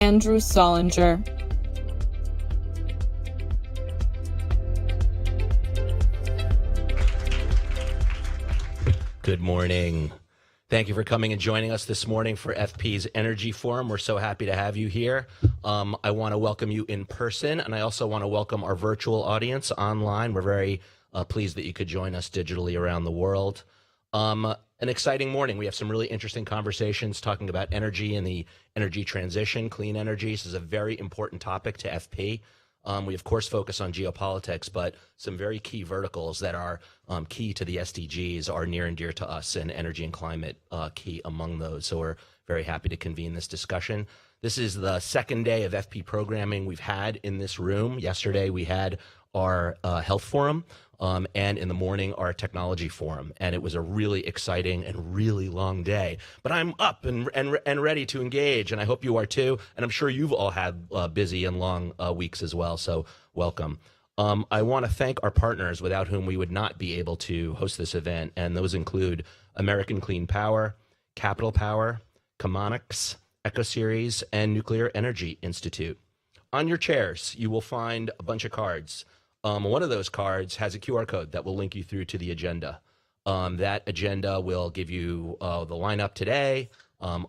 Andrew Solinger. Good morning. Thank you for coming and joining us this morning for FP's Energy Forum. We're so happy to have you here. I want to welcome you in person, and I also want to welcome our virtual audience online. We're very pleased that you could join us digitally around the world. An exciting morning. We have some really interesting conversations talking about energy and the energy transition, clean energy. This is a very important topic to FP. We, of course, focus on geopolitics, but some very key verticals that are key to the SDGs are near and dear to us, and energy and climate key among those. So we're very happy to convene this discussion. This is the second day of FP programming we've had in this room. Yesterday, we had our health forum, and in the morning, our technology forum. And it was a really exciting and really long day. But I'm up and ready to engage, and I hope you are too. And I'm sure you've all had busy and long weeks as well, so welcome. I want to thank our partners without whom we would not be able to host this event, and those include American Clean Power, Capital Power, Chemonics, EcoSeries, and Nuclear Energy Institute. On your chairs, you will find a bunch of cards. One of those cards has a QR code that will link you through to the agenda. That agenda will give you the lineup today,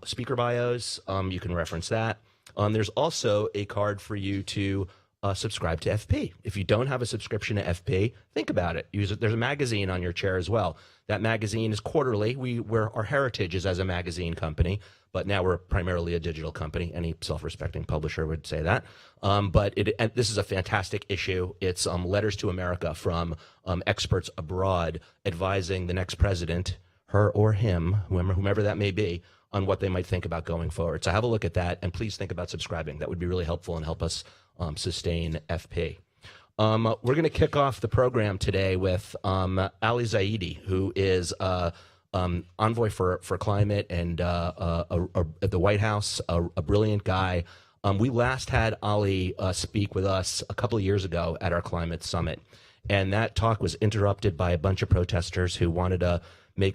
speaker bios. You can reference that. There's also a card for you to subscribe to FP. If you don't have a subscription to FP, think about it. There's a magazine on your chair as well. That magazine is quarterly. Our heritage is as a magazine company, but now we're primarily a digital company. Any self-respecting publisher would say that. But this is a fantastic issue. It's letters to America from experts abroad advising the next president, her or him, whomever that may be, on what they might think about going forward. So have a look at that, and please think about subscribing. That would be really helpful and help us sustain FP. We're going to kick off the program today with Ali Zaidi, who is envoy for climate and at the White House, a brilliant guy. We last had Ali speak with us a couple of years ago at our climate summit, and that talk was interrupted by a bunch of protesters who wanted to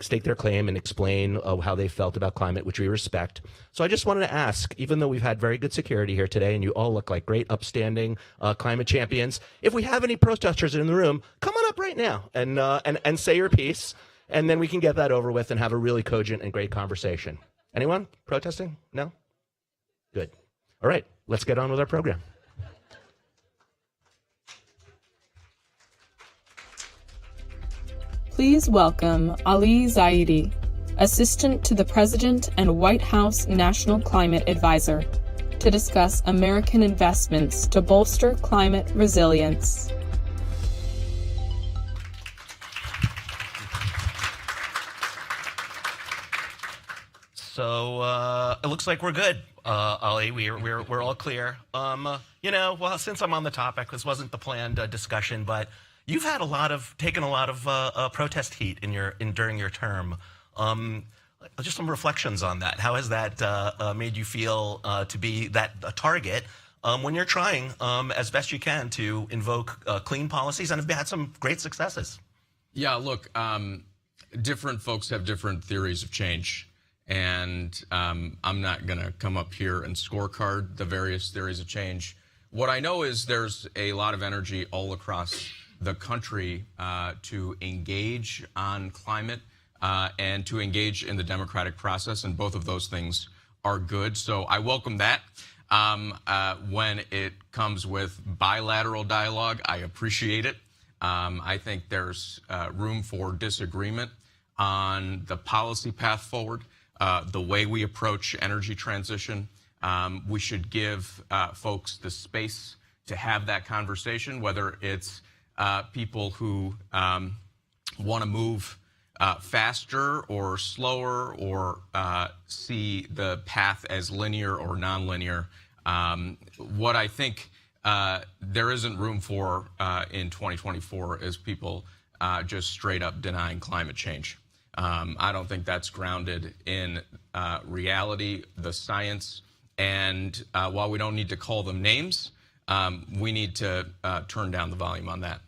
stake their claim and explain how they felt about climate, which we respect. So I just wanted to ask, even though we've had very good security here today and you all look like great upstanding climate champions, if we have any protesters in the room, come on up right now and say your piece, and then we can get that over with and have a really cogent and great conversation. Anyone protesting? No? Good. All right, let's get on with our program. Please welcome Ali Zaidi, Assistant to the President and White House National Climate Advisor, to discuss American investments to bolster climate resilience. So it looks like we're good, Ali. We're all clear. Well, since I'm on the topic, this wasn't the planned discussion, but you've had taken a lot of protest heat during your term. Just some reflections on that. How has that made you feel to be a target when you're trying as best you can to invoke clean policies and have had some great successes? Yeah, look, different folks have different theories of change. And I'm not going to come up here and scorecard the various theories of change. What I know is there's a lot of energy all across the country to engage on climate and to engage in the democratic process, and both of those things are good. So I welcome that. When it comes with bilateral dialogue, I appreciate it. I think there's room for disagreement on the policy path forward. The way we approach energy transition, we should give folks the space to have that conversation, whether it's people who want to move faster or slower or see the path as linear or nonlinear. What I think there isn't room for in 2024 is people just straight up denying climate change. I don't think that's grounded in reality, the science, and while we don't need to call them names, we need to turn down the volume on that.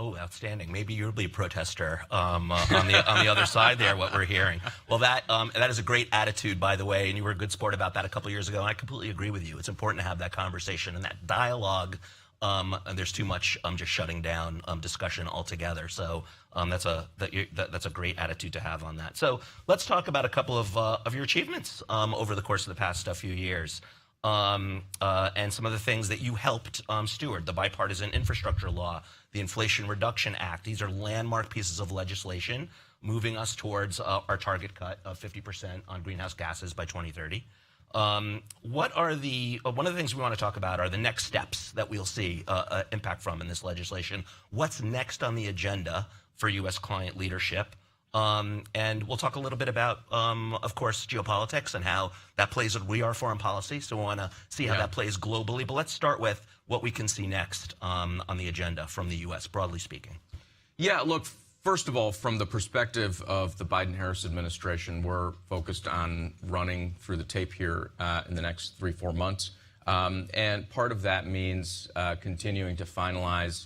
Oh, outstanding. Maybe you'll be a protester on the other side there, what we're hearing. Well, that is a great attitude, by the way, and you were a good sport about that a couple years ago, and I completely agree with you. It's important to have that conversation and that dialogue. And there's too much just shutting down discussion altogether. So that's a great attitude to have on that. So let's talk about a couple of your achievements over the course of the past few years. And some of the things that you helped steward, the bipartisan infrastructure law, the Inflation Reduction Act. These are landmark pieces of legislation moving us towards our target cut of 50% on greenhouse gases by 2030. What are one of the things we want to talk about are the next steps that we'll see impact from in this legislation. What's next on the agenda for U.S. client leadership? And we'll talk a little bit about, of course, geopolitics and how that plays with we are foreign policy. So we want to see how that plays globally. But let's start with what we can see next on the agenda from the U.S., broadly speaking. Yeah, look, first of all, from the perspective of the Biden-Harris administration, we're focused on running through the tape here in the next 3-4 months. And part of that means continuing to finalize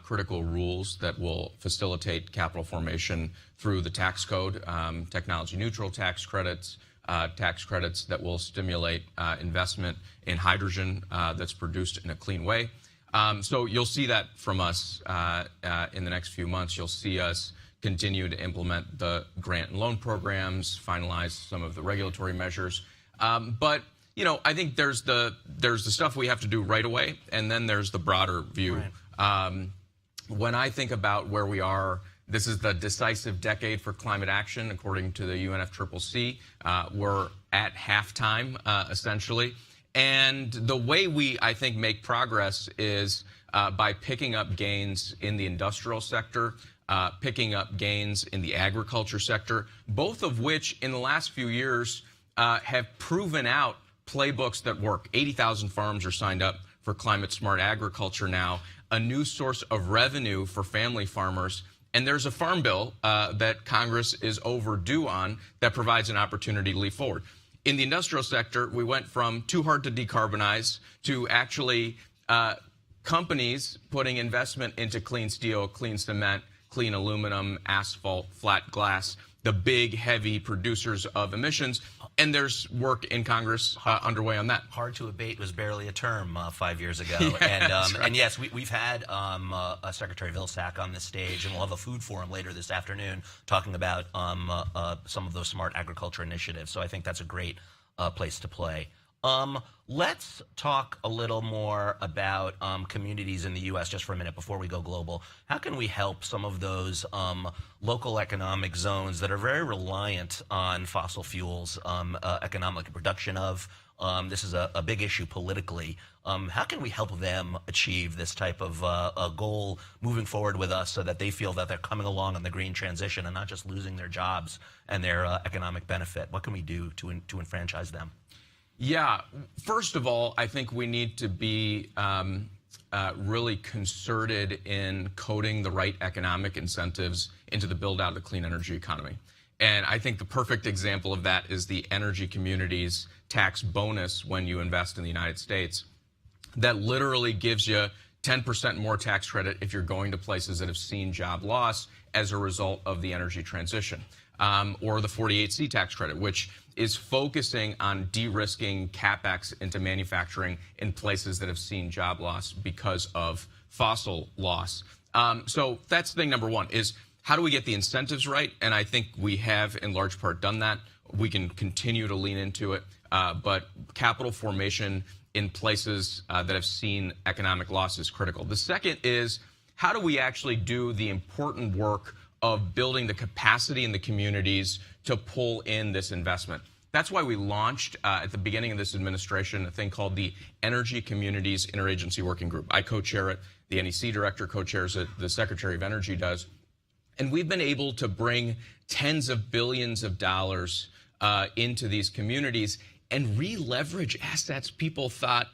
critical rules that will facilitate capital formation through the tax code, technology-neutral tax credits that will stimulate investment in hydrogen that's produced in a clean way. So you'll see that from us in the next few months. You'll see us continue to implement the grant and loan programs, finalize some of the regulatory measures. But you know, I think there's the stuff we have to do right away, and then there's the broader view. Right. When I think about where we are, this is the decisive decade for climate action, according to the UNFCCC. We're at halftime, essentially. And the way we, I think, make progress is by picking up gains in the industrial sector, picking up gains in the agriculture sector, both of which in the last few years have proven out playbooks that work. 80,000 farms are signed up for climate smart agriculture now, a new source of revenue for family farmers. And there's a farm bill that Congress is overdue on that provides an opportunity to leap forward. In the industrial sector, we went from too hard to decarbonize to actually companies putting investment into clean steel, clean cement, clean aluminum, asphalt, flat glass, the big, heavy producers of emissions. And there's work in Congress underway on that. Hard to abate was barely a term 5 years ago. Yeah, and yes, we've had Secretary Vilsack on this stage, and we'll have a food forum later this afternoon talking about some of those smart agriculture initiatives. So I think that's a great place to play. Let's talk a little more about communities in the U.S. just for a minute before we go global. How can we help some of those local economic zones that are very reliant on fossil fuels, economic production of? This is a big issue politically. How can we help them achieve this type of a goal moving forward with us so that they feel that they're coming along on the green transition and not just losing their jobs and their economic benefit? What can we do to enfranchise them? Yeah, first of all, I think we need to be really concerted in coding the right economic incentives into the build out of the clean energy economy. And I think the perfect example of that is the energy communities tax bonus when you invest in the United States. That literally gives you 10% more tax credit if you're going to places that have seen job loss as a result of the energy transition. Or the 48C tax credit, which is focusing on de-risking CapEx into manufacturing in places that have seen job loss because of fossil loss. So that's thing number one, is how do we get the incentives right? And I think we have in large part done that. We can continue to lean into it, but capital formation in places that have seen economic loss is critical. The second is, how do we actually do the important work of building the capacity in the communities to pull in this investment? That's why we launched at the beginning of this administration a thing called the Energy Communities Interagency Working Group. I co-chair it. The NEC director co-chairs it. The Secretary of Energy does. And we've been able to bring tens of billions of dollars into these communities and re-leverage assets people thought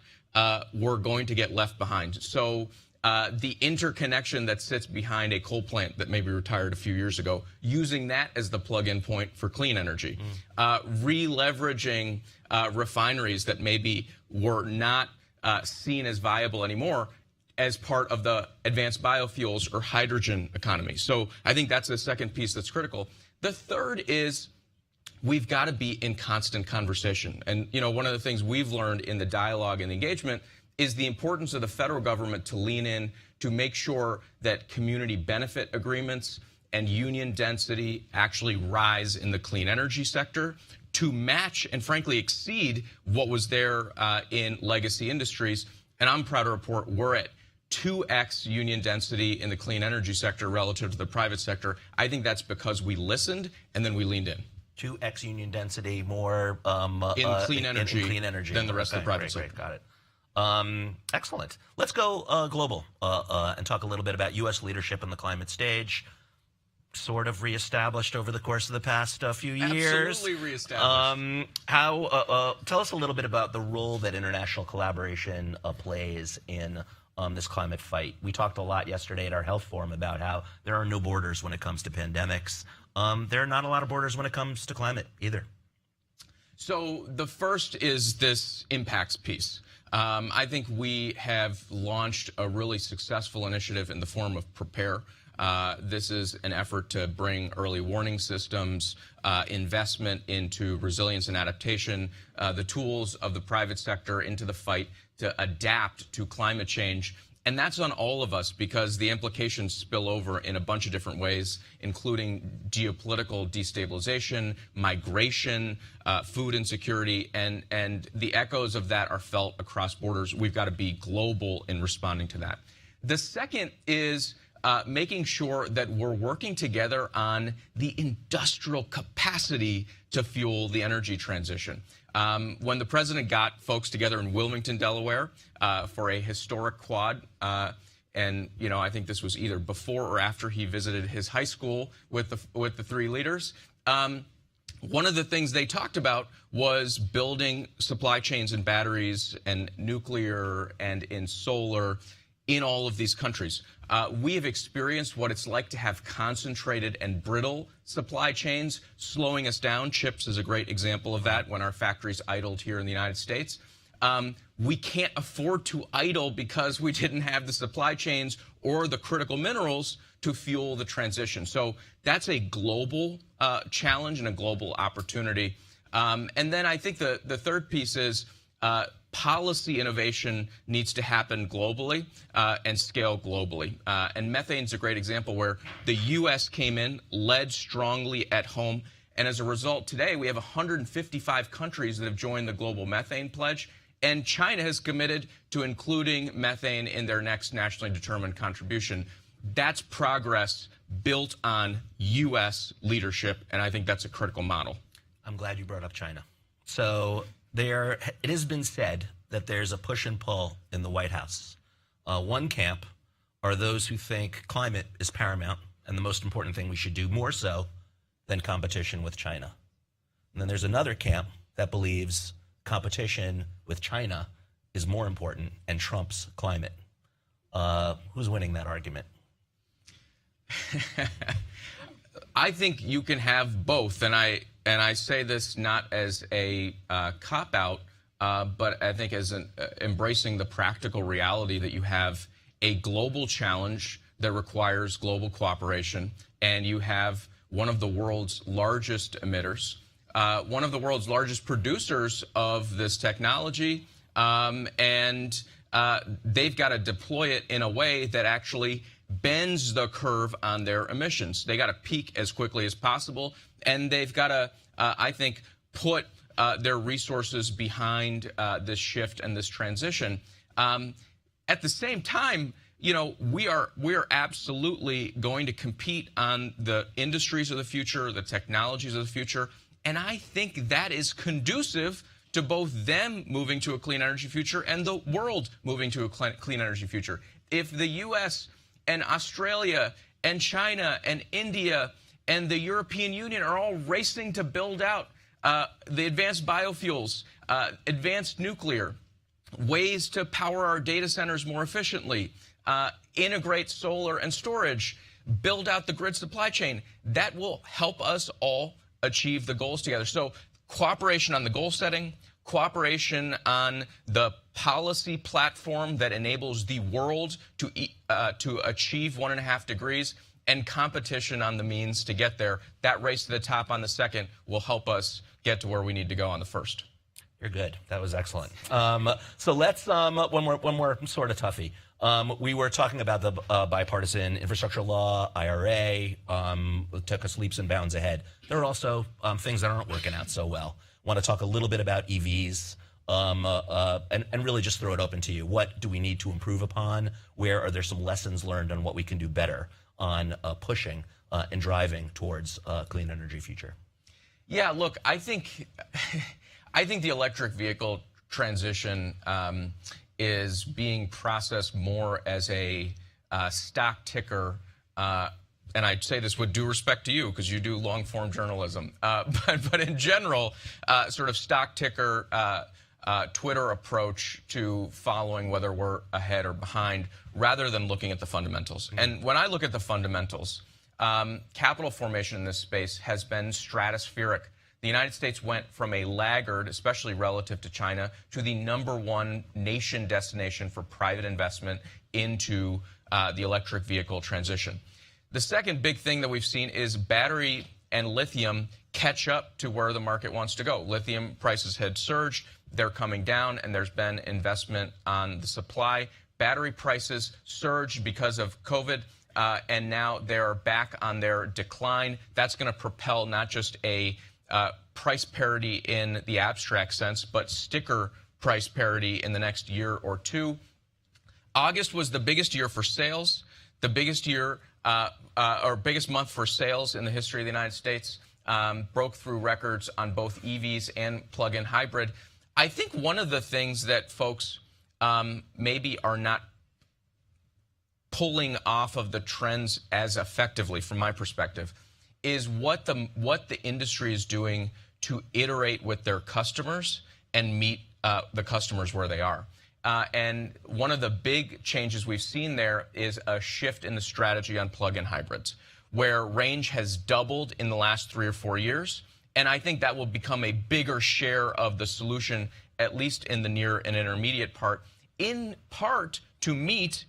were going to get left behind. So the interconnection that sits behind a coal plant that maybe retired a few years ago, using that as the plug-in point for clean energy. Re-leveraging refineries that maybe were not seen as viable anymore, as part of the advanced biofuels or hydrogen economy. So I think that's the second piece that's critical. The third is we've got to be in constant conversation. And, one of the things we've learned in the dialogue and engagement is the importance of the federal government to lean in to make sure that community benefit agreements and union density actually rise in the clean energy sector to match and frankly exceed what was there in legacy industries. And I'm proud to report we're at 2x union density in the clean energy sector relative to the private sector. I think that's because we listened and then we leaned in. 2x union density more in clean energy, in clean energy than the rest of the private sector. Great, got it. Excellent. Let's go global and talk a little bit about U.S. leadership in the climate stage. Sort of reestablished over the course of the past few years. Absolutely reestablished. Tell us a little bit about the role that international collaboration plays in this climate fight. We talked a lot yesterday at our health forum about how there are no borders when it comes to pandemics. There are not a lot of borders when it comes to climate either. So the first is this impacts piece. I think we have launched a really successful initiative in the form of Prepare. This is an effort to bring early warning systems, investment into resilience and adaptation, the tools of the private sector into the fight to adapt to climate change. And that's on all of us because the implications spill over in a bunch of different ways, including geopolitical destabilization, migration, food insecurity, and the echoes of that are felt across borders. We've got to be global in responding to that. The second is making sure that we're working together on the industrial capacity to fuel the energy transition. When the president got folks together in Wilmington, Delaware, for a historic quad, and I think this was either before or after he visited his high school with the three leaders. One of the things they talked about was building supply chains in batteries and nuclear and in solar in all of these countries. We have experienced what it's like to have concentrated and brittle supply chains slowing us down. Chips is a great example of that when our factories idled here in the United States. We can't afford to idle because we didn't have the supply chains or the critical minerals to fuel the transition. So that's a global challenge and a global opportunity. And then I think the third piece is policy innovation needs to happen globally and scale globally. And methane's a great example where the U.S. came in, led strongly at home, and as a result, today we have 155 countries that have joined the global methane pledge, and China has committed to including methane in their next nationally determined contribution. That's progress built on U.S. leadership, and I think that's a critical model. I'm glad you brought up China. So it has been said that there's a push and pull in the White House. One camp are those who think climate is paramount and the most important thing we should do, more so than competition with China. And then there's another camp that believes competition with China is more important and trumps climate. Who's winning that argument? I think you can have both, and I say this not as a cop-out, but I think as embracing the practical reality that you have a global challenge that requires global cooperation, and you have one of the world's largest emitters, one of the world's largest producers of this technology, and they've got to deploy it in a way that actually bends the curve on their emissions. They got to peak as quickly as possible, and they've got to, I think, put their resources behind this shift and this transition. At the same time, we are absolutely going to compete on the industries of the future, the technologies of the future, and I think that is conducive to both them moving to a clean energy future and the world moving to a clean energy future. If the U.S. and Australia and China and India and the European Union are all racing to build out the advanced biofuels, advanced nuclear, ways to power our data centers more efficiently, integrate solar and storage, build out the grid supply chain, that will help us all achieve the goals together. So cooperation on the goal setting, cooperation on the policy platform that enables the world to achieve 1.5 degrees, and competition on the means to get there. That race to the top on the second will help us get to where we need to go on the first. You're good. That was excellent. So let's one more sort of toughie. We were talking about the bipartisan infrastructure law, IRA. It took us leaps and bounds ahead. There are also things that aren't working out so well. Want to talk a little bit about EVs and really just throw it open to you. What do we need to improve upon? Where are there some lessons learned on what we can do better on pushing and driving towards a clean energy future? Yeah, look, I think the electric vehicle transition is being processed more as a stock ticker. And I say this with due respect to you because you do long-form journalism. But in general, sort of stock ticker Twitter approach to following whether we're ahead or behind rather than looking at the fundamentals. Mm-hmm. And when I look at the fundamentals, capital formation in this space has been stratospheric. The United States went from a laggard, especially relative to China, to the #1 nation destination for private investment into the electric vehicle transition. The second big thing that we've seen is battery and lithium catch up to where the market wants to go. Lithium prices had surged, they're coming down, and there's been investment on the supply. Battery prices surged because of COVID, and now they're back on their decline. That's going to propel not just a price parity in the abstract sense, but sticker price parity in the next year or two. August was the biggest year for sales, the biggest year or biggest month for sales in the history of the United States. Broke through records on both EVs and plug-in hybrid. I think one of the things that folks maybe are not pulling off of the trends as effectively, from my perspective, is what the industry is doing to iterate with their customers and meet the customers where they are. And one of the big changes we've seen there is a shift in the strategy on plug-in hybrids, where range has doubled in the last 3 or 4 years. And I think that will become a bigger share of the solution, at least in the near and intermediate part, in part to meet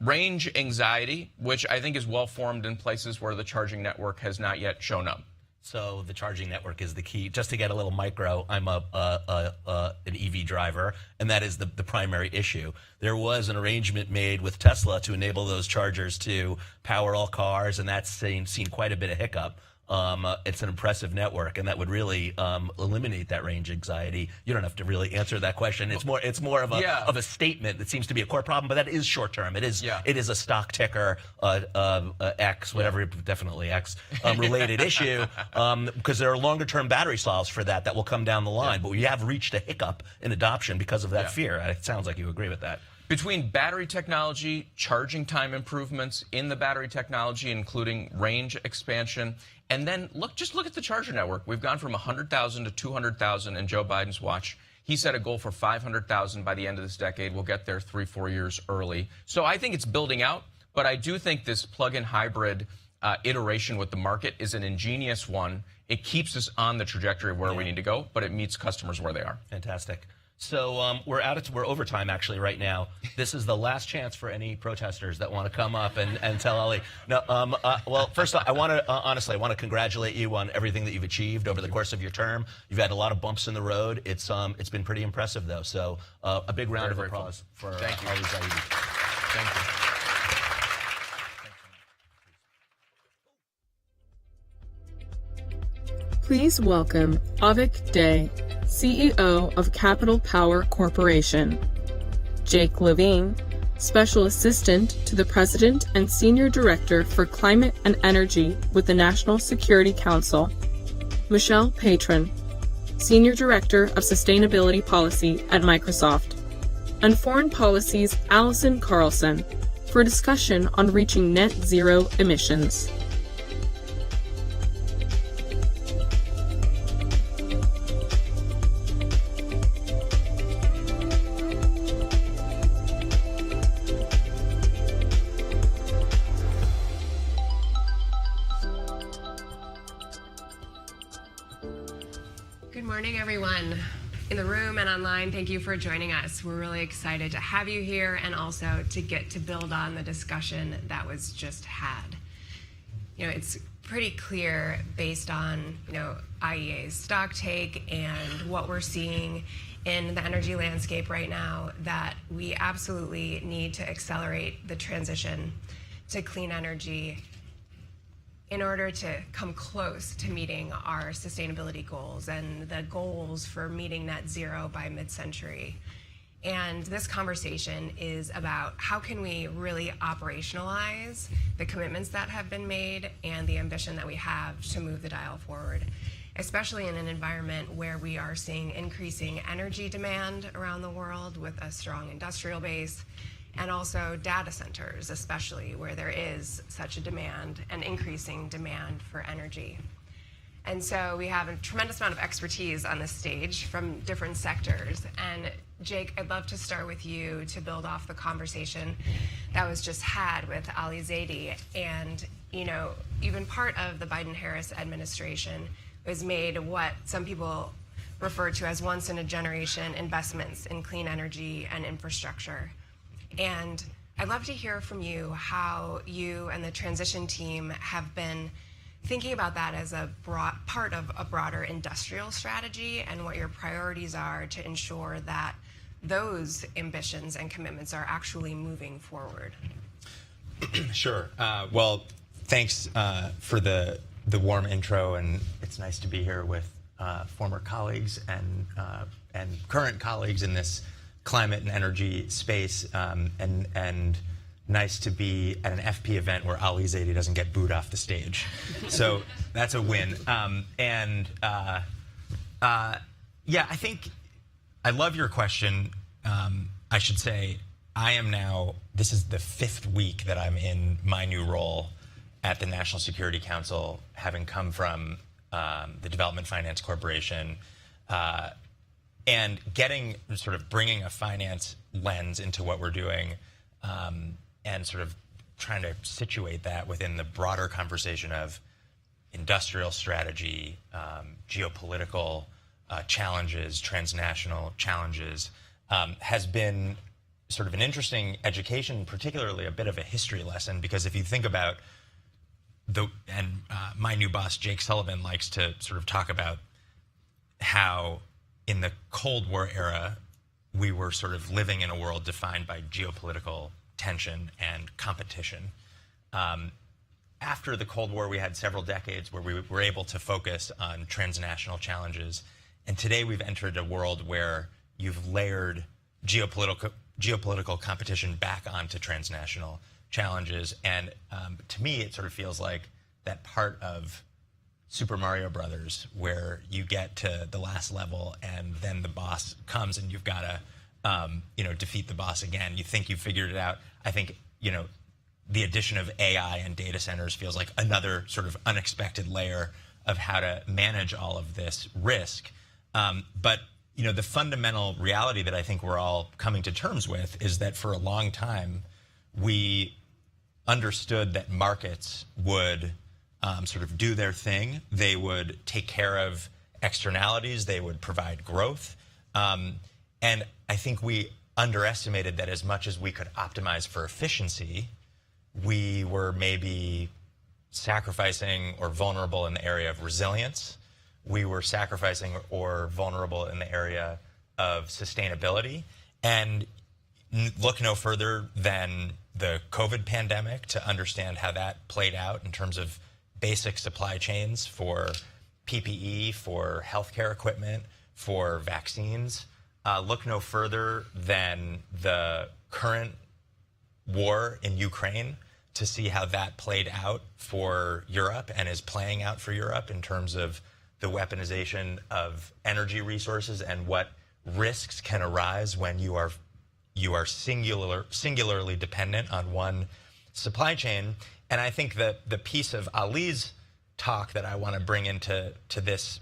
range anxiety, which I think is well formed in places where the charging network has not yet shown up. So the charging network is the key. Just to get a little micro, I'm an EV driver, and that is the primary issue. There was an arrangement made with Tesla to enable those chargers to power all cars, and that's seen quite a bit of hiccup. It's an impressive network, and that would really eliminate that range anxiety. You don't have to really answer that question. It's more of a statement that seems to be a core problem, but that is short term. It is a stock ticker X, whatever, definitely X related issue, because there are longer term battery solves for that will come down the line. But we have reached a hiccup in adoption because of that fear. It sounds like you agree with that. Between battery technology, charging time improvements in the battery technology, including range expansion, and then just look at the charger network. We've gone from 100,000 to 200,000 in Joe Biden's watch. He set a goal for 500,000 by the end of this decade. We'll get there 3-4 years early. So I think it's building out, but I do think this plug-in hybrid iteration with the market is an ingenious one. It keeps us on the trajectory of where we need to go, but it meets customers where they are. Fantastic. So we're overtime actually right now. This is the last chance for any protesters that want to come up and tell Ali. No, well, first I want to honestly congratulate you on everything that you've achieved over the course of your term. You've had a lot of bumps in the road. It's been pretty impressive though. So a big round of applause for Ali Zaidi. Thank you. Please welcome Avik Dey, CEO of Capital Power Corporation, Jake Levine, Special Assistant to the President and Senior Director for Climate and Energy with the National Security Council, Michelle Patron, Senior Director of Sustainability Policy at Microsoft, and Foreign Policy's Allison Carlson for a discussion on reaching net zero emissions. Good morning, everyone. in the room and online, thank you for joining us. We're really excited to have you here and also to get to build on the discussion that was just had. It's pretty clear based on, IEA's stock take and what we're seeing in the energy landscape right now that we absolutely need to accelerate the transition to clean energy in order to come close to meeting our sustainability goals and the goals for meeting net zero by mid-century. And this conversation is about how can we really operationalize the commitments that have been made and the ambition that we have to move the dial forward, especially in an environment where we are seeing increasing energy demand around the world with a strong industrial base, and also data centers, especially where there is such a demand, an increasing demand for energy. And so we have a tremendous amount of expertise on this stage from different sectors. And Jake, I'd love to start with you to build off the conversation that was just had with Ali Zaidi. And, even part of the Biden-Harris administration was made what some people refer to as once-in-a-generation investments in clean energy and infrastructure. And I'd love to hear from you how you and the transition team have been thinking about that as a part of a broader industrial strategy and what your priorities are to ensure that those ambitions and commitments are actually moving forward. Sure. Well, thanks for the warm intro, and it's nice to be here with former colleagues and current colleagues in this climate and energy space, and nice to be at an FP event where Ali Zaidi doesn't get booed off the stage. So that's a win. Yeah, I think I love your question. I should say this is the 5th week that I'm in my new role at the National Security Council, having come from the Development Finance Corporation, and bringing a finance lens into what we're doing, and sort of trying to situate that within the broader conversation of industrial strategy, geopolitical challenges, transnational challenges, has been sort of an interesting education, particularly a bit of a history lesson, because if you think about my new boss, Jake Sullivan, likes to sort of talk about how in the Cold War era, we were sort of living in a world defined by geopolitical tension and competition. After the Cold War, we had several decades where we were able to focus on transnational challenges. And today we've entered a world where you've layered geopolitical competition back onto transnational challenges. And to me, it sort of feels like that part of Super Mario Brothers where you get to the last level and then the boss comes and you've got to defeat the boss again. You think you've figured it out. I think, the addition of AI and data centers feels like another sort of unexpected layer of how to manage all of this risk. But the fundamental reality that I think we're all coming to terms with is that for a long time, we understood that markets would sort of do their thing. They would take care of externalities. They would provide growth. And I think we underestimated that as much as we could optimize for efficiency, we were maybe sacrificing or vulnerable in the area of resilience. We were sacrificing or vulnerable in the area of sustainability. And look no further than the COVID pandemic to understand how that played out in terms of basic supply chains for PPE, for healthcare equipment, for vaccines. Look no further than the current war in Ukraine to see how that played out for Europe and is playing out for Europe in terms of the weaponization of energy resources and what risks can arise when you are singularly dependent on one supply chain. And I think that the piece of Ali's talk that I want to bring into this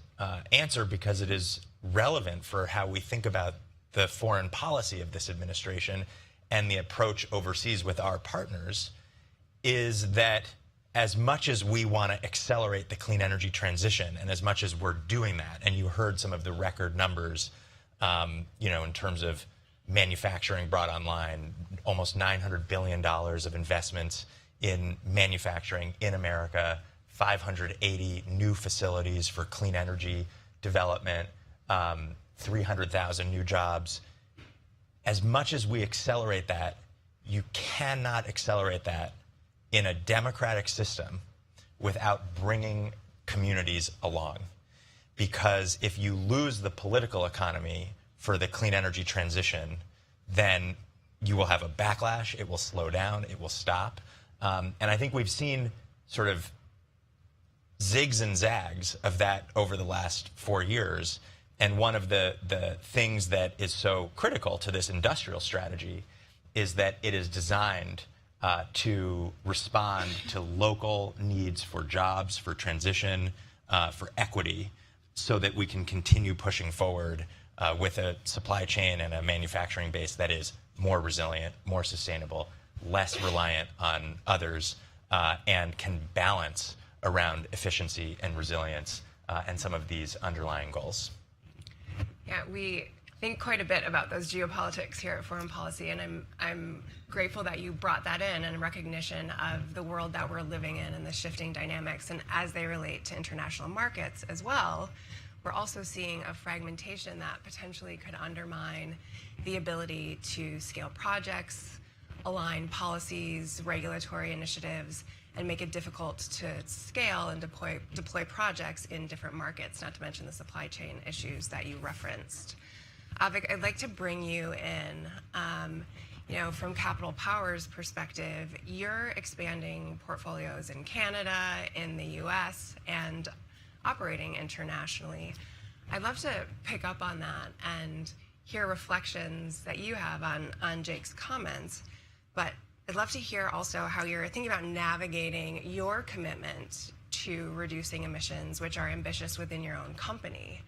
answer, because it is relevant for how we think about the foreign policy of this administration and the approach overseas with our partners, is that as much as we want to accelerate the clean energy transition and as much as we're doing that, and you heard some of the record numbers in terms of manufacturing brought online, almost $900 billion of investments in manufacturing in America, 580 new facilities for clean energy development, 300,000 new jobs. As much as we accelerate that, you cannot accelerate that in a democratic system without bringing communities along. Because if you lose the political economy for the clean energy transition, then you will have a backlash, it will slow down, it will stop. And I think we've seen sort of zigs and zags of that over the last 4 years. And one of the things that is so critical to this industrial strategy is that it is designed to respond to local needs for jobs, for transition, for equity, so that we can continue pushing forward with a supply chain and a manufacturing base that is more resilient, more sustainable, less reliant on others, and can balance around efficiency and resilience and some of these underlying goals. Yeah, we think quite a bit about those geopolitics here at Foreign Policy, and I'm grateful that you brought that in recognition of the world that we're living in and the shifting dynamics, and as they relate to international markets as well. We're also seeing a fragmentation that potentially could undermine the ability to scale projects, align policies, regulatory initiatives, and make it difficult to scale and deploy projects in different markets, not to mention the supply chain issues that you referenced. Avik, I'd like to bring you in. From Capital Power's perspective, you're expanding portfolios in Canada, in the US, and operating internationally. I'd love to pick up on that and hear reflections that you have on Jake's comments, but I'd love to hear also how you're thinking about navigating your commitment to reducing emissions, which are ambitious within your own company,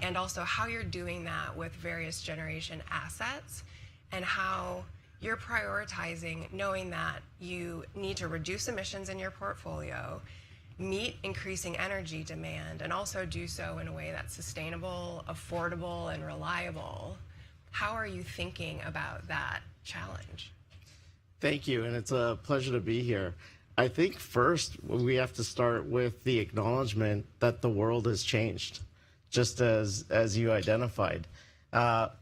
and also how you're doing that with various generation assets and how you're prioritizing, knowing that you need to reduce emissions in your portfolio, meet increasing energy demand, and also do so in a way that's sustainable, affordable, and reliable. How are you thinking about that challenge? Thank you, and it's a pleasure to be here. I think first we have to start with the acknowledgement that the world has changed, just as you identified.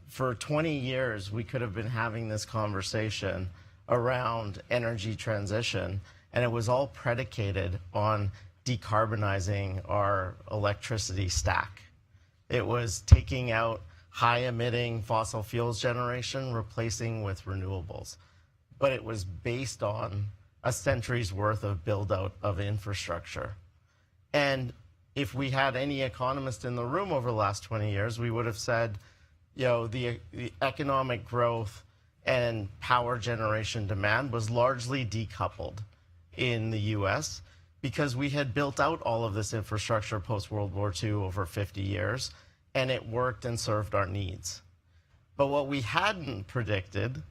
For 20 years, we could have been having this conversation around energy transition, and it was all predicated on decarbonizing our electricity stack. It was taking out high-emitting fossil fuels generation, replacing with renewables. But it was based on a century's worth of build-out of infrastructure. And if we had any economist in the room over the last 20 years, we would have said, the economic growth and power generation demand was largely decoupled in the US because we had built out all of this infrastructure post-World War II over 50 years, and it worked and served our needs. But what we hadn't predicted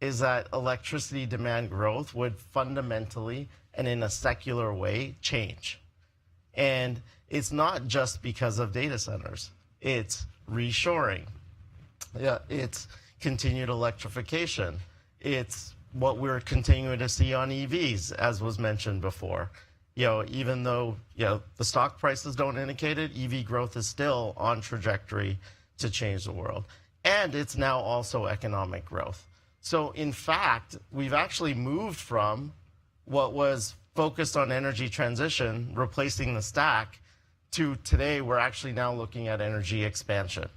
is that electricity demand growth would fundamentally and in a secular way change. And it's not just because of data centers. It's reshoring. It's continued electrification. It's what we're continuing to see on EVs, as was mentioned before. Even though the stock prices don't indicate it, EV growth is still on trajectory to change the world. And it's now also economic growth. So in fact, we've actually moved from what was focused on energy transition, replacing the stack, to today we're actually now looking at energy expansion.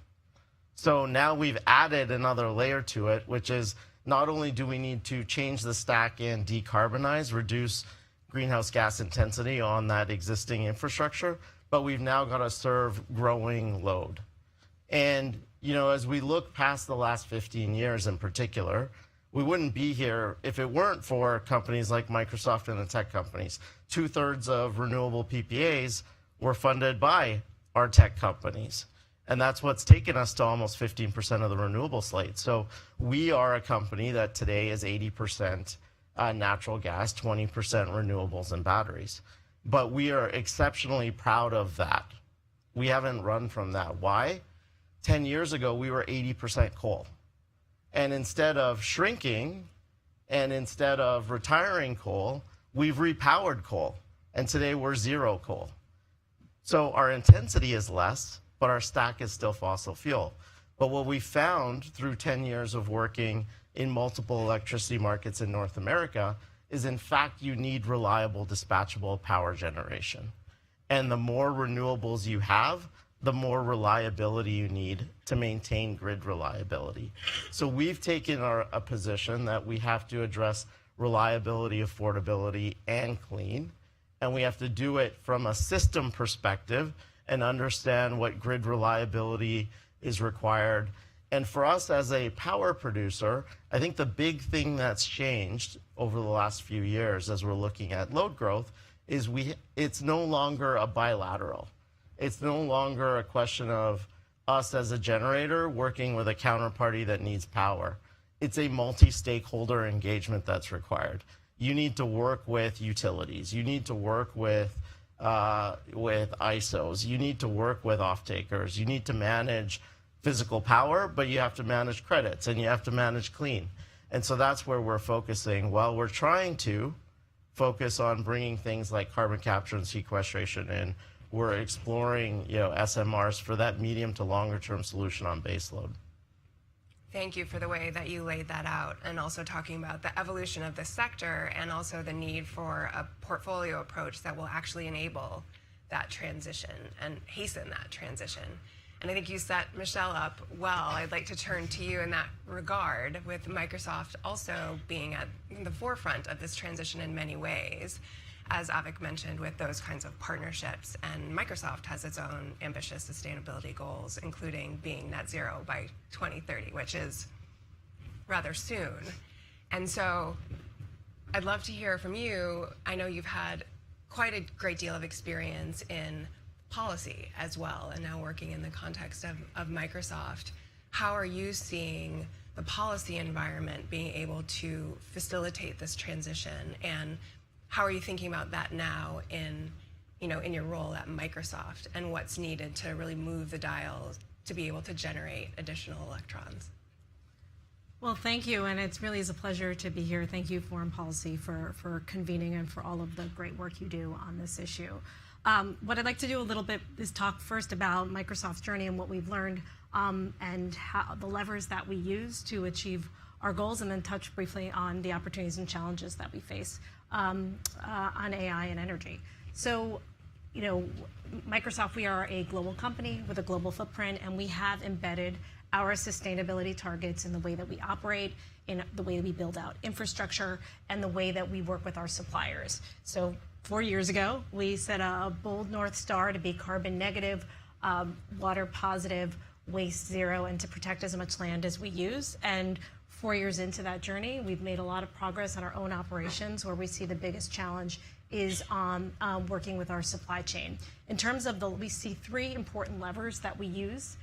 So now we've added another layer to it, which is not only do we need to change the stack and decarbonize, reduce greenhouse gas intensity on that existing infrastructure, but we've now got to serve growing load. And, as we look past the last 15 years in particular, we wouldn't be here if it weren't for companies like Microsoft and the tech companies. 2/3 of renewable PPAs were funded by our tech companies. And that's what's taken us to almost 15% of the renewable slate. So we are a company that today is 80% natural gas, 20% renewables and batteries. But we are exceptionally proud of that. We haven't run from that. Why? 10 years ago, we were 80% coal. And instead of shrinking and instead of retiring coal, we've repowered coal. And today we're zero coal. So our intensity is less, but our stack is still fossil fuel. But what we found through 10 years of working in multiple electricity markets in North America is, in fact, you need reliable, dispatchable power generation. And the more renewables you have, the more reliability you need to maintain grid reliability. So we've taken a position that we have to address reliability, affordability, and clean. And we have to do it from a system perspective and understand what grid reliability is required. And for us as a power producer, I think the big thing that's changed over the last few years as we're looking at load growth is it's no longer a bilateral. It's no longer a question of us as a generator working with a counterparty that needs power. It's a multi-stakeholder engagement that's required. You need to work with utilities. You need to work with ISOs. You need to work with off-takers. You need to manage physical power, but you have to manage credits and you have to manage clean. And so that's where we're focusing. While we're trying to focus on bringing things like carbon capture and sequestration in, we're exploring, SMRs for that medium to longer term solution on baseload. Thank you for the way that you laid that out, and also talking about the evolution of the sector and also the need for a portfolio approach that will actually enable that transition and hasten that transition. And I think you set Michelle up well. I'd like to turn to you in that regard, with Microsoft also being at the forefront of this transition in many ways, as Avik mentioned, with those kinds of partnerships. And Microsoft has its own ambitious sustainability goals, including being net zero by 2030, which is rather soon. And so I'd love to hear from you. I know you've had quite a great deal of experience in policy as well, and now working in the context of Microsoft. How are you seeing the policy environment being able to facilitate this transition, and how are you thinking about that now in your role at Microsoft, and what's needed to really move the dial to be able to generate additional electrons? Well, thank you, and it really is a pleasure to be here. Thank you, Foreign Policy, for convening and for all of the great work you do on this issue. What I'd like to do a little bit is talk first about Microsoft's journey and what we've learned, and how the levers that we use to achieve our goals, and then touch briefly on the opportunities and challenges that we face on AI and energy. So, Microsoft, we are a global company with a global footprint, and we have embedded our sustainability targets in the way that we operate, in the way that we build out infrastructure, and the way that we work with our suppliers. So 4 years ago, we set a bold North Star to be carbon negative, water positive, waste zero, and to protect as much land as we use. And 4 years into that journey, we've made a lot of progress on our own operations, where we see the biggest challenge is on working with our supply chain. In terms of we see three important levers that we use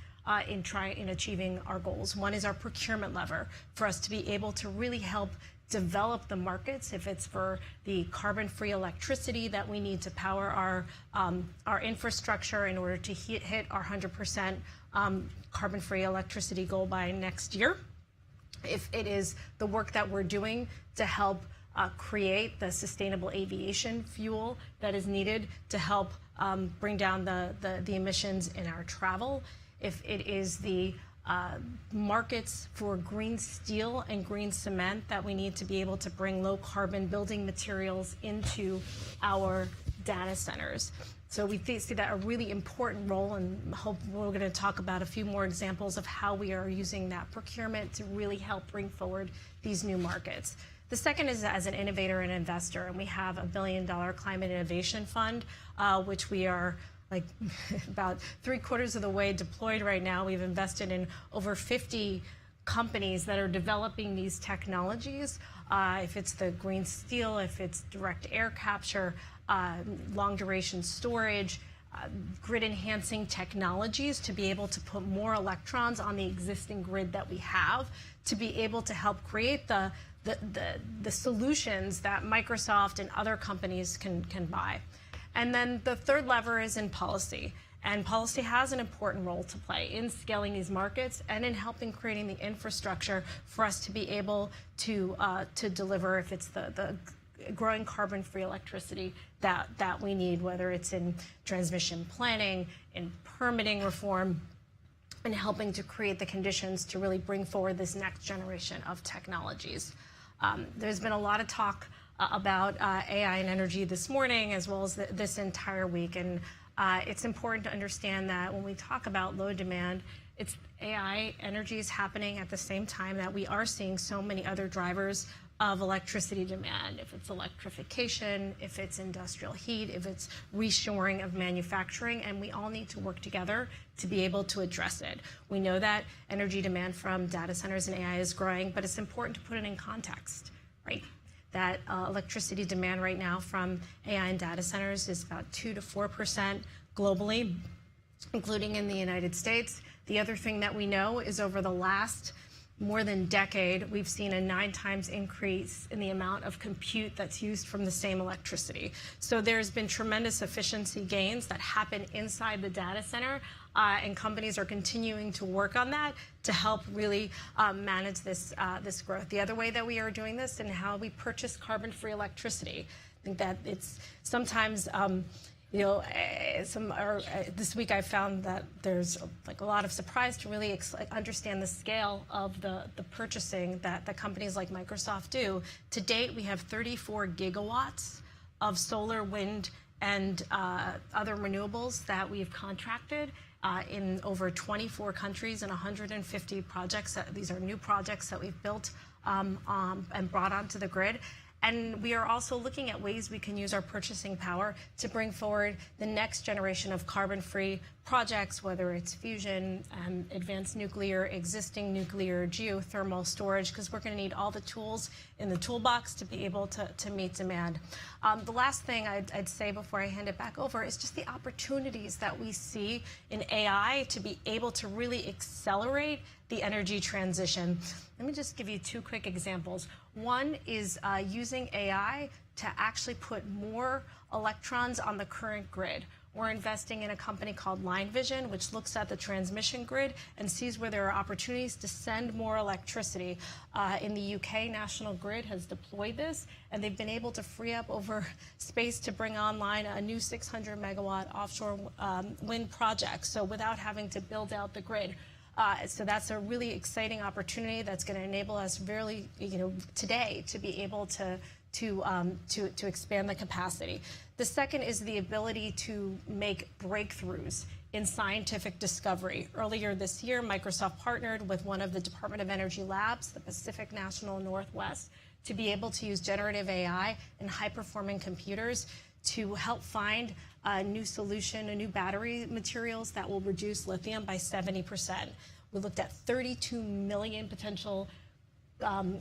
in achieving our goals. One is our procurement lever, for us to be able to really help develop the markets, if it's for the carbon-free electricity that we need to power our infrastructure in order to hit our 100% carbon-free electricity goal by next year. If it is the work that we're doing to help create the sustainable aviation fuel that is needed to help bring down the emissions in our travel. If it is the markets for green steel and green cement that we need to be able to bring low carbon building materials into our data centers. So we see that a really important role, and hope we're going to talk about a few more examples of how we are using that procurement to really help bring forward these new markets. The second is as an innovator and investor, and we have a $1 billion climate innovation fund, which we are about 3/4 of the way deployed right now. We've invested in over 50 companies that are developing these technologies. If it's the green steel, if it's direct air capture, long duration storage, grid enhancing technologies to be able to put more electrons on the existing grid that we have, to be able to help create the solutions that Microsoft and other companies can buy. And then the third lever is in policy. And policy has an important role to play in scaling these markets and in helping creating the infrastructure for us to be able to deliver, if it's the growing carbon-free electricity that we need, whether it's in transmission planning, in permitting reform, and helping to create the conditions to really bring forward this next generation of technologies. There's been a lot of talk about AI and energy this morning, as well as this entire week. And it's important to understand that when we talk about low demand, it's AI energy is happening at the same time that we are seeing so many other drivers of electricity demand. If it's electrification, if it's industrial heat, if it's reshoring of manufacturing, and we all need to work together to be able to address it. We know that energy demand from data centers and AI is growing, but it's important to put it in context, right? That electricity demand right now from AI and data centers is about 2 to 4% globally, including in the United States. The other thing that we know is over the last more than decade, we've seen a 9 times increase in the amount of compute that's used from the same electricity. So there's been tremendous efficiency gains that happen inside the data center, and companies are continuing to work on that to help really manage this growth. The other way that we are doing this and how we purchase carbon-free electricity, I think that it's sometimes this week I found that there's like a lot of surprise to really understand the scale of the purchasing that the companies like Microsoft do. To date, we have 34 gigawatts of solar, wind, and other renewables that we've contracted in over 24 countries and 150 projects. These are new projects that we've built and brought onto the grid. And we are also looking at ways we can use our purchasing power to bring forward the next generation of carbon-free projects, whether it's fusion, advanced nuclear, existing nuclear, geothermal storage, because we're going to need all the tools in the toolbox to be able to meet demand. The last thing I'd say before I hand it back over is just the opportunities that we see in AI to be able to really accelerate the energy transition. Let me just give you 2 quick examples. One is using AI to actually put more electrons on the current grid. We're investing in a company called Line Vision, which looks at the transmission grid and sees where there are opportunities to send more electricity. In the UK, National Grid has deployed this, and they've been able to free up over space to bring online a new 600 megawatt offshore wind project, so without having to build out the grid. So that's a really exciting opportunity that's going to enable us really, today to be able to expand the capacity. The second is the ability to make breakthroughs in scientific discovery. Earlier this year, Microsoft partnered with one of the Department of Energy labs, the Pacific National Northwest, to be able to use generative AI and high-performing computers to help find a new solution, a new battery materials that will reduce lithium by 70%. We looked at 32 million potential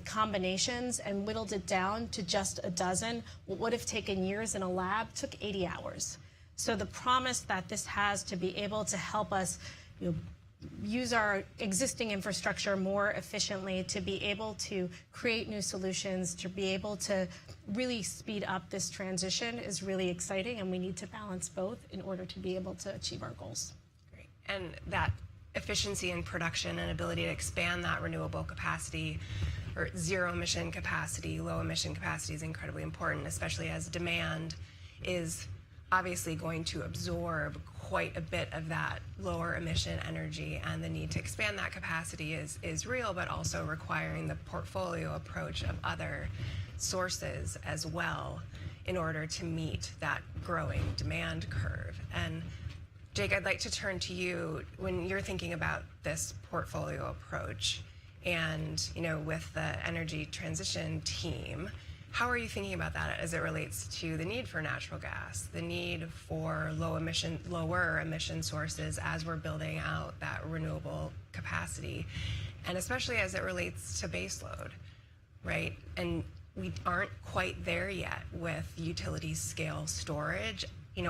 combinations and whittled it down to just a dozen. What would have taken years in a lab took 80 hours. So the promise that this has to be able to help us use our existing infrastructure more efficiently, to be able to create new solutions, to be able to really speed up this transition is really exciting, and we need to balance both in order to be able to achieve our goals. Great. And that efficiency in production and ability to expand that renewable capacity or zero emission capacity, low emission capacity is incredibly important, especially as demand is obviously going to absorb quite a bit of that lower emission energy, and the need to expand that capacity is real, but also requiring the portfolio approach of other sources as well in order to meet that growing demand curve. And Jake, I'd like to turn to you when you're thinking about this portfolio approach and, with the energy transition team, how are you thinking about that as it relates to the need for natural gas, the need for lower emission sources as we're building out that renewable capacity, and especially as it relates to baseload, right? And we aren't quite there yet with utility scale storage,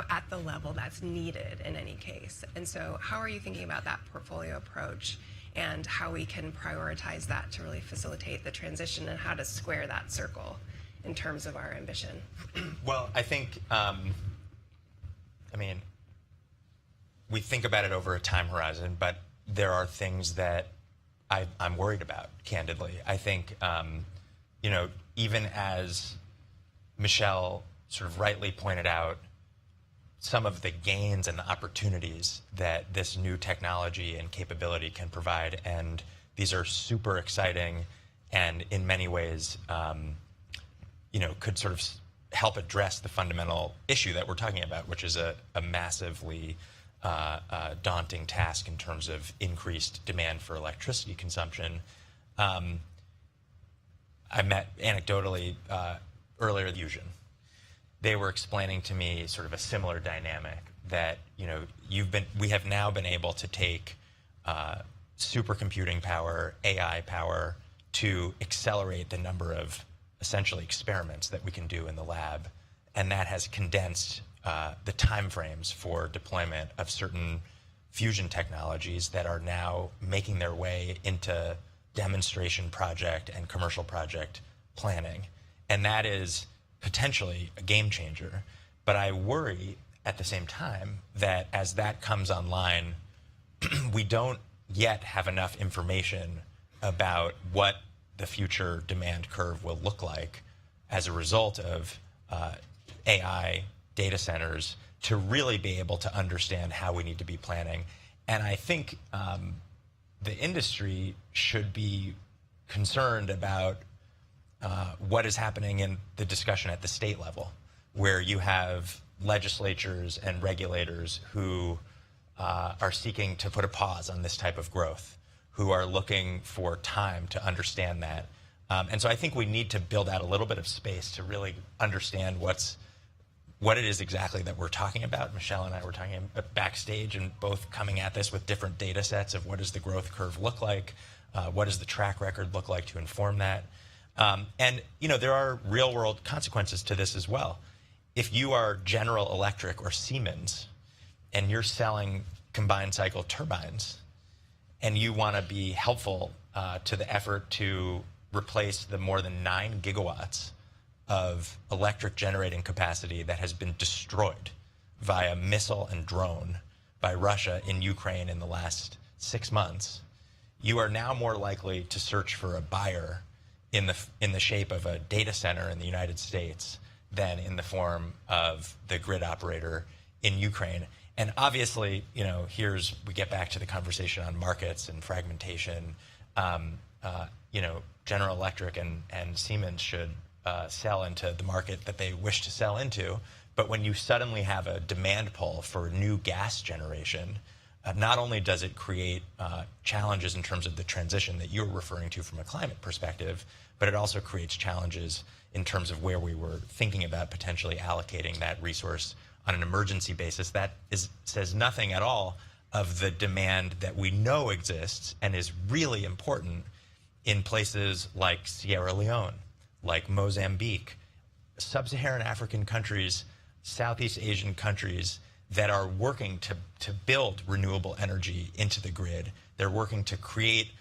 at the level that's needed in any case. And so how are you thinking about that portfolio approach and how we can prioritize that to really facilitate the transition, and how to square that circle in terms of our ambition? Well, I think, we think about it over a time horizon, but there are things that I'm worried about, candidly. I think, even as Michelle sort of rightly pointed out, some of the gains and the opportunities that this new technology and capability can provide, and these are super exciting and in many ways, could sort of help address the fundamental issue that we're talking about, which is a massively daunting task in terms of increased demand for electricity consumption. I met anecdotally earlier Fusion. They were explaining to me sort of a similar dynamic that we have now been able to take supercomputing power, AI power, to accelerate the number of essentially experiments that we can do in the lab, and that has condensed the timeframes for deployment of certain fusion technologies that are now making their way into demonstration project and commercial project planning. And that is potentially a game changer. But I worry at the same time that as that comes online, we don't yet have enough information about what the future demand curve will look like as a result of AI data centers to really be able to understand how we need to be planning. And I think the industry should be concerned about what is happening in the discussion at the state level, where you have legislatures and regulators who are seeking to put a pause on this type of growth, who are looking for time to understand that. And so I think we need to build out a little bit of space to really understand what it is exactly that we're talking about. Michelle and I were talking backstage and both coming at this with different data sets of what does the growth curve look like, what does the track record look like to inform that. And there are real world consequences to this as well. If you are General Electric or Siemens and you're selling combined cycle turbines and you want to be helpful to the effort to replace the more than 9 gigawatts of electric generating capacity that has been destroyed via missile and drone by Russia in Ukraine in the last 6 months, you are now more likely to search for a buyer in the shape of a data center in the United States than in the form of the grid operator in Ukraine. And obviously, we get back to the conversation on markets and fragmentation. General Electric and Siemens should sell into the market that they wish to sell into. But when you suddenly have a demand pull for new gas generation, not only does it create challenges in terms of the transition that you're referring to from a climate perspective, but it also creates challenges in terms of where we were thinking about potentially allocating that resource on an emergency basis. That says nothing at all of the demand that we know exists and is really important in places like Sierra Leone, like Mozambique, sub-Saharan African countries, Southeast Asian countries that are working to build renewable energy into the grid. They're working to create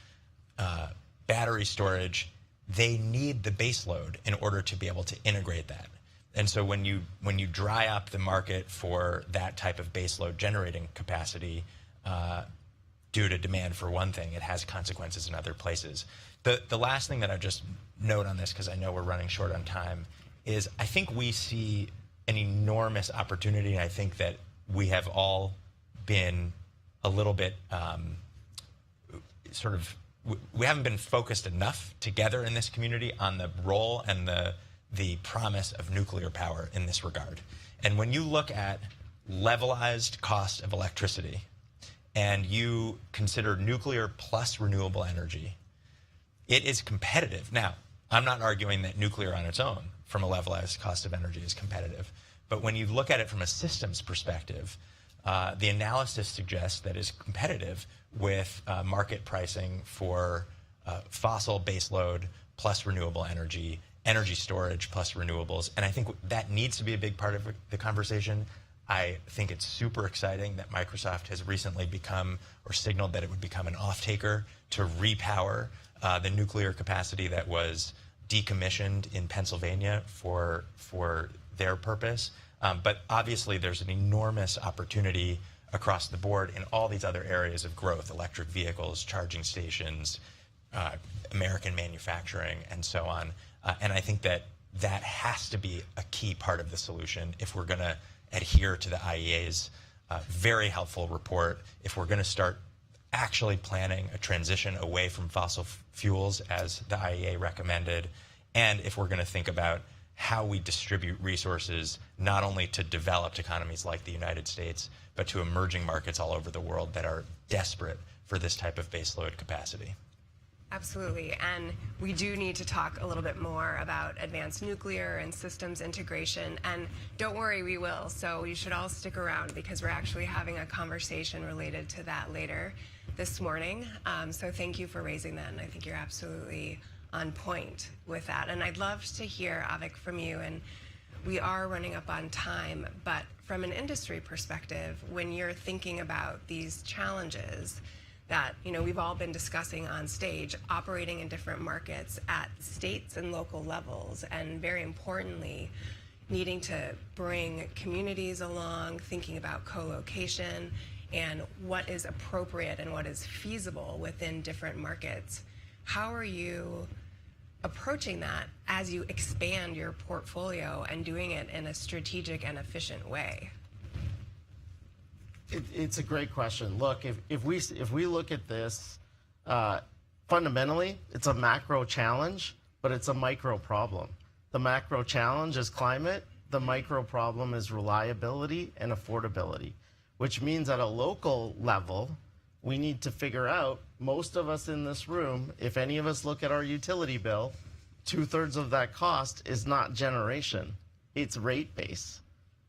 battery storage. They need the baseload in order to be able to integrate that. And so when you dry up the market for that type of baseload generating capacity due to demand for one thing, it has consequences in other places. The last thing that I just note on this, because I know we're running short on time, is I think we see an enormous opportunity, and I think that we have all been a little bit we haven't been focused enough together in this community on the role and the promise of nuclear power in this regard. And when you look at levelized cost of electricity and you consider nuclear plus renewable energy, it is competitive. Now, I'm not arguing that nuclear on its own from a levelized cost of energy is competitive, but when you look at it from a systems perspective, the analysis suggests that it's competitive with market pricing for fossil baseload plus renewable energy, energy storage plus renewables. And I think that needs to be a big part of the conversation. I think it's super exciting that Microsoft has recently become, or signaled that it would become, an off-taker to repower the nuclear capacity that was decommissioned in Pennsylvania for their purpose. But obviously there's an enormous opportunity across the board in all these other areas of growth, electric vehicles, charging stations, American manufacturing, and so on. And I think that that has to be a key part of the solution if we're going to adhere to the IEA's very helpful report, if we're going to start actually planning a transition away from fossil fuels as the IEA recommended, and if we're going to think about how we distribute resources not only to developed economies like the United States, but to emerging markets all over the world that are desperate for this type of baseload capacity. Absolutely, and we do need to talk a little bit more about advanced nuclear and systems integration, and don't worry, we will. So you should all stick around because we're actually having a conversation related to that later this morning. So thank you for raising that, and I think you're absolutely on point with that. And I'd love to hear, Avik, from you, and we are running up on time, but from an industry perspective, when you're thinking about these challenges that we've all been discussing on stage, operating in different markets at states and local levels, and very importantly, needing to bring communities along, thinking about co-location and what is appropriate and what is feasible within different markets. How are you approaching that as you expand your portfolio and doing it in a strategic and efficient way? It's a great question. Look, if we look at this, fundamentally, it's a macro challenge, but it's a micro problem. The macro challenge is climate. The micro problem is reliability and affordability, which means at a local level, we need to figure out, most of us in this room, if any of us look at our utility bill, 2/3 of that cost is not generation, it's rate base.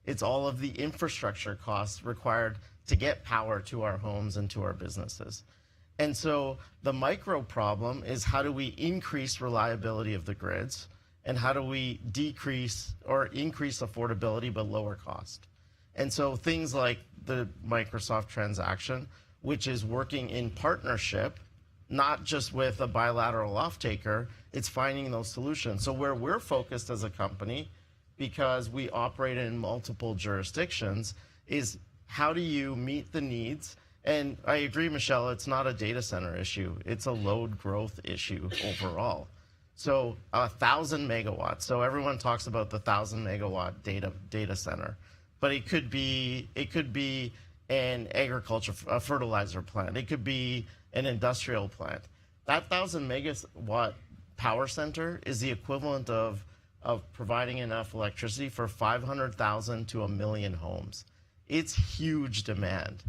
It's all of the infrastructure costs required to get power to our homes and to our businesses. And so the micro problem is, how do we increase reliability of the grids, and how do we decrease or increase affordability but lower cost? And so things like the Microsoft transaction, which is working in partnership, not just with a bilateral off-taker, it's finding those solutions. So where we're focused as a company, because we operate in multiple jurisdictions, is how do you meet the needs? And I agree, Michelle, it's not a data center issue. It's a load growth issue overall. So 1,000 megawatts. So everyone talks about the 1,000 megawatt data center, but it could be an agriculture, a fertilizer plant. It could be an industrial plant. That 1,000 megawatt power center is the equivalent of providing enough electricity for 500,000 to 1 million homes. It's huge demand.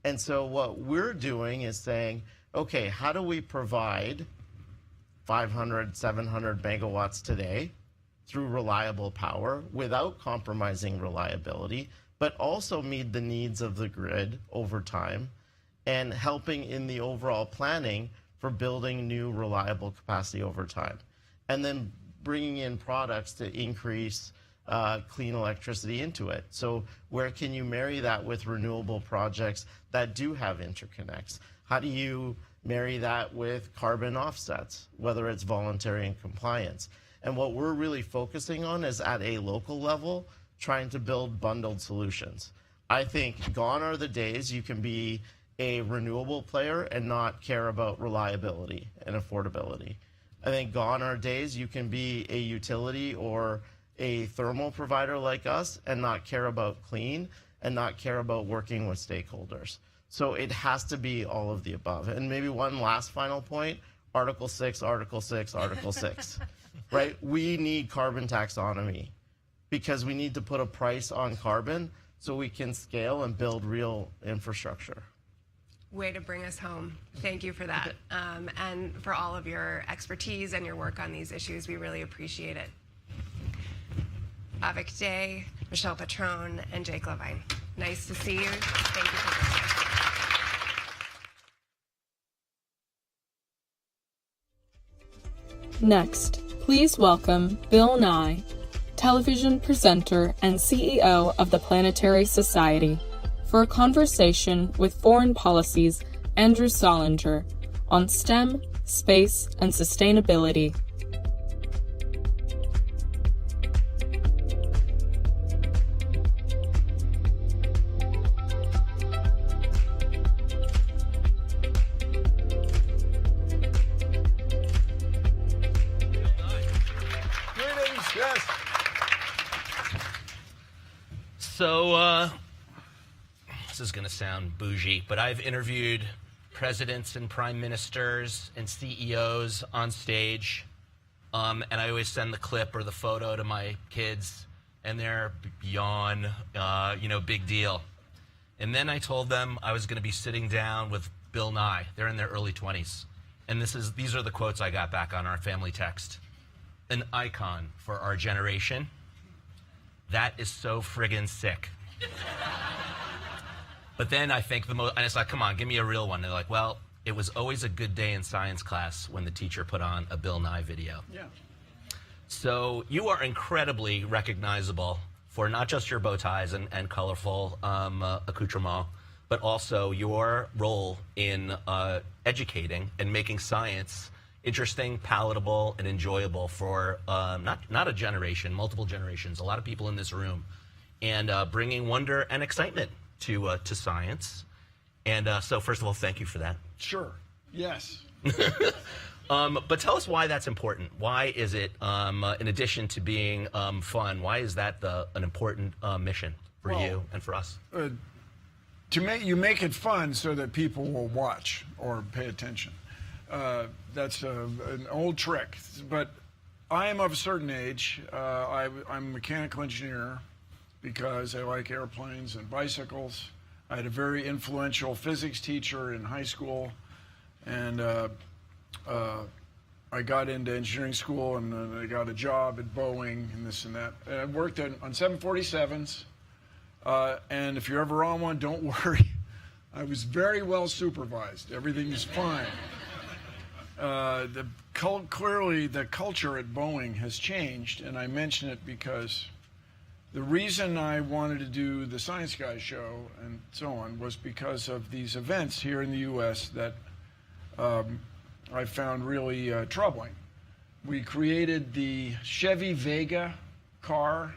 And so what we're doing is saying, okay, how do we provide 500, 700 megawatts today through reliable power without compromising reliability, but also meet the needs of the grid over time, and helping in the overall planning for building new reliable capacity over time. And then bringing in products to increase clean electricity into it. So where can you marry that with renewable projects that do have interconnects? How do you marry that with carbon offsets, whether it's voluntary and compliance? And what we're really focusing on is at a local level, trying to build bundled solutions. I think gone are the days you can be a renewable player and not care about reliability and affordability. I think gone are days you can be a utility or a thermal provider like us and not care about clean and not care about working with stakeholders. So it has to be all of the above. And maybe one last final point, Article 6, Article 6, Article 6, right? We need carbon taxonomy because we need to put a price on carbon so we can scale and build real infrastructure. Way to bring us home. Thank you for that. And for all of your expertise and your work on these issues. We really appreciate it. Avik Day, Michelle Patron, and Jake Levine. Nice to see you. Thank you for listening. Next, please welcome Bill Nye, television presenter and CEO of the Planetary Society, for a conversation with Foreign Policy's Andrew Solinger on STEM, space, and sustainability. Yes. So, this is going to sound bougie, but I've interviewed presidents and prime ministers and CEOs on stage, and I always send the clip or the photo to my kids, and they're yawn, big deal. And then I told them I was going to be sitting down with Bill Nye. They're in their early 20s. And these are the quotes I got back on our family text. An icon for our generation. That is so friggin' sick. But then I think and it's like, come on, give me a real one. They're like, well, it was always a good day in science class when the teacher put on a Bill Nye video. Yeah. So you are incredibly recognizable for not just your bow ties and colorful accoutrement, but also your role in educating and making science interesting, palatable, and enjoyable for not a generation, multiple generations, a lot of people in this room, and bringing wonder and excitement to science. And so first of all, thank you for that. Sure. Yes. But tell us why that's important. Why is it, in addition to being fun, why is that an important mission for you and for us? You make it fun so that people will watch or pay attention. That's an old trick. But I am of a certain age. I'm a mechanical engineer because I like airplanes and bicycles. I had a very influential physics teacher in high school, and I got into engineering school, and then I got a job at Boeing and this and that. And I worked on 747s, and if you're ever on one, don't worry. I was very well supervised. Everything is fine. Clearly, the culture at Boeing has changed, and I mention it because the reason I wanted to do the Science Guy show and so on was because of these events here in the U.S. that I found really troubling. We created the Chevy Vega car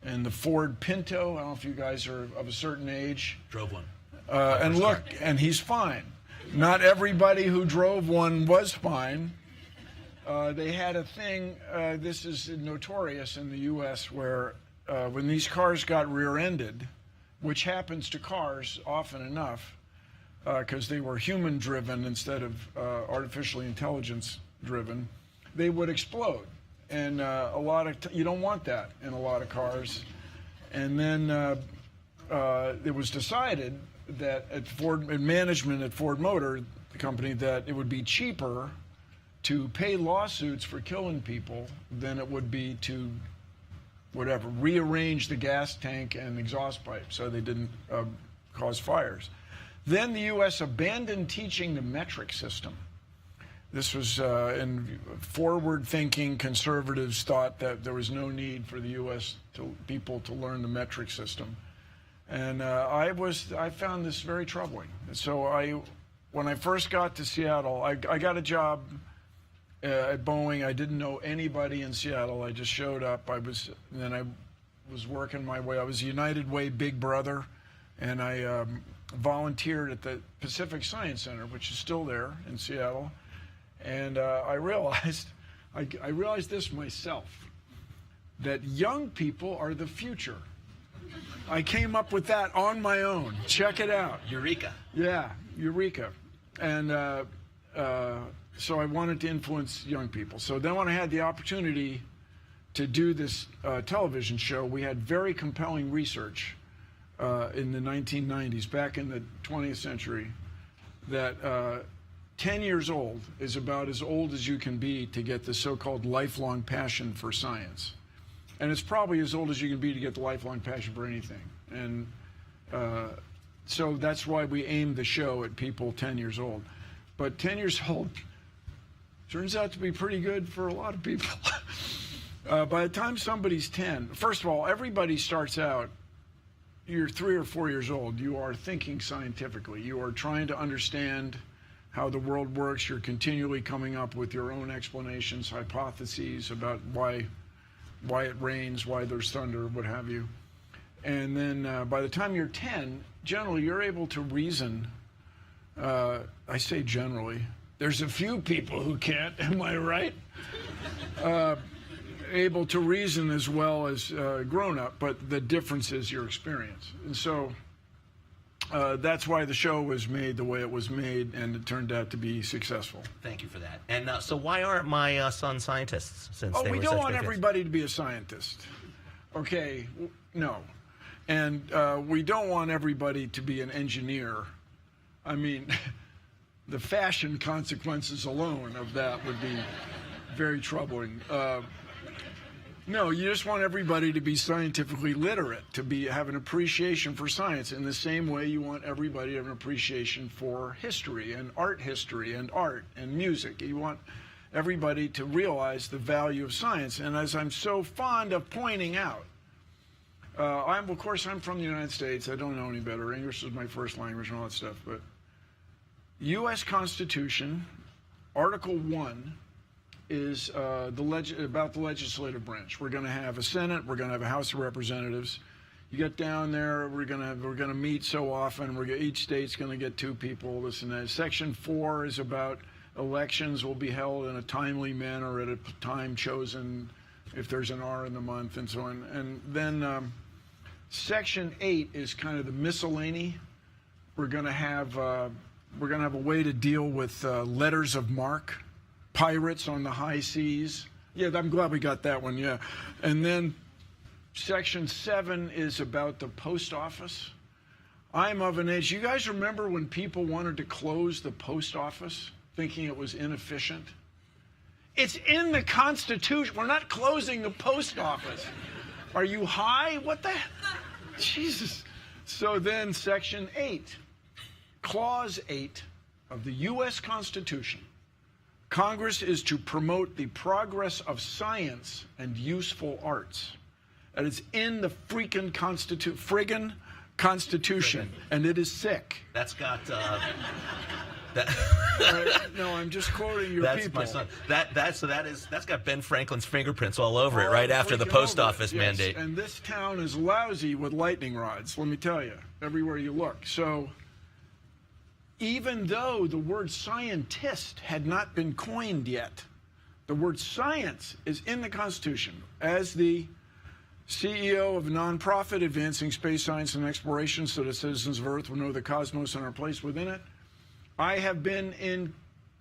and the Ford Pinto. I don't know if you guys are of a certain age. Drove one. And look, and he's fine. Not everybody who drove one was fine. They had a thing, this is notorious in the U.S., where when these cars got rear-ended, which happens to cars often enough, because they were human-driven instead of artificially intelligence-driven, they would explode. And you don't want that in a lot of cars. And then it was decided that at management at Ford Motor Company that it would be cheaper to pay lawsuits for killing people than it would be to rearrange the gas tank and exhaust pipe so they didn't cause fires. Then the U.S. abandoned teaching the metric system. This was, and forward-thinking conservatives thought that there was no need for the U.S. people to learn the metric system. And I found this very troubling. So when I first got to Seattle, I got a job at Boeing. I didn't know anybody in Seattle. I just showed up. I was working my way. I was United Way Big Brother, and I volunteered at the Pacific Science Center, which is still there in Seattle. And I realized this myself, that young people are the future. I came up with that on my own. Check it out. Eureka. Yeah, eureka. And so I wanted to influence young people. So then when I had the opportunity to do this television show, we had very compelling research in the 1990s, back in the 20th century, that 10 years old is about as old as you can be to get the so-called lifelong passion for science. And it's probably as old as you can be to get the lifelong passion for anything. And so that's why we aimed the show at people 10 years old. But 10 years old turns out to be pretty good for a lot of people. By the time somebody's 10, first of all, everybody starts out, you're 3 or 4 years old, you are thinking scientifically. You are trying to understand how the world works. You're continually coming up with your own explanations, hypotheses about why it rains, why there's thunder, what have you. And then by the time you're 10, generally you're able to reason. I say generally. There's a few people who can't, am I right? able to reason as well as grown up, but the difference is your experience. And so that's why the show was made the way it was made, and it turned out to be successful. Thank you for that. And so why aren't my sons scientists, since they We were don't such want big hits? everybody to be a scientist. Okay, no. And we don't want everybody to be an engineer. I mean, the fashion consequences alone of that would be very troubling. No, you just want everybody to be scientifically literate, to have an appreciation for science in the same way you want everybody to have an appreciation for history and art and music. You want everybody to realize the value of science. And as I'm so fond of pointing out, of course, I'm from the United States. I don't know any better. English is my first language and all that stuff. But U.S. Constitution, Article 1, is about the legislative branch. We're going to have a Senate. We're going to have a House of Representatives. You get down there, we're going to meet so often. Each state's going to get 2 people. This and that. Section 4 is about elections will be held in a timely manner at a time chosen, if there's an R in the month, and so on. And then Section 8 is kind of the miscellany. We're going to have a way to deal with letters of marque. Pirates on the high seas. Yeah, I'm glad we got that one, yeah. And then Section 7 is about the post office. I'm of an age, you guys remember when people wanted to close the post office, thinking it was inefficient? It's in the Constitution. We're not closing the post office. Are you high? What the? Jesus. So then Section 8, Clause 8 of the U.S. Constitution. Congress is to promote the progress of science and useful arts. And it's in the friggin' Constitution, and it is sick. That's got... No, I'm just quoting your that's people. My son. That's got Ben Franklin's fingerprints all over it, right after the post office mandate. And this town is lousy with lightning rods, let me tell you, everywhere you look. So even though the word scientist had not been coined yet, the word science is in the Constitution. As the CEO of a nonprofit advancing space science and exploration so that citizens of Earth will know the cosmos and our place within it, I have been in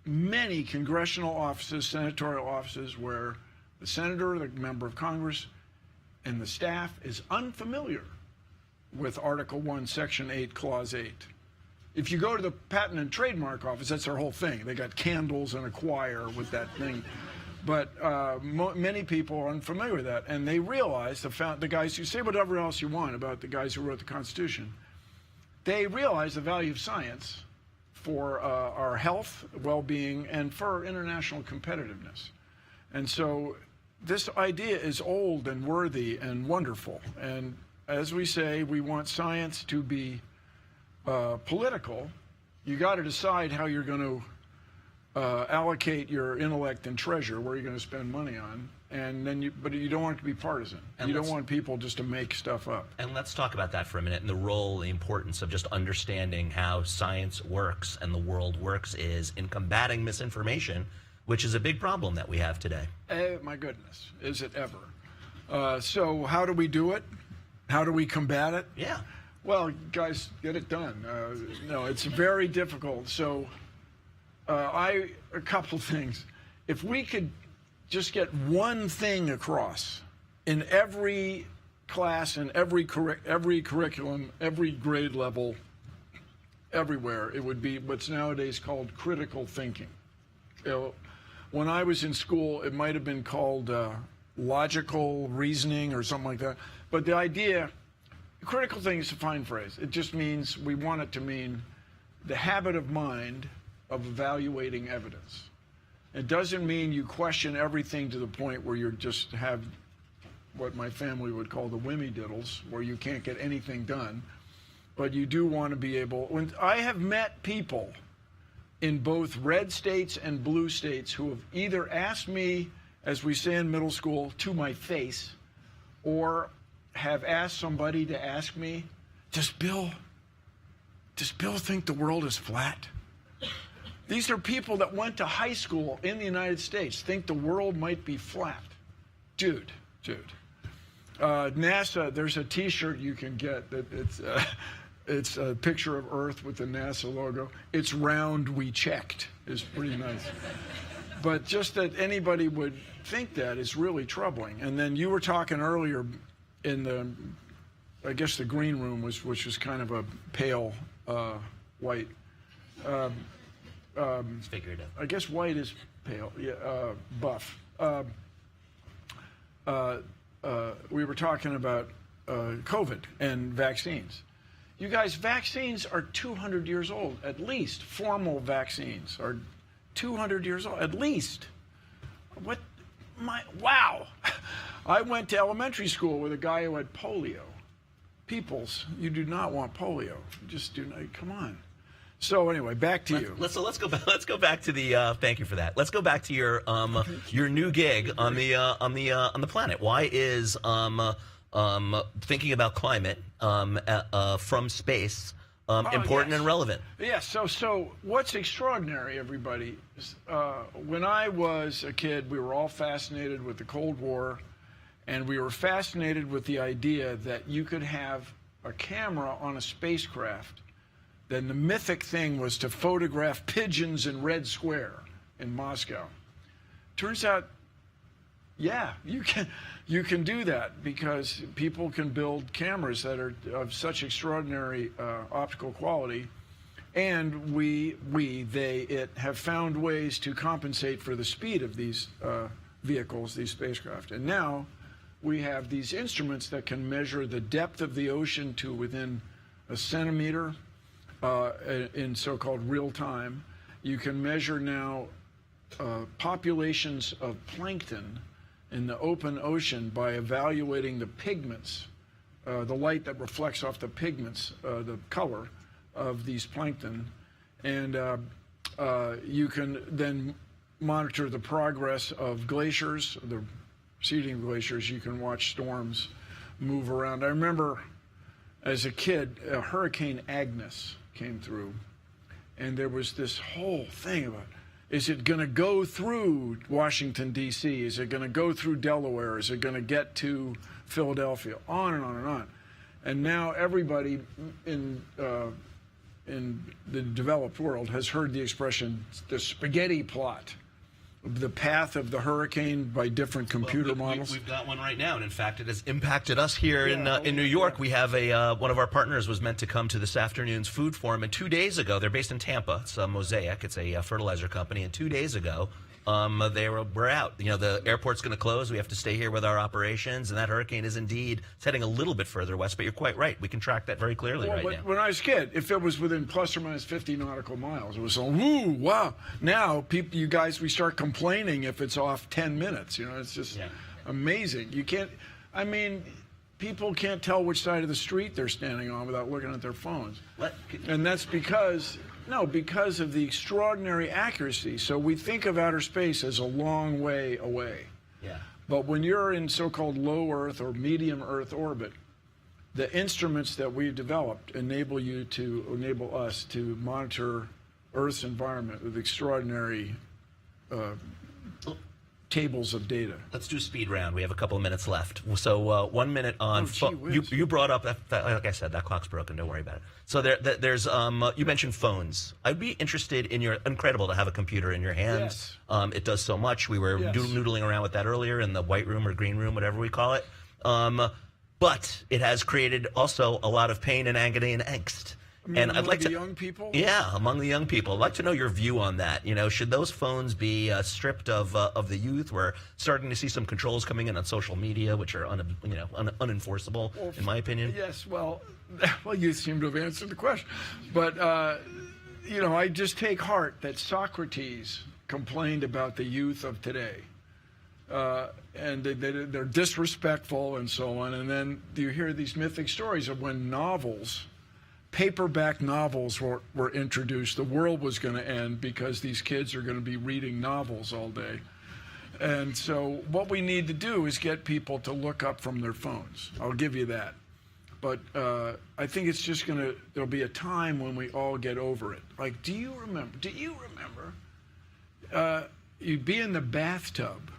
many congressional offices, senatorial offices, where the senator, the member of Congress, and the staff is unfamiliar with Article 1, Section 8, Clause 8. If you go to the Patent and Trademark Office, that's their whole thing. They got candles and a choir with that thing. But many people are unfamiliar with that, and they realize, the guys who say whatever else you want about the guys who wrote the Constitution, they realize the value of science for our health, well-being, and for international competitiveness. And so this idea is old and worthy and wonderful. And as we say, we want science to be political. You got to decide how you're going to allocate your intellect and treasure, where you're going to spend money on, and then but you don't want it to be partisan. And you don't want people just to make stuff up. And let's talk about that for a minute, and the role, the importance of just understanding how science works and the world works is in combating misinformation, which is a big problem that we have today. My goodness, is it ever? So how do we do it? How do we combat it? Yeah. Well, guys, get it done. No, it's very difficult. So a couple things. If we could just get one thing across in every class, in every curriculum, every grade level, everywhere, it would be what's nowadays called critical thinking. When I was in school, it might have been called logical reasoning or something like that. But the idea, critical thinking is a fine phrase. It just means, we want it to mean the habit of mind of evaluating evidence. It doesn't mean you question everything to the point where you just have what my family would call the whimmy-diddles, where you can't get anything done. But you do want to be able, when I have met people in both red states and blue states who have either asked me, as we say in middle school, to my face, or have asked somebody to ask me, does Bill think the world is flat? These are people that went to high school in the United States, think the world might be flat. dude. NASA, there's a T-shirt you can get that it's a picture of Earth with the NASA logo. It's round, we checked, is pretty nice. But just that anybody would think that is really troubling. And then you were talking earlier in the, I guess the green room, which was kind of a pale white. It's figured out. I guess white is pale, buff. We were talking about COVID and vaccines. You guys, vaccines are 200 years old, at least. Formal vaccines are 200 years old, at least. Wow. I went to elementary school with a guy who had polio. Peoples, you do not want polio. You just do not, come on. So anyway, back to you. Let's go back to the. Thank you for that. Let's go back to your new gig on the planet. Why is thinking about climate from space important and relevant? Yeah. So what's extraordinary, everybody? Is, when I was a kid, we were all fascinated with the Cold War, and we were fascinated with the idea that you could have a camera on a spacecraft. Then the mythic thing was to photograph pigeons in Red Square in Moscow. Turns out, yeah, you can do that because people can build cameras that are of such extraordinary optical quality, and it have found ways to compensate for the speed of these vehicles, these spacecraft. And now we have these instruments that can measure the depth of the ocean to within a centimeter. In so-called real time. You can measure now populations of plankton in the open ocean by evaluating the pigments, the light that reflects off the pigments, the color of these plankton. And you can then monitor the progress of glaciers, the receding glaciers. You can watch storms move around. I remember as a kid, Hurricane Agnes came through, and there was this whole thing about, is it going to go through Washington, D.C.? Is it going to go through Delaware? Is it going to get to Philadelphia? On and on and on. And now everybody in the developed world has heard the expression, the spaghetti plot, the path of the hurricane by different computer models. We've got one right now, and in fact, it has impacted us here in New York. We have one of our partners was meant to come to this afternoon's food forum, and 2 days ago, they're based in Tampa. It's Mosaic. It's a fertilizer company, and 2 days ago, we're out. You know, the airport's going to close. We have to stay here with our operations, and that hurricane is indeed heading a little bit further west, but you're quite right. We can track that very clearly right now. When I was a kid, if it was within plus or minus 50 nautical miles, it was so, woo, wow. Now, you guys, we start complaining if it's off 10 minutes. You know, it's just amazing. You can't, I mean, people can't tell which side of the street they're standing on without looking at their phones. And that's because of the extraordinary accuracy. So we think of outer space as a long way away. Yeah. But when you're in so-called low Earth or medium Earth orbit, the instruments that we've developed enable us to monitor Earth's environment with extraordinary tables of data. Let's do speed round. We have a couple of minutes left. So 1 minute on you brought up that, like I said, that clock's broken. Don't worry about it. So there's you mentioned phones. I'd be interested in your incredible to have a computer in your hands. Yes. It does so much. We were noodling around with that earlier in the white room or green room, whatever we call it. But it has created also a lot of pain and agony and angst. And I'd like to young people. Yeah, among the young people. I'd like to know your view on that. You know, should those phones be stripped of the youth? We're starting to see some controls coming in on social media, which are unenforceable, in my opinion. Yes, well, you seem to have answered the question, but I just take heart that Socrates complained about the youth of today, and they're disrespectful and so on. And then you hear these mythic stories of when paperback novels were introduced. The world was going to end because these kids are going to be reading novels all day. And so what we need to do is get people to look up from their phones. I'll give you that. But I think it's just there'll be a time when we all get over it. Like, do you remember, you'd be in the bathtub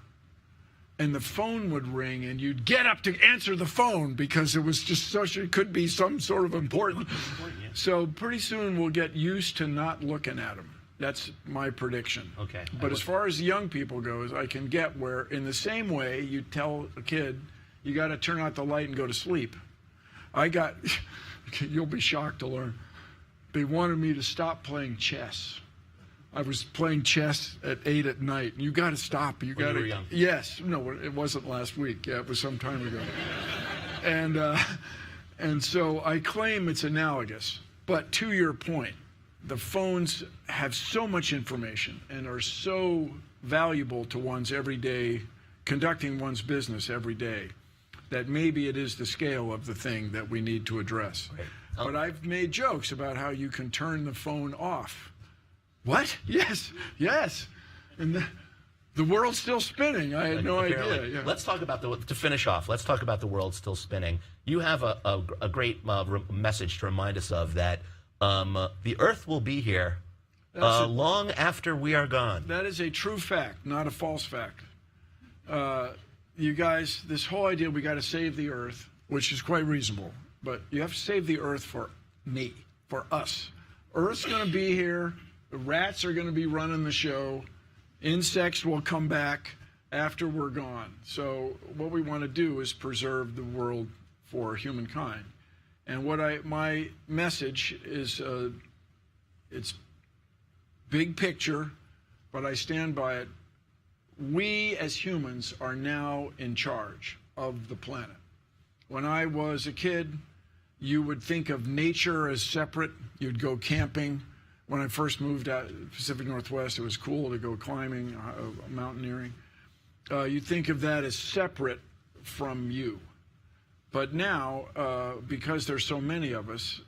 and the phone would ring, and you'd get up to answer the phone because it was just such, it could be some sort of important. So pretty soon we'll get used to not looking at them. That's my prediction. Okay. But as far as young people goes, I can get where, in the same way you tell a kid, you got to turn out the light and go to sleep. You'll be shocked to learn, they wanted me to stop playing chess. I was playing chess at 8 at night. You got to stop. You got to. Yes. No, it wasn't last week. Yeah, it was some time ago. And so I claim it's analogous. But to your point, the phones have so much information and are so valuable to one's everyday, conducting one's business every day, that maybe it is the scale of the thing that we need to address. Right. But I've made jokes about how you can turn the phone off. What? Yes, yes. And the world's still spinning. I had no idea. Yeah. Let's talk about to finish off, let's talk about the world still spinning. You have a great message to remind us of that the Earth will be here long after we are gone. That is a true fact, not a false fact. You guys, this whole idea we got to save the Earth, which is quite reasonable, but you have to save the Earth for me, for us. Earth's going to be here. The rats are going to be running the show. Insects will come back after we're gone. So what we want to do is preserve the world for humankind. And my message is, it's big picture, but I stand by it. We as humans are now in charge of the planet. When I was a kid, you would think of nature as separate. You'd go camping. When I first moved out to the Pacific Northwest, it was cool to go climbing, mountaineering. You'd think of that as separate from you. But now, because there's so many of us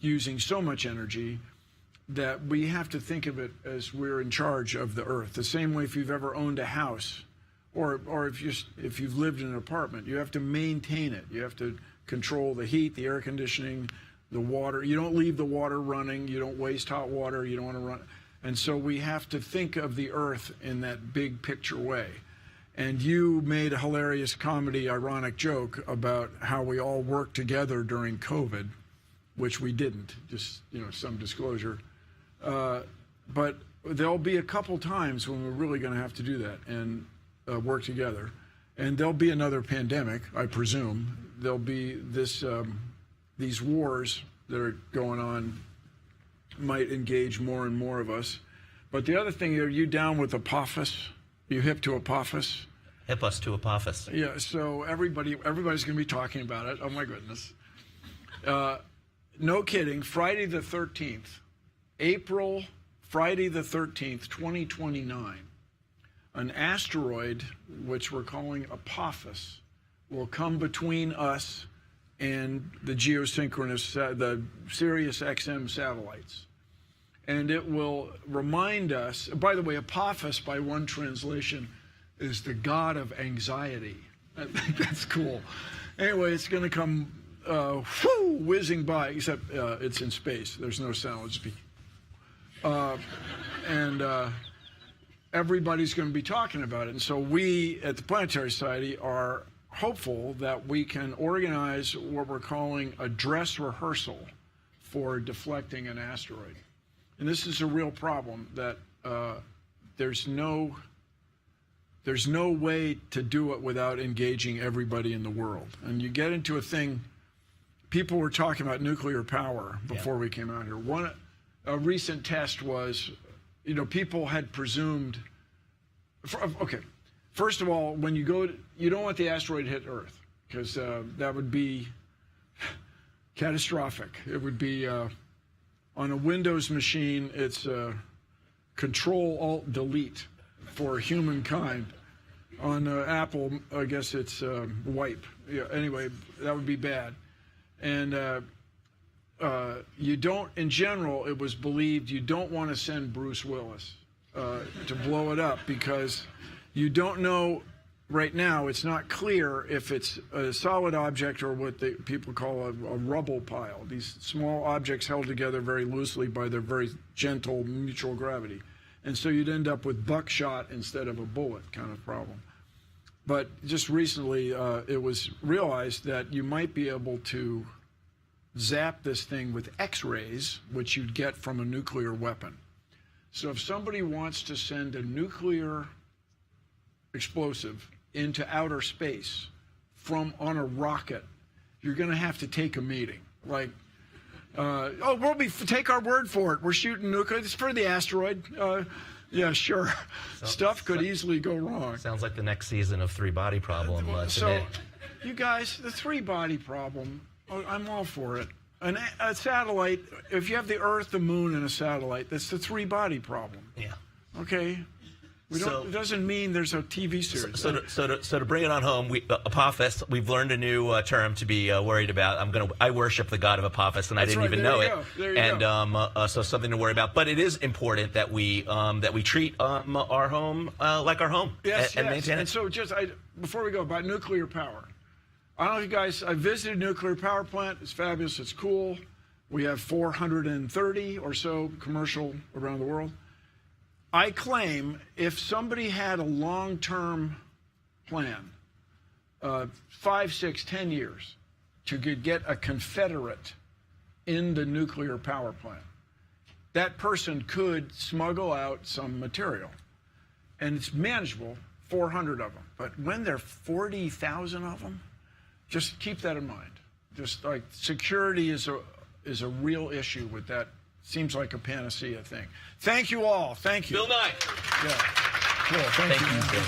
using so much energy, that we have to think of it as we're in charge of the Earth. The same way if you've ever owned a house, or if you've lived in an apartment, you have to maintain it. You have to control the heat, the air conditioning, the water. You don't leave the water running. You don't waste hot water. You don't want to run. And so we have to think of the Earth in that big picture way. And you made a hilarious comedy, ironic joke about how we all worked together during COVID, which we didn't, just, some disclosure. But there'll be a couple times when we're really going to have to do that and work together. And there'll be another pandemic, I presume. There'll be these wars that are going on might engage more and more of us. But the other thing, are you down with Apophis? You hip to Apophis? Hip us to Apophis. Yeah, so everybody's going to be talking about it. Oh, my goodness. No kidding, Friday the 13th, Friday the 13th, 2029, an asteroid, which we're calling Apophis, will come between us and the geosynchronous, the Sirius XM satellites. And it will remind us, by the way, Apophis, by one translation, is the god of anxiety. I think that's cool. Anyway, it's going to come whizzing by, except it's in space. There's no sound. It's everybody's going to be talking about it. And so we at the Planetary Society are hopeful that we can organize what we're calling a dress rehearsal for deflecting an asteroid. And this is a real problem, that there's no way to do it without engaging everybody in the world. And you get into a thing, people were talking about nuclear power before we came out here. A recent test was, people had presumed, okay, first of all, when you go, you don't want the asteroid to hit Earth, because that would be catastrophic. It would be, on a Windows machine, it's Control-Alt-Delete for humankind. On Apple, I guess it's wipe. Yeah, anyway, that would be bad. And you don't, in general, it was believed you don't want to send Bruce Willis to blow it up, because you don't know, right now, it's not clear if it's a solid object or what people call a rubble pile, these small objects held together very loosely by their very gentle mutual gravity. And so you'd end up with buckshot instead of a bullet kind of problem. But just recently, it was realized that you might be able to zap this thing with X-rays, which you'd get from a nuclear weapon. So if somebody wants to send a nuclear explosive into outer space on a rocket, you're going to have to take a meeting. Like, take our word for it. We're shooting nuclear. It's for the asteroid. Yeah, sure. Stuff could easily go wrong. Sounds like the next season of Three Body Problem. So, you guys, the three-body problem, I'm all for it. A satellite, if you have the Earth, the Moon, and a satellite, that's the three-body problem. Yeah. Okay? It doesn't mean there's a TV series. So to bring it on home, Apophis, we've learned a new term to be worried about. I worship the god of Apophis, and I didn't even know it. So something to worry about. But it is important that we treat our home like our home. Yes, and maintain it. And so before we go, about nuclear power. I don't know if you guys, I visited a nuclear power plant. It's fabulous. It's cool. We have 430 or so commercial around the world. I claim if somebody had a long-term plan, 5, 6, 10 years, to get a Confederate in the nuclear power plant, that person could smuggle out some material. And it's manageable, 400 of them. But when there are 40,000 of them, just keep that in mind. Just like security is a real issue with that. Seems like a panacea thing. Thank you all. Thank you. Bill Nye. Yeah. Cool. Thank you. Bill.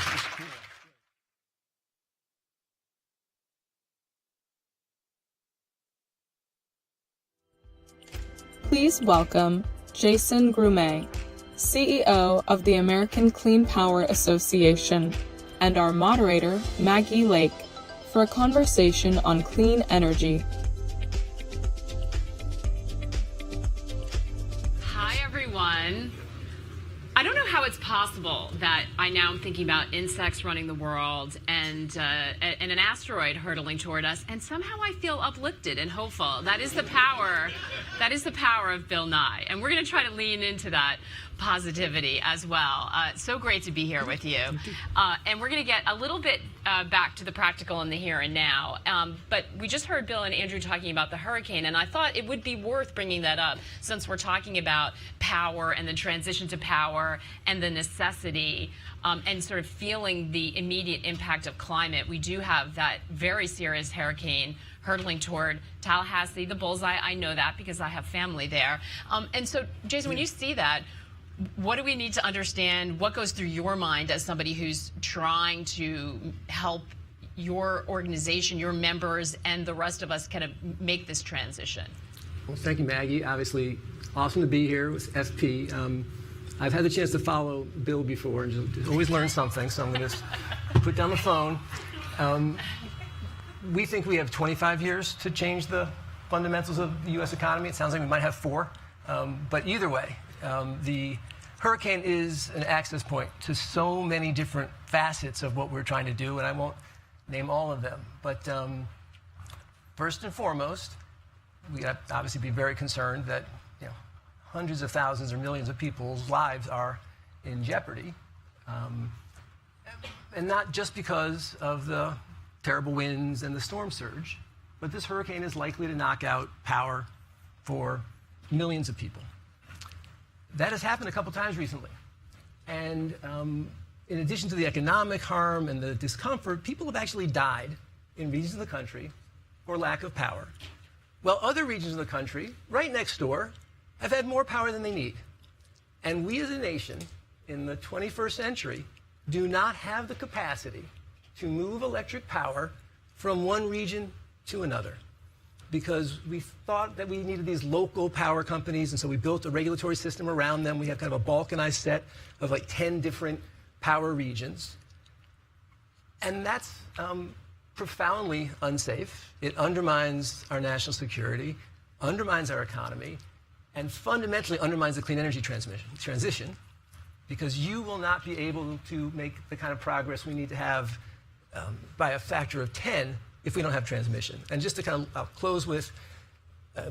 Please welcome Jason Grumet, CEO of the American Clean Power Association, and our moderator, Maggie Lake, for a conversation on clean energy. Hi, everyone. I don't know how it's possible that I now am thinking about insects running the world and an asteroid hurtling toward us, and somehow I feel uplifted and hopeful. That is the power. That is the power of Bill Nye, and we're going to try to lean into that positivity as well. So great to be here with you. And we're going to get a little bit back to the practical in the here and now. But we just heard Bill and Andrew talking about the hurricane, and I thought it would be worth bringing that up since we're talking about power and the transition to power and the necessity and sort of feeling the immediate impact of climate. We do have that very serious hurricane hurtling toward Tallahassee, the bullseye. I know that because I have family there. And so, Jason, when you see that, what do we need to understand? What goes through your mind as somebody who's trying to help your organization, your members, and the rest of us kind of make this transition? Well, thank you, Maggie. Obviously, awesome to be here with FP. I've had the chance to follow Bill before and just always learn something, so I'm going to put down the phone. We think we have 25 years to change the fundamentals of the U.S. economy. It sounds like we might have 4. But either way, the hurricane is an access point to so many different facets of what we're trying to do, and I won't name all of them. But first and foremost, we got to obviously be very concerned that hundreds of thousands or millions of people's lives are in jeopardy. And not just because of the terrible winds and the storm surge, but this hurricane is likely to knock out power for millions of people. That has happened a couple times recently. And in addition to the economic harm and the discomfort, people have actually died in regions of the country for lack of power. While other regions of the country, right next door, have had more power than they need. And we as a nation in the 21st century do not have the capacity to move electric power from one region to another, because we thought that we needed these local power companies, and so we built a regulatory system around them. We have kind of a balkanized set of like 10 different power regions. And that's profoundly unsafe. It undermines our national security, undermines our economy, and fundamentally undermines the clean energy transition, because you will not be able to make the kind of progress we need to have by a factor of 10 if we don't have transmission. And just to kind of, I'll close with,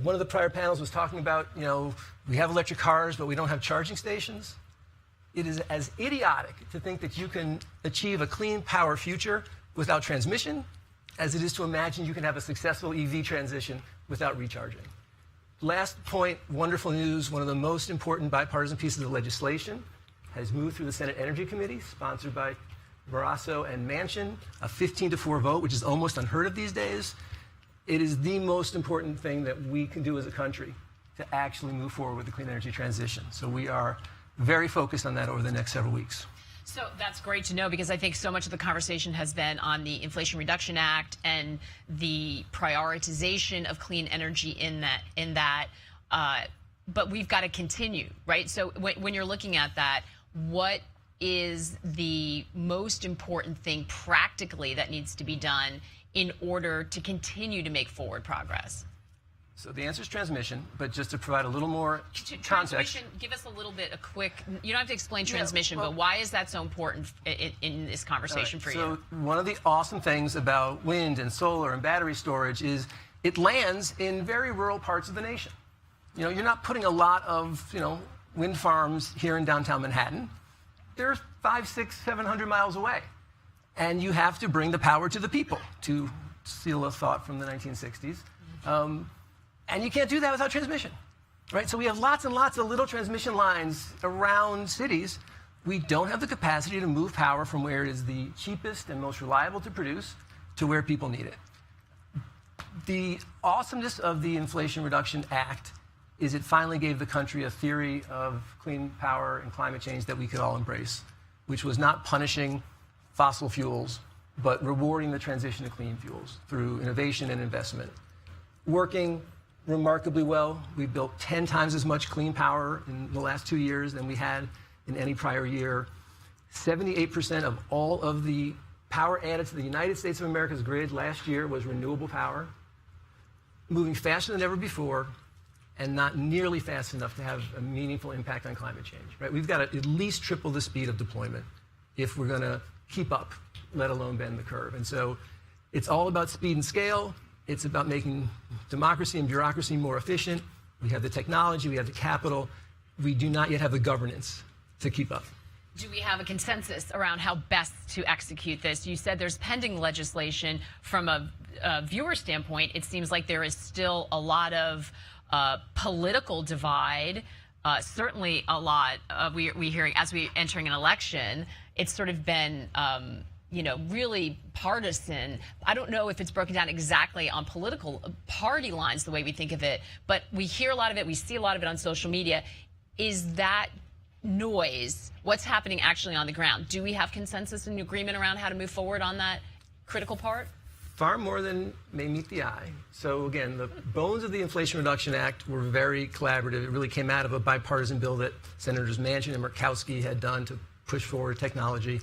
one of the prior panels was talking about, we have electric cars, but we don't have charging stations. It is as idiotic to think that you can achieve a clean power future without transmission as it is to imagine you can have a successful EV transition without recharging. Last point, wonderful news. One of the most important bipartisan pieces of legislation has moved through the Senate Energy Committee, sponsored by Barrasso and Manchin, a 15-4 vote, which is almost unheard of these days. It is the most important thing that we can do as a country to actually move forward with the clean energy transition. So we are very focused on that over the next several weeks. So that's great to know, because I think so much of the conversation has been on the Inflation Reduction Act and the prioritization of clean energy in that. But we've got to continue, right? So when you're looking at that, what is the most important thing practically that needs to be done in order to continue to make forward progress? So the answer is transmission, but just to provide a little more context. Transmission, give us a little bit, you don't have to explain transmission, but why is that so important in this conversation for you? So one of the awesome things about wind and solar and battery storage is it lands in very rural parts of the nation. You're not putting a lot of, wind farms here in downtown Manhattan. They're 500, 600, 700 miles away. And you have to bring the power to the people, to steal a thought from the 1960s. And you can't do that without transmission, right? So we have lots and lots of little transmission lines around cities. We don't have the capacity to move power from where it is the cheapest and most reliable to produce to where people need it. The awesomeness of the Inflation Reduction Act is it finally gave the country a theory of clean power and climate change that we could all embrace, which was not punishing fossil fuels, but rewarding the transition to clean fuels through innovation and investment. Working remarkably well. We built 10 times as much clean power in the last 2 years than we had in any prior year. 78% of all of the power added to the United States of America's grid last year was renewable power, moving faster than ever before, and not nearly fast enough to have a meaningful impact on climate change. Right? We've got to at least triple the speed of deployment if we're going to keep up, let alone bend the curve. And so it's all about speed and scale. It's about making democracy and bureaucracy more efficient. We have the technology, we have the capital. We do not yet have the governance to keep up. Do we have a consensus around how best to execute this? You said there's pending legislation. From a viewer standpoint, it seems like there is still a lot of political divide. Certainly a lot we hearing as we entering an election. It's sort of been really partisan. I don't know if it's broken down exactly on political party lines the way we think of it, but we hear a lot of it, we see a lot of it on social media. Is that noise what's happening actually on the ground? Do we have consensus and agreement around how to move forward on that critical part? Far more than may meet the eye. So again, the bones of the Inflation Reduction Act were very collaborative. It really came out of a bipartisan bill that Senators Manchin and Murkowski had done to push forward technology.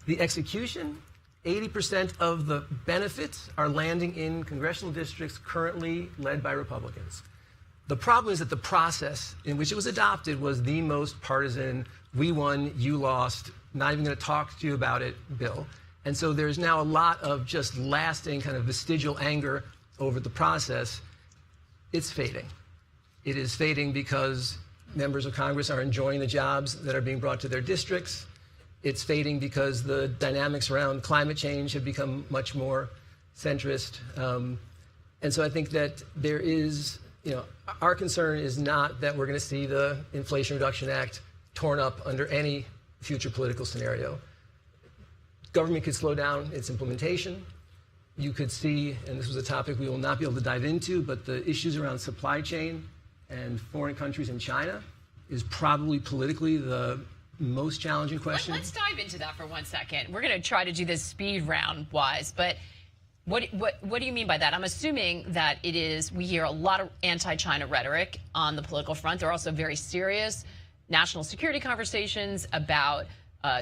The execution, 80% of the benefits are landing in congressional districts currently led by Republicans. The problem is that the process in which it was adopted was the most partisan, we won, you lost, not even going to talk to you about it bill. And so there's now a lot of just lasting kind of vestigial anger over the process. It's fading. It is fading because members of Congress are enjoying the jobs that are being brought to their districts. It's fading because the dynamics around climate change have become much more centrist. And so I think that there is, our concern is not that we're going to see the Inflation Reduction Act torn up under any future political scenario. Government could slow down its implementation. You could see, and this was a topic we will not be able to dive into, but the issues around supply chain and foreign countries in China is probably politically the most challenging question. Let's dive into that for 1 second. We're going to try to do this speed round wise, but what do you mean by that? I'm assuming that it is, we hear a lot of anti-China rhetoric on the political front. There are also very serious national security conversations about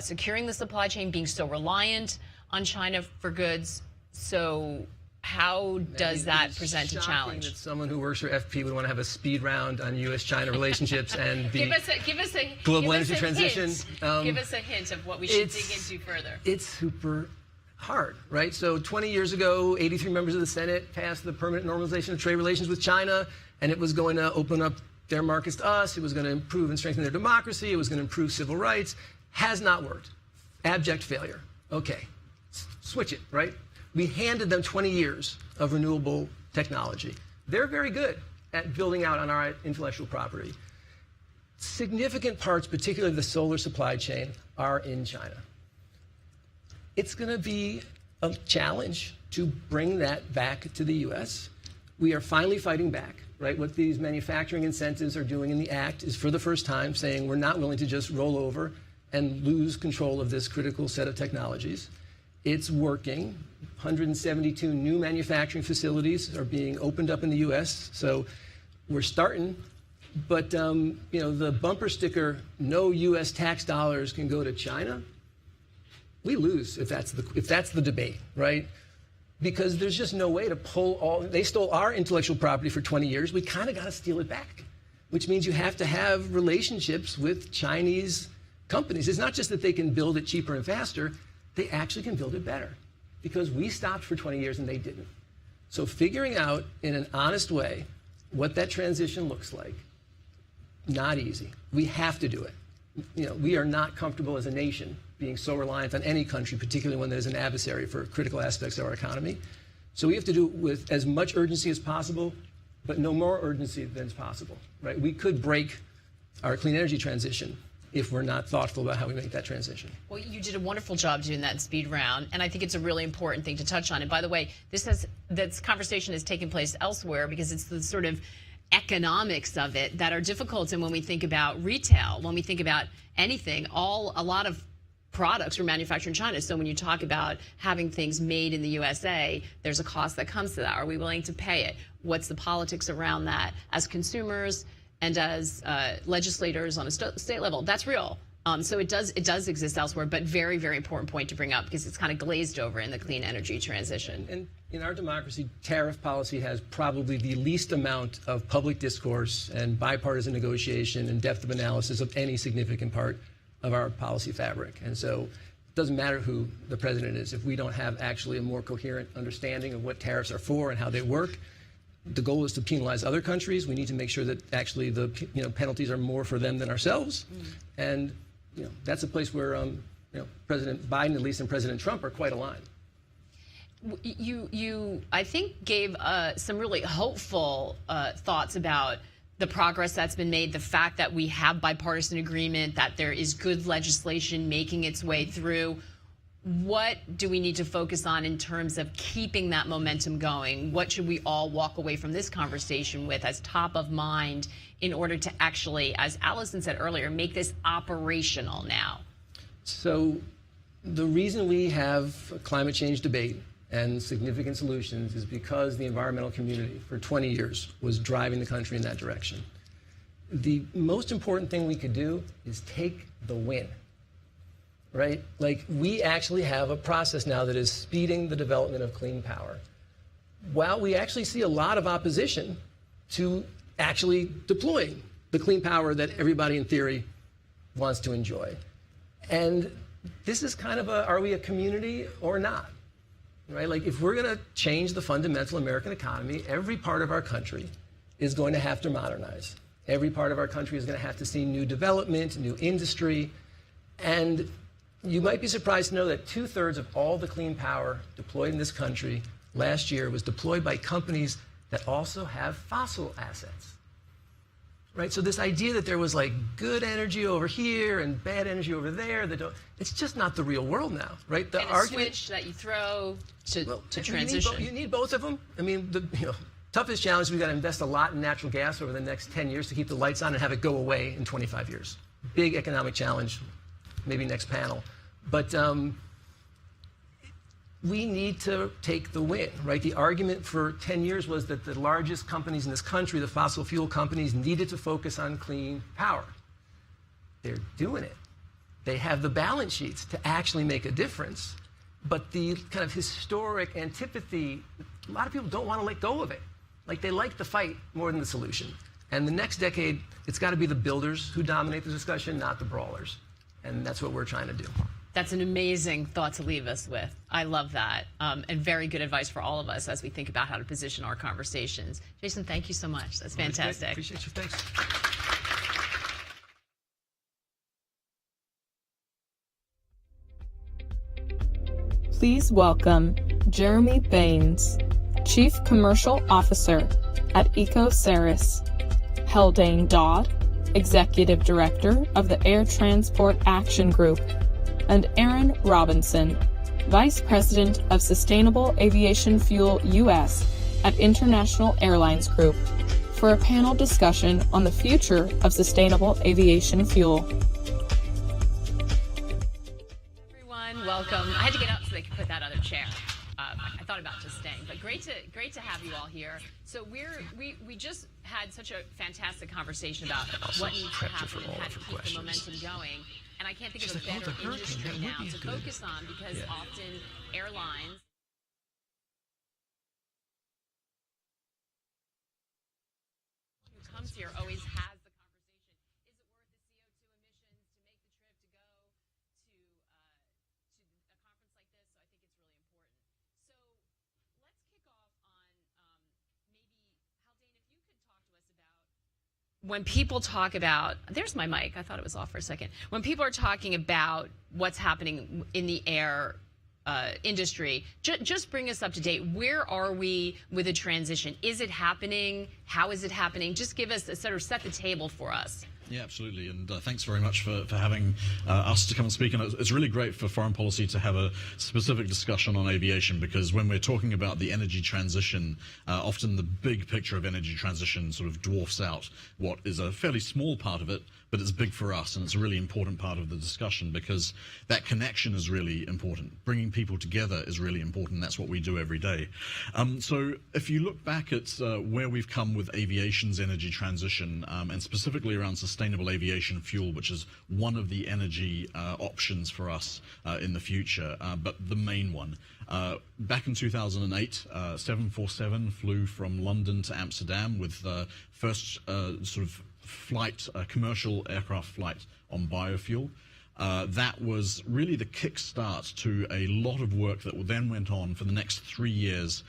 securing the supply chain, being so reliant on China for goods. So how does that present a challenge? That someone who works for FP would want to have a speed round on U.S.-China relationships and the global energy transition. Give us a hint of what we should dig into further. It's super hard, right? So 20 years ago, 83 members of the Senate passed the Permanent Normalization of Trade Relations with China, and it was going to open up their markets to us. It was going to improve and strengthen their democracy. It was going to improve civil rights. Has not worked. Abject failure. Okay, switch it, right? We handed them 20 years of renewable technology. They're very good at building out on our intellectual property. Significant parts, particularly the solar supply chain, are in China. It's going to be a challenge to bring that back to the U.S. We are finally fighting back, right? What these manufacturing incentives are doing in the Act is for the first time saying we're not willing to just roll over and lose control of this critical set of technologies. It's working. 172 new manufacturing facilities are being opened up in the U.S., so we're starting. But the bumper sticker, no U.S. tax dollars can go to China, we lose if that's the debate, right? Because there's just no way to pull all. They stole our intellectual property for 20 years. We kind of got to steal it back, which means you have to have relationships with Chinese companies. It's not just that they can build it cheaper and faster, they actually can build it better because we stopped for 20 years and they didn't. So figuring out in an honest way what that transition looks like, not easy. We have to do it. We are not comfortable as a nation being so reliant on any country, particularly when there's an adversary for critical aspects of our economy. So we have to do it with as much urgency as possible, but no more urgency than is possible, right? We could break our clean energy transition if we're not thoughtful about how we make that transition. Well, you did a wonderful job doing that speed round, and I think it's a really important thing to touch on. And by the way, this conversation has taken place elsewhere because it's the sort of economics of it that are difficult. And when we think about retail, when we think about anything, a lot of products were manufactured in China. So when you talk about having things made in the USA, there's a cost that comes to that. Are we willing to pay it? What's the politics around that as consumers and as legislators on a state level? That's real. So it does exist elsewhere, but very, very important point to bring up because it's kind of glazed over in the clean energy transition. And in our democracy, tariff policy has probably the least amount of public discourse and bipartisan negotiation and depth of analysis of any significant part of our policy fabric. And so it doesn't matter who the president is if we don't have actually a more coherent understanding of what tariffs are for and how they work. The goal is to penalize other countries. We need to make sure that actually the penalties are more for them than ourselves. And that's a place where President Biden, at least, and President Trump are quite aligned. You I think, gave some really hopeful thoughts about the progress that's been made, the fact that we have bipartisan agreement, that there is good legislation making its way through. What do we need to focus on in terms of keeping that momentum going? What should we all walk away from this conversation with as top of mind in order to actually, as Allison said earlier, make this operational now? So the reason we have a climate change debate and significant solutions is because the environmental community for 20 years was driving the country in that direction. The most important thing we could do is take the win. Right? Like, we actually have a process now that is speeding the development of clean power. While we actually see a lot of opposition to actually deploying the clean power that everybody in theory wants to enjoy. And this is kind of are we a community or not? Right? Like, if we're going to change the fundamental American economy, every part of our country is going to have to modernize. Every part of our country is going to have to see new development, new industry, and you might be surprised to know that 2/3 of all the clean power deployed in this country last year was deployed by companies that also have fossil assets. Right? So this idea that there was like good energy over here and bad energy over there, it's just not the real world now, right? The and argument switch that you throw to transition. You need both of them. I mean, the toughest challenge, we've got to invest a lot in natural gas over the next 10 years to keep the lights on and have it go away in 25 years. Big economic challenge, maybe next panel. But we need to take the win, right? The argument for 10 years was that the largest companies in this country, the fossil fuel companies, needed to focus on clean power. They're doing it. They have the balance sheets to actually make a difference. But the kind of historic antipathy, a lot of people don't want to let go of it. Like, they like the fight more than the solution. And the next decade, it's got to be the builders who dominate the discussion, not the brawlers. And that's what we're trying to do. That's an amazing thought to leave us with. I love that. And very good advice for all of us as we think about how to position our conversations. Jason, thank you so much. That's fantastic. Appreciate you. Thanks. Please welcome Jeremy Baines, Chief Commercial Officer at EcoCeres, Haldane Dodd, Executive Director of the Air Transport Action Group, and Aaron Robinson, Vice President of Sustainable Aviation Fuel US at International Airlines Group, for a panel discussion on the future of sustainable aviation fuel. Everyone, welcome. I had to get up so they could put that other chair. I thought about just staying, but great to have you all here. So we just had such a fantastic conversation about what needs to happen and how to keep the momentum going. And I can't think of a better industry now to focus on, because often airlines who comes here always has the conversation, is it worth the CO2 emissions to make the trip to go to a conference like this? So I think it's really important. So let's kick off on maybe, Haldane, if you could talk to us about when people talk about, there's my mic, I thought it was off for a second. When people are talking about what's happening in the air industry, just bring us up to date. Where are we with the transition? Is it happening? How is it happening? Just give us sort of set the table for us. Yeah, absolutely. And thanks very much for having us to come and speak. And it's really great for foreign policy to have a specific discussion on aviation, because when we're talking about the energy transition, often the big picture of energy transition sort of dwarfs out what is a fairly small part of it, but it's big for us, and it's a really important part of the discussion, because that connection is really important. Bringing people together is really important. That's what we do every day. So if you look back at where we've come with aviation's energy transition, and specifically around sustainable aviation fuel, which is one of the energy options for us in the future, but the main one. Back in 2008, 747 flew from London to Amsterdam with first sort of flight, commercial aircraft flight on biofuel. That was really the kickstart to a lot of work that then went on for the next 3 years,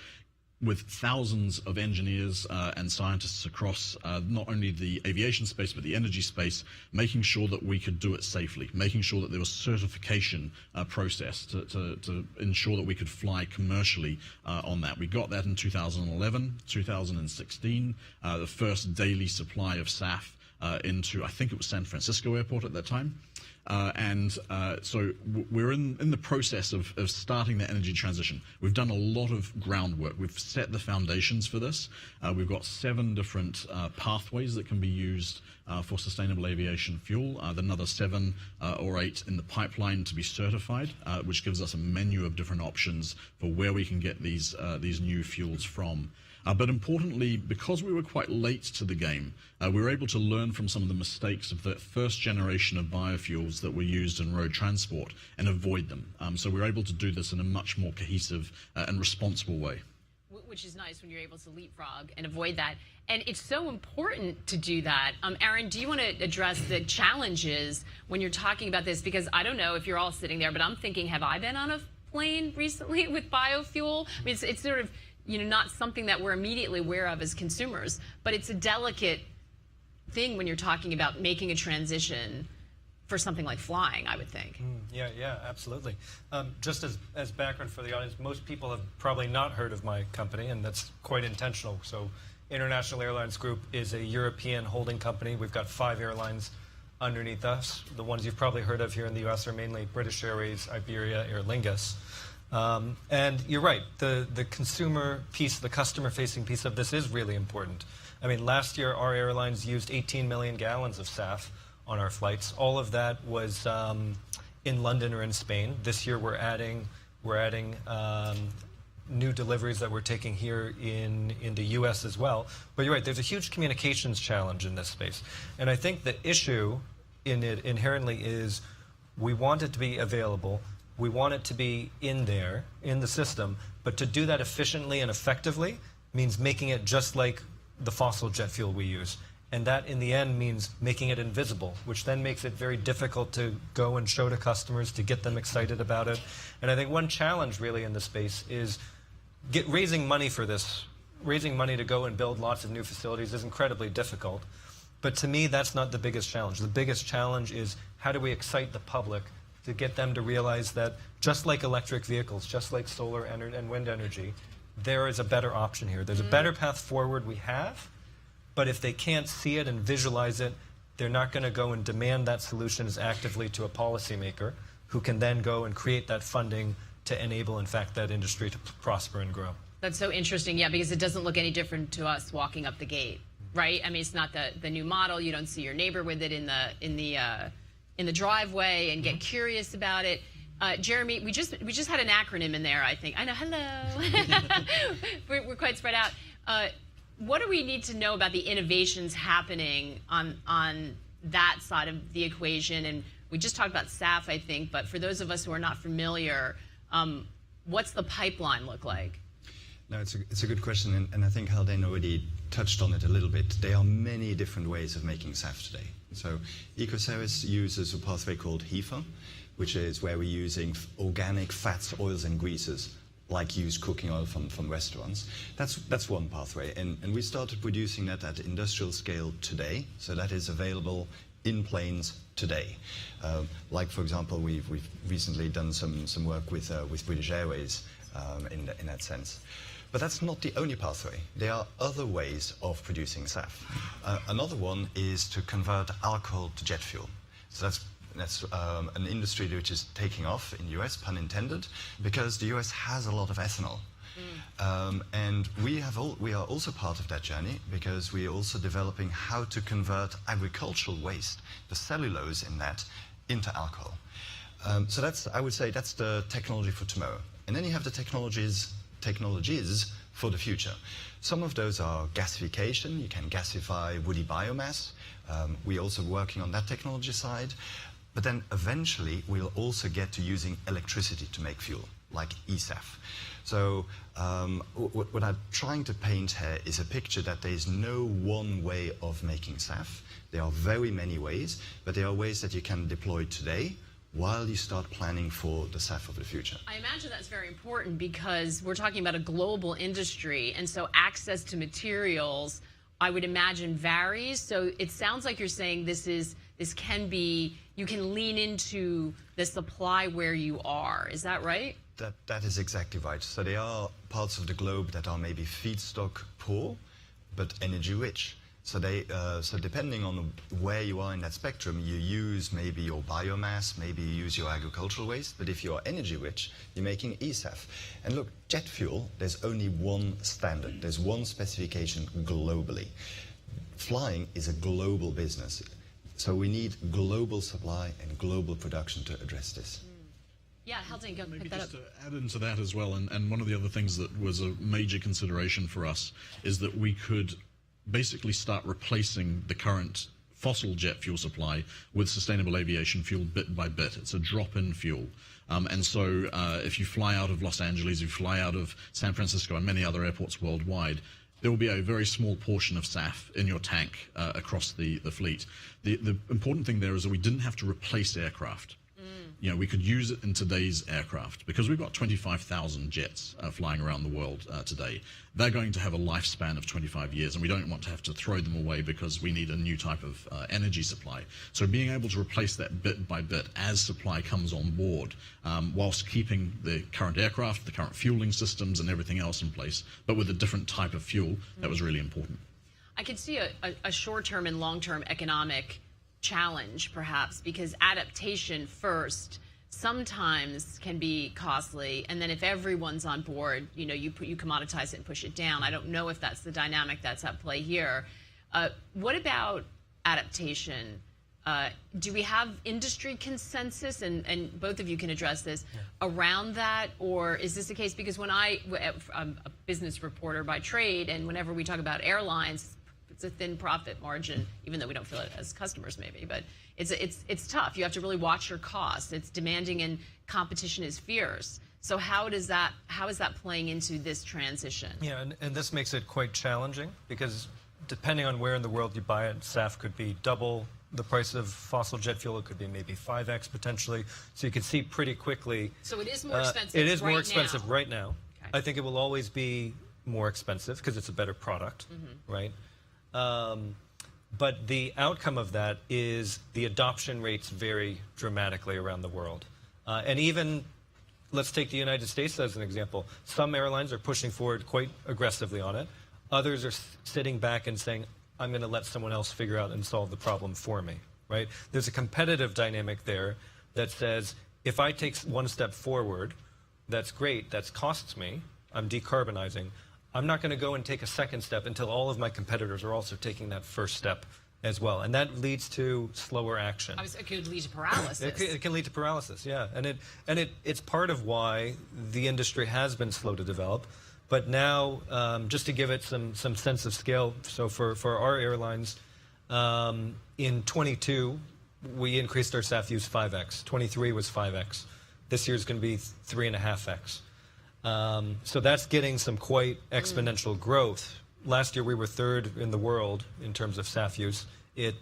with thousands of engineers and scientists across not only the aviation space but the energy space, making sure that we could do it safely, making sure that there was certification process to ensure that we could fly commercially on that. We got that in 2011, 2016, the first daily supply of SAF into, I think it was San Francisco Airport at that time. So we're in the process of starting the energy transition. We've done a lot of groundwork. We've set the foundations for this. We've got 7 different pathways that can be used for sustainable aviation fuel. Another 7 or 8 in the pipeline to be certified, which gives us a menu of different options for where we can get these new fuels from. But importantly, because we were quite late to the game, we were able to learn from some of the mistakes of the first generation of biofuels that were used in road transport and avoid them. So we were able to do this in a much more cohesive and responsible way. Which is nice when you're able to leapfrog and avoid that. And it's so important to do that. Aaron, do you want to address the challenges when you're talking about this? Because I don't know if you're all sitting there, but I'm thinking, have I been on a plane recently with biofuel? I mean, it's sort of, not something that we're immediately aware of as consumers, but it's a delicate thing when you're talking about making a transition for something like flying, I would think. Yeah, absolutely. Just as background for the audience, most people have probably not heard of my company, and that's quite intentional. So International Airlines Group is a European holding company. We've got 5 airlines underneath us. The ones you've probably heard of here in the US are mainly British Airways, Iberia, Aer Lingus. And you're right, the consumer piece, the customer-facing piece of this is really important. I mean, last year our airlines used 18 million gallons of SAF on our flights. All of that was in London or in Spain. This year we're adding new deliveries that we're taking here in the US as well. But you're right, there's a huge communications challenge in this space. And I think the issue in it inherently is we want it to be available. We want it to be in there, in the system, but to do that efficiently and effectively means making it just like the fossil jet fuel we use. And that, in the end, means making it invisible, which then makes it very difficult to go and show to customers, to get them excited about it. And I think one challenge, really, in this space is raising money for this. Raising money to go and build lots of new facilities is incredibly difficult. But to me, that's not the biggest challenge. The biggest challenge is how do we excite the public to get them to realize that just like electric vehicles, just like solar and wind energy, there is a better option here. There's a better path forward we have, but if they can't see it and visualize it, they're not going to go and demand that solution as actively to a policymaker who can then go and create that funding to enable, in fact, that industry to prosper and grow. That's so interesting, yeah, because it doesn't look any different to us walking up the gate, right? I mean, it's not the new model. You don't see your neighbor with it in the driveway and get curious about it. Jeremy, we just had an acronym in there, I think. I know, hello. we're quite spread out. What do we need to know about the innovations happening on that side of the equation? And we just talked about SAF, I think, but for those of us who are not familiar, what's the pipeline look like? No, it's a good question, and I think Haldane already touched on it a little bit. There are many different ways of making SAF today. So EcoCeres uses a pathway called HEFA, which is where we're using organic fats, oils, and greases, like used cooking oil from restaurants. That's one pathway, and we started producing that at industrial scale today, so that is available in planes today. Like, for example, we've recently done some work with British Airways in that sense. But that's not the only pathway. There are other ways of producing SAF. Another one is to convert alcohol to jet fuel. So that's an industry which is taking off in the US, pun intended, because the US has a lot of ethanol. And we are also part of that journey, because we are also developing how to convert agricultural waste, the cellulose in that, into alcohol. So I would say that's the technology for tomorrow. And then you have the technologies for the future. Some of those are gasification. You can gasify woody biomass. We're also working on that technology side. But then eventually we'll also get to using electricity to make fuel, like eSAF. So what I'm trying to paint here is a picture that there is no one way of making SAF. There are very many ways, but there are ways that you can deploy today while you start planning for the SAF of the future. I imagine that's very important because we're talking about a global industry, and so access to materials, I would imagine, varies. So it sounds like you're saying you can lean into the supply where you are. Is that right? That is exactly right. So there are parts of the globe that are maybe feedstock poor, but energy rich. So so depending on where you are in that spectrum, you use maybe your biomass, maybe you use your agricultural waste, but if you're energy rich, you're making eSAF. And look, jet fuel, there's only one standard. There's one specification globally. Flying is a global business. So we need global supply and global production to address this. Yeah, Haldane, go Maybe pick that just up. to add into that as well, and one of the other things that was a major consideration for us is that we could basically start replacing the current fossil jet fuel supply with sustainable aviation fuel bit by bit. It's a drop-in fuel. And so if you fly out of Los Angeles, if you fly out of San Francisco and many other airports worldwide, there will be a very small portion of SAF in your tank across the fleet. The important thing there is that we didn't have to replace aircraft. You know, we could use it in today's aircraft because we've got 25,000 jets flying around the world today. They're going to have a lifespan of 25 years, and we don't want to have to throw them away because we need a new type of energy supply. So being able to replace that bit by bit as supply comes on board, whilst keeping the current aircraft, the current fueling systems and everything else in place, but with a different type of fuel, that was really important. I could see a short-term and long-term economic challenge, perhaps, because adaptation first sometimes can be costly, and then if everyone's on board, you know, you commoditize it and push it down. I don't know if that's the dynamic that's at play here. What about adaptation? Do we have industry consensus, and both of you can address this, around that, or is this the case? Because when I'm a business reporter by trade, and whenever we talk about airlines, it's a thin profit margin, even though we don't feel it as customers maybe, but it's tough. You have to really watch your costs. It's demanding and competition is fierce. So how is that playing into this transition? Yeah, and this makes it quite challenging because depending on where in the world you buy it, SAF could be double the price of fossil jet fuel. It could be maybe 5x potentially. So you can see pretty quickly. So it is more expensive. It is right more expensive now. right now. Okay. I think it will always be more expensive because it's a better product, right? But the outcome of that is the adoption rates vary dramatically around the world. And even, let's take the United States as an example. Some airlines are pushing forward quite aggressively on it. Others are sitting back and saying, I'm going to let someone else figure out and solve the problem for me, right? There's a competitive dynamic there that says, if I take one step forward, that's great, that costs me, I'm decarbonizing. I'm not going to go and take a second step until all of my competitors are also taking that first step as well. And that leads to slower action. It could lead to paralysis. It can lead to paralysis, yeah. And it's part of why the industry has been slow to develop. But now, just to give it some sense of scale, so for our airlines, in 22, we increased our SAF use 5x. 23 was 5x. This year is going to be 3.5x. So that's getting some quite exponential growth. Last year we were third in the world in terms of SAF use.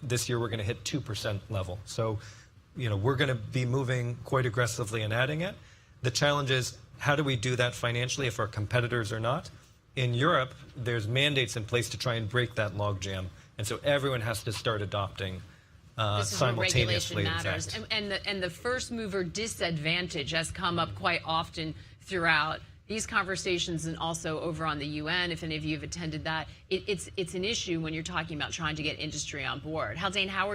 This year we're going to hit 2% level. So, we're going to be moving quite aggressively and adding it. The challenge is, how do we do that financially if our competitors are not? In Europe, there's mandates in place to try and break that logjam, and so everyone has to start adopting simultaneously. This is where regulation matters, and the first mover disadvantage has come up quite often throughout these conversations, and also over on the UN, if any of you have attended that. It's an issue when you're talking about trying to get industry on board. Haldane, how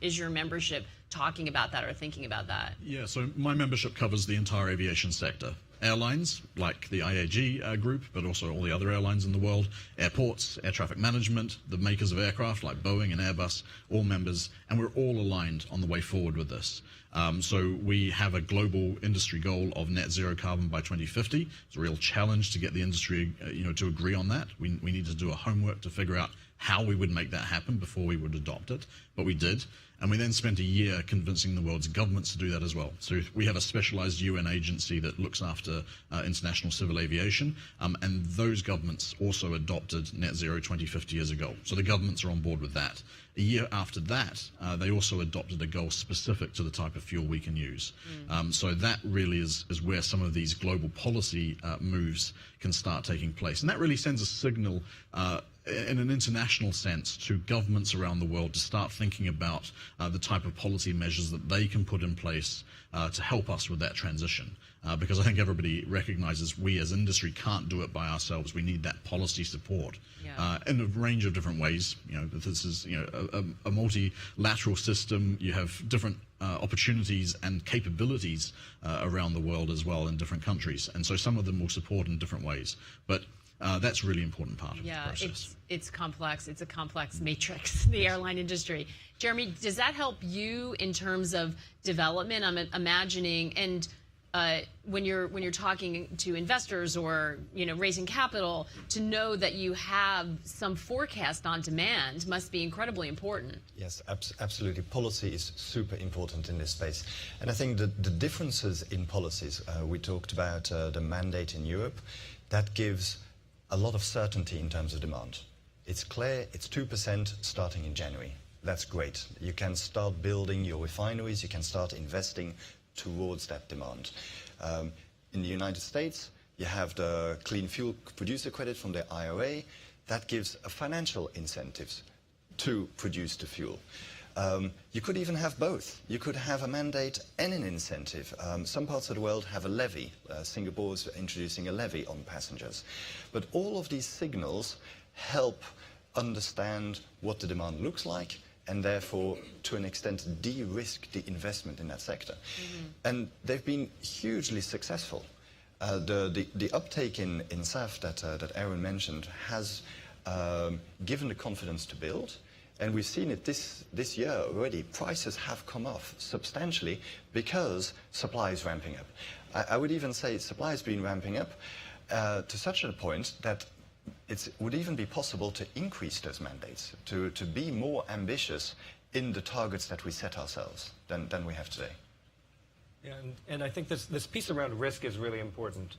is your membership talking about that or thinking about that? Yeah, so my membership covers the entire aviation sector. Airlines, like the IAG group, but also all the other airlines in the world, airports, air traffic management, the makers of aircraft like Boeing and Airbus, all members, and we're all aligned on the way forward with this. So we have a global industry goal of net zero carbon by 2050. It's a real challenge to get the industry, to agree on that. We need to do a homework to figure out how we would make that happen before we would adopt it, but we did. And we then spent a year convincing the world's governments to do that as well. So we have a specialized UN agency that looks after international civil aviation, and those governments also adopted net zero 2050 years ago. So the governments are on board with that. A year after that, they also adopted a goal specific to the type of fuel we can use. So that really is where some of these global policy moves can start taking place. And that really sends a signal in an international sense to governments around the world to start thinking about the type of policy measures that they can put in place to help us with that transition. Because I think everybody recognizes we as industry can't do it by ourselves. We need that policy support in a range of different ways. This is a multilateral system. You have different opportunities and capabilities around the world as well in different countries. And so some of them will support in different ways. But that's a really important part of the process. It's complex. It's a complex matrix, the airline industry. Jeremy, does that help you in terms of development? I'm imagining, and when you're talking to investors or raising capital, to know that you have some forecast on demand must be incredibly important. Yes, absolutely. Policy is super important in this space. And I think the differences in policies, we talked about the mandate in Europe, that gives a lot of certainty in terms of demand. It's clear, it's 2% starting in January. That's great. You can start building your refineries, you can start investing towards that demand. In the United States, you have the Clean Fuel Producer Credit from the IRA. That gives financial incentives to produce the fuel. You could even have both. You could have a mandate and an incentive. Some parts of the world have a levy. Singapore's introducing a levy on passengers. But all of these signals help understand what the demand looks like, and therefore, to an extent, de-risk the investment in that sector. And they've been hugely successful. The uptake in SAF that Aaron mentioned has given the confidence to build. And we've seen it this year already. Prices have come off substantially because supply is ramping up. I would even say supply has been ramping up to such a point that it would even be possible to increase those mandates, to be more ambitious in the targets that we set ourselves than we have today. Yeah, and I think this piece around risk is really important.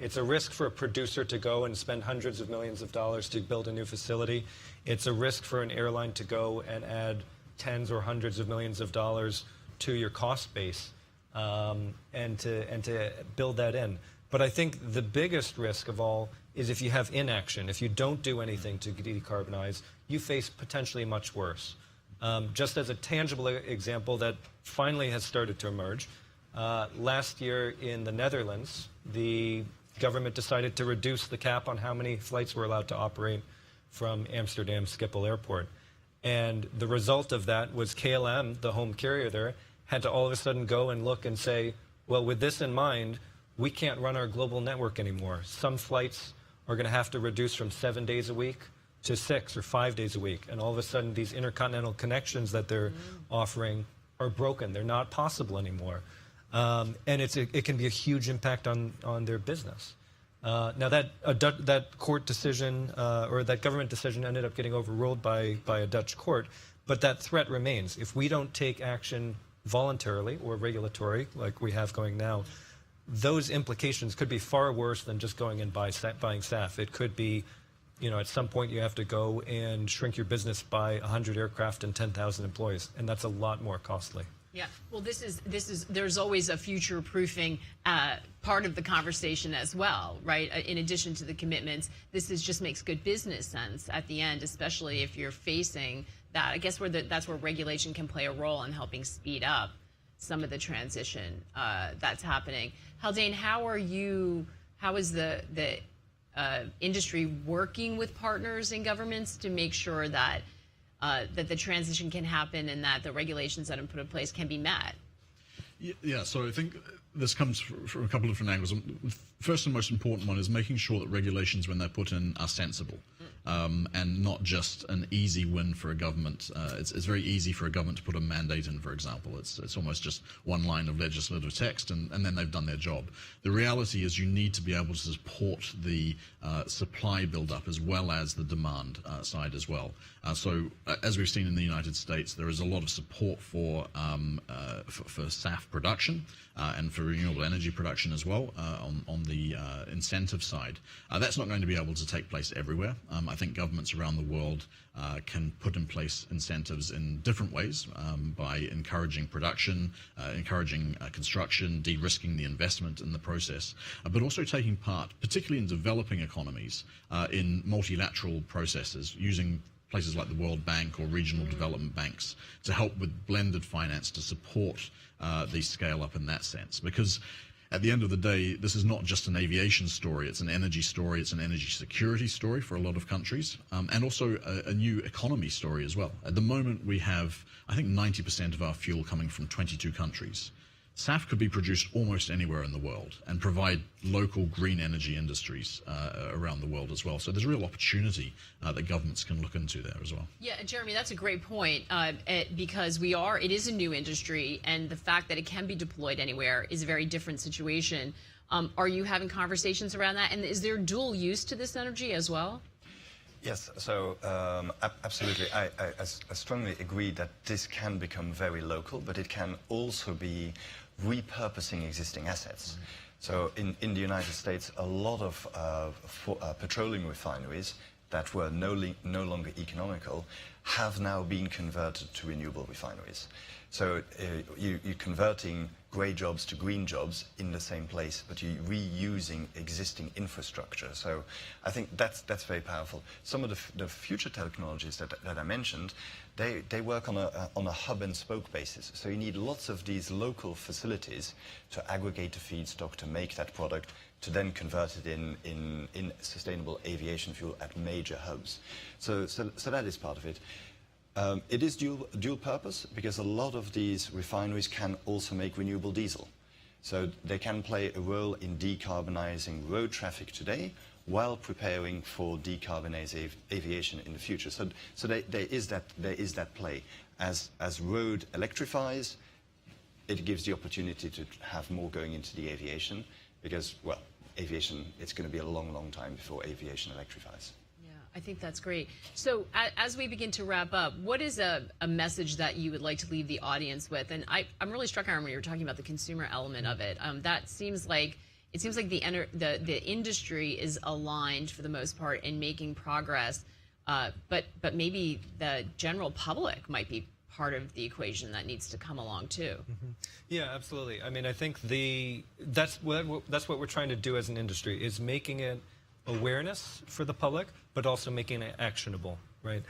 It's a risk for a producer to go and spend hundreds of millions of dollars to build a new facility. It's a risk for an airline to go and add tens or hundreds of millions of dollars to your cost base and to build that in. But I think the biggest risk of all is if you have inaction. If you don't do anything to decarbonize, you face potentially much worse. Just as a tangible example that finally has started to emerge, Last year in the Netherlands, the government decided to reduce the cap on how many flights were allowed to operate from Amsterdam Schiphol Airport. And the result of that was KLM, the home carrier there, had to all of a sudden go and look and say, well, with this in mind, we can't run our global network anymore. Some flights are going to have to reduce from 7 days a week to 6 or 5 days a week. And all of a sudden, these intercontinental connections that they're offering are broken. They're not possible anymore. And it can be a huge impact on their business. Now, that court decision or that government decision ended up getting overruled by a Dutch court, but that threat remains. If we don't take action voluntarily or regulatory, like we have going now, those implications could be far worse than just going and buying SAF. It could be, at some point you have to go and shrink your business by 100 aircraft and 10,000 employees, and that's a lot more costly. Yeah, well, there's always a future-proofing part of the conversation as well, right? In addition to the commitments, just makes good business sense at the end, especially if you're facing that. I guess that's where regulation can play a role in helping speed up some of the transition that's happening. Haldane, how is the industry working with partners and governments to make sure that that the transition can happen and that the regulations that are put in place can be met? Yeah, so I think this comes from a couple of different angles. First and most important one is making sure that regulations, when they're put in, are sensible and not just an easy win for a government. It's very easy for a government to put a mandate in, for example. It's almost just one line of legislative text and then they've done their job. The reality is you need to be able to support the supply build-up as well as the demand side as well. So as we've seen in the United States, there is a lot of support for SAF production and for renewable energy production as well on the incentive side. That's not going to be able to take place everywhere. I think governments around the world can put in place incentives in different ways by encouraging production, encouraging construction, de-risking the investment in the process, but also taking part, particularly in developing economies, in multilateral processes, using places like the World Bank or regional development banks to help with blended finance to support the scale up in that sense. Because at the end of the day, this is not just an aviation story, it's an energy story, it's an energy security story for a lot of countries, and also a new economy story as well. At the moment, we have, I think, 90% of our fuel coming from 22 countries. SAF could be produced almost anywhere in the world and provide local green energy industries around the world as well. So there's a real opportunity that governments can look into there as well. Yeah, Jeremy, that's a great point because it is a new industry, and the fact that it can be deployed anywhere is a very different situation. Are you having conversations around that? And is there dual use to this energy as well? Yes, so absolutely. I strongly agree that this can become very local, but it can also be repurposing existing assets. So in the United States, a lot of petroleum refineries that were no longer economical have now been converted to renewable refineries. So you're converting grey jobs to green jobs in the same place, but you're reusing existing infrastructure. So I think that's very powerful. Some of the future technologies that I mentioned, they work on a hub and spoke basis. So you need lots of these local facilities to aggregate the feedstock, to make that product, to then convert it in sustainable aviation fuel at major hubs. So that is part of it. It is dual purpose because a lot of these refineries can also make renewable diesel. So they can play a role in decarbonizing road traffic today while preparing for decarbonized aviation in the future. So there is that play. As road electrifies, it gives the opportunity to have more going into the aviation because, well, aviation, it's going to be a long, long time before aviation electrifies. I think that's great. So as we begin to wrap up, what is a message that you would like to leave the audience with? And I'm really struck, Aaron, when you were talking about the consumer element of it. That seems like the industry is aligned for the most part in making progress, but maybe the general public might be part of the equation that needs to come along too. Yeah, absolutely. I mean, I think that's what we're trying to do as an industry is making it awareness for the public, but also making it actionable, right?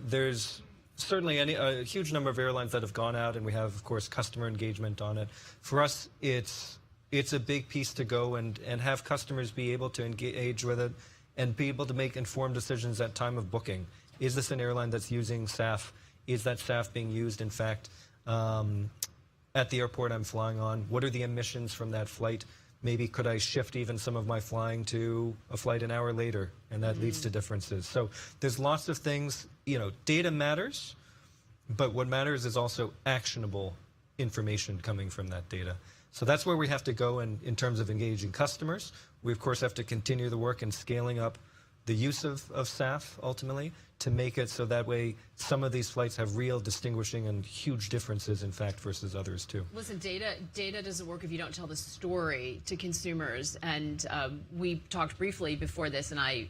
There's certainly a huge number of airlines that have gone out, and we have, of course, customer engagement on it. For us, it's a big piece to go and have customers be able to engage with it and be able to make informed decisions at time of booking. Is this an airline that's using SAF? Is that SAF being used, in fact, at the airport I'm flying on? What are the emissions from that flight? Maybe could I shift even some of my flying to a flight an hour later? And that leads to differences. So there's lots of things, data matters, but what matters is also actionable information coming from that data. So that's where we have to go in terms of engaging customers. We, of course, have to continue the work in scaling up the use of SAF, ultimately, to make it so that way some of these flights have real distinguishing and huge differences, in fact, versus others, too. Listen, data doesn't work if you don't tell the story to consumers. And we talked briefly before this, and I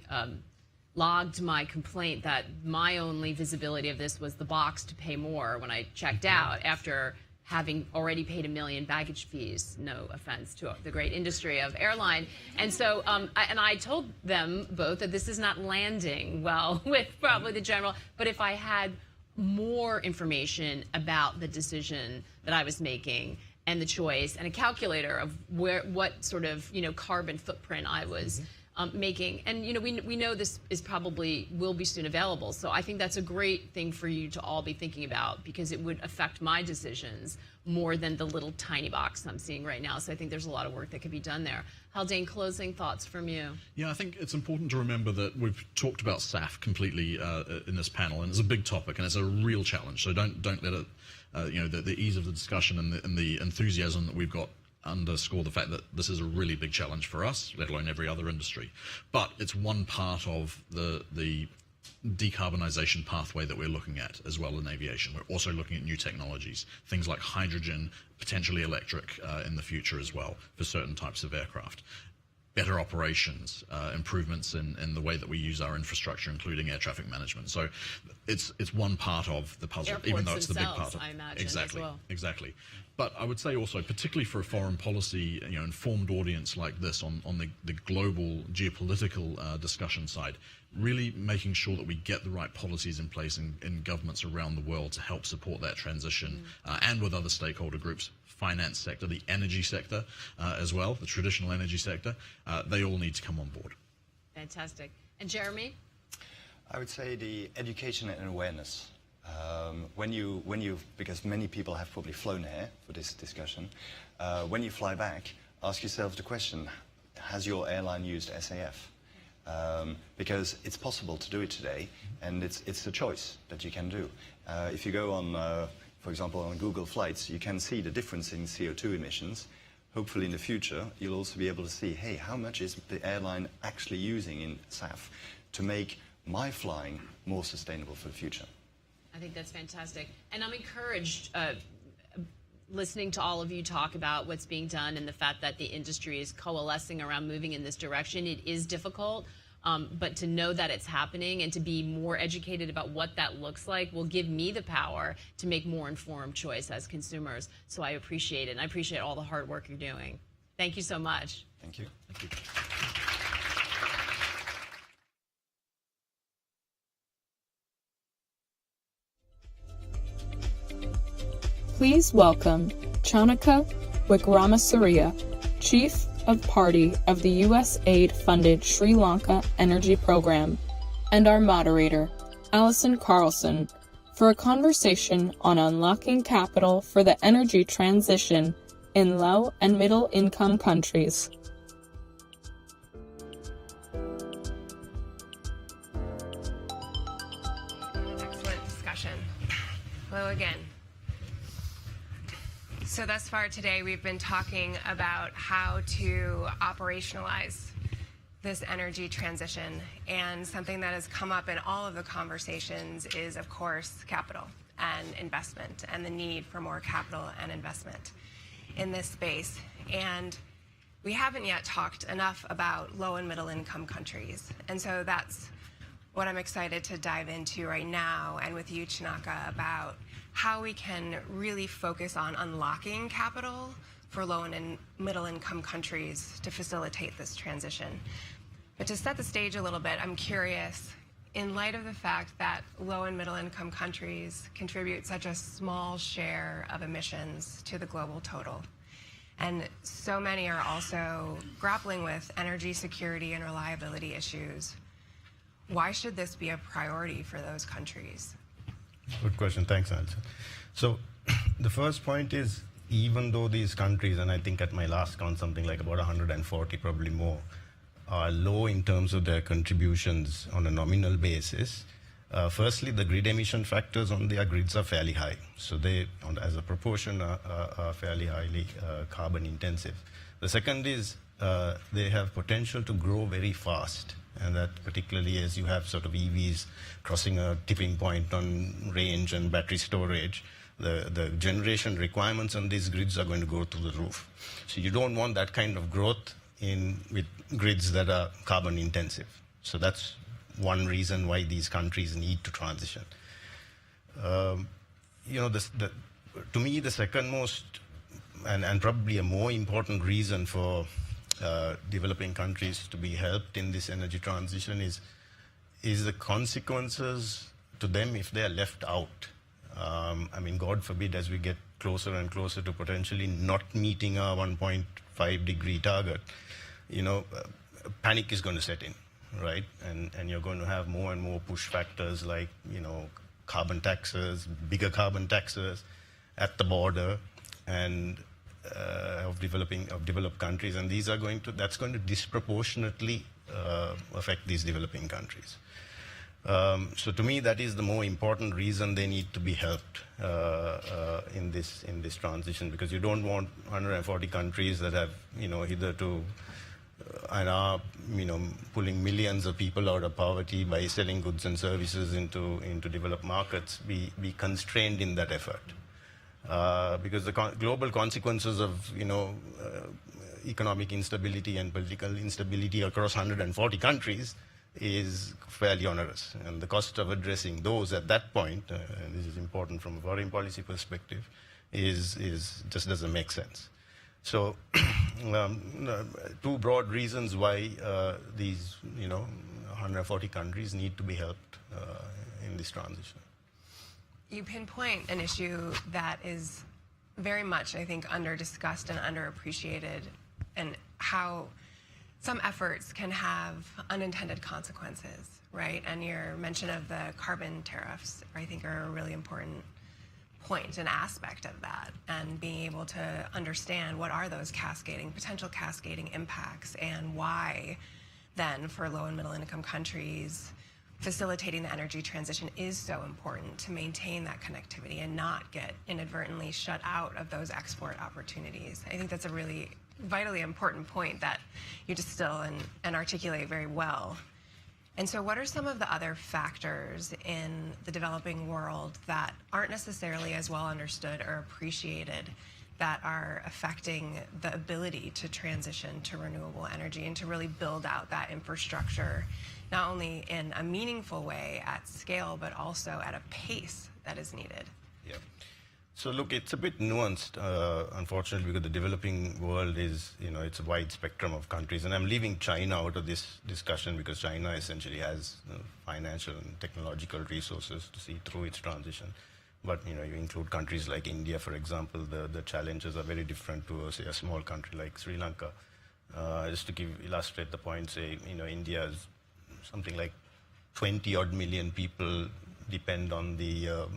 logged my complaint that my only visibility of this was the box to pay more when I checked out after having already paid $1 million baggage fees. No offense to the great industry of airline. And so, I told them both that this is not landing well with probably the general, but if I had more information about the decision that I was making and the choice and a calculator of what sort of, carbon footprint I was making. And, we know this is probably will be soon available. So I think that's a great thing for you to all be thinking about, because it would affect my decisions more than the little tiny box I'm seeing right now. So I think there's a lot of work that could be done there. Haldane, closing thoughts from you? Yeah, I think it's important to remember that we've talked about SAF completely in this panel, and it's a big topic and it's a real challenge. So don't let it, the ease of the discussion and the enthusiasm that we've got underscore the fact that this is a really big challenge for us, let alone every other industry. But it's one part of the decarbonisation pathway that we're looking at as well in aviation. We're also looking at new technologies, things like hydrogen, potentially electric in the future as well for certain types of aircraft. Better operations, improvements in the way that we use our infrastructure, including air traffic management. So it's one part of the puzzle, Airports even though it's the big part of I imagine, exactly, as well. Exactly. But I would say also, particularly for a foreign policy, informed audience like this on the global geopolitical discussion side, really making sure that we get the right policies in place in governments around the world to help support that transition, and with other stakeholder groups, finance sector, the energy sector as well, the traditional energy sector, they all need to come on board. Fantastic. And Jeremy? I would say the education and awareness. Because many people have probably flown here for this discussion, when you fly back, ask yourself the question, has your airline used SAF? Because it's possible to do it today, and it's a choice that you can do. If you go on, for example, on Google Flights, you can see the difference in CO2 emissions. Hopefully in the future, you'll also be able to see, hey, how much is the airline actually using in SAF to make my flying more sustainable for the future? I think that's fantastic. And I'm encouraged listening to all of you talk about what's being done and the fact that the industry is coalescing around moving in this direction. It is difficult, but to know that it's happening and to be more educated about what that looks like will give me the power to make more informed choice as consumers. So I appreciate it, and I appreciate all the hard work you're doing. Thank you so much. Thank you. Thank you. Please welcome Chanaka Wickramasuriya, Chief of Party of the USAID-funded Sri Lanka Energy Program, and our moderator, Alison Carlson, for a conversation on unlocking capital for the energy transition in low and middle income countries. Excellent discussion. Hello again. So thus far today, we've been talking about how to operationalize this energy transition. And something that has come up in all of the conversations is, of course, capital and investment and the need for more capital and investment in this space. And we haven't yet talked enough about low and middle income countries. And so that's what I'm excited to dive into right now, and with you, Chanaka, about how we can really focus on unlocking capital for low and middle income countries to facilitate this transition. But to set the stage a little bit, I'm curious, in light of the fact that low and middle income countries contribute such a small share of emissions to the global total, and so many are also grappling with energy security and reliability issues, why should this be a priority for those countries? Good question. Thanks, Alison. So the first point is, even though these countries, and I think at my last count something like about 140, probably more, are low in terms of their contributions on a nominal basis, firstly, the grid emission factors on their grids are fairly high. So they, as a proportion, are fairly highly carbon intensive. The second is they have potential to grow very fast. And that particularly as you have sort of EVs crossing a tipping point on range and battery storage, the generation requirements on these grids are going to go through the roof. So you don't want that kind of growth with grids that are carbon intensive. So that's one reason why these countries need to transition. To me, the second most and probably a more important reason for developing countries to be helped in this energy transition is the consequences to them if they are left out. I mean, God forbid, as we get closer and closer to potentially not meeting our 1.5 degree target, panic is going to set in, right? And you're going to have more and more push factors like, carbon taxes, bigger carbon taxes at the border, and of developed countries, and that's going to disproportionately affect these developing countries. So to me, that is the more important reason they need to be helped in this transition, because you don't want 140 countries that have hitherto and are pulling millions of people out of poverty by selling goods and services into developed markets be constrained in that effort. Because the global consequences of economic instability and political instability across 140 countries is fairly onerous, and the cost of addressing those at that point, and this is important from a foreign policy perspective, is just doesn't make sense. So, two broad reasons why these 140 countries need to be helped in this transition. You pinpoint an issue that is very much, I think, under-discussed and underappreciated, and how some efforts can have unintended consequences, right? And your mention of the carbon tariffs, I think, are a really important point and aspect of that, and being able to understand what are those potential cascading impacts, and why then for low and middle income countries, facilitating the energy transition is so important to maintain that connectivity and not get inadvertently shut out of those export opportunities. I think that's a really vitally important point that you distill and articulate very well. And so what are some of the other factors in the developing world that aren't necessarily as well understood or appreciated that are affecting the ability to transition to renewable energy and to really build out that infrastructure, not only in a meaningful way at scale, but also at a pace that is needed? Yeah. So look, it's a bit nuanced, unfortunately, because the developing world is, it's a wide spectrum of countries. And I'm leaving China out of this discussion because China essentially has financial and technological resources to see through its transition. But, you include countries like India, for example, the challenges are very different to, say, a small country like Sri Lanka. Just to illustrate the point, say, India is something like 20-odd million people depend on the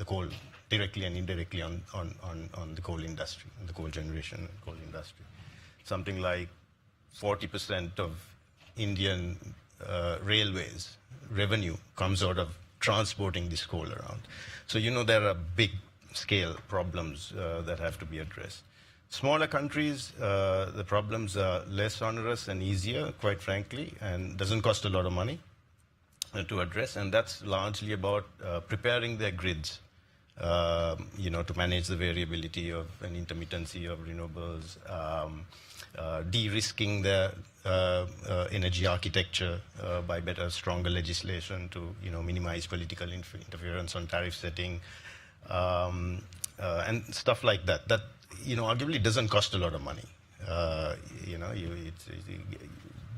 coal, directly and indirectly on the coal industry, the coal generation and coal industry. Something like 40% of Indian railways revenue comes out of transporting this coal around. So, there are big scale problems that have to be addressed. Smaller countries, the problems are less onerous and easier, quite frankly, and doesn't cost a lot of money to address. And that's largely about preparing their grids, to manage the variability of and intermittency of renewables, de-risking their energy architecture by better, stronger legislation to, minimize political interference on tariff setting, and stuff like that. That, arguably doesn't cost a lot of money.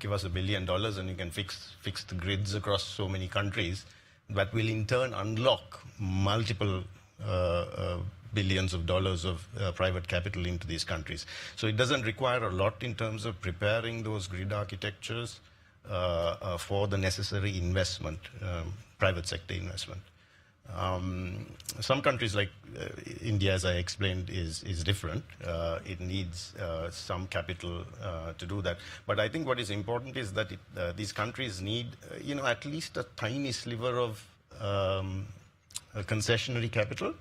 give us $1 billion and you can fix the grids across so many countries. That will in turn unlock multiple billions of dollars of private capital into these countries. So it doesn't require a lot in terms of preparing those grid architectures for the necessary investment, private sector investment. Some countries like India, as I explained, is different. It needs some capital to do that. But I think what is important is that these countries need, at least a tiny sliver of concessionary capital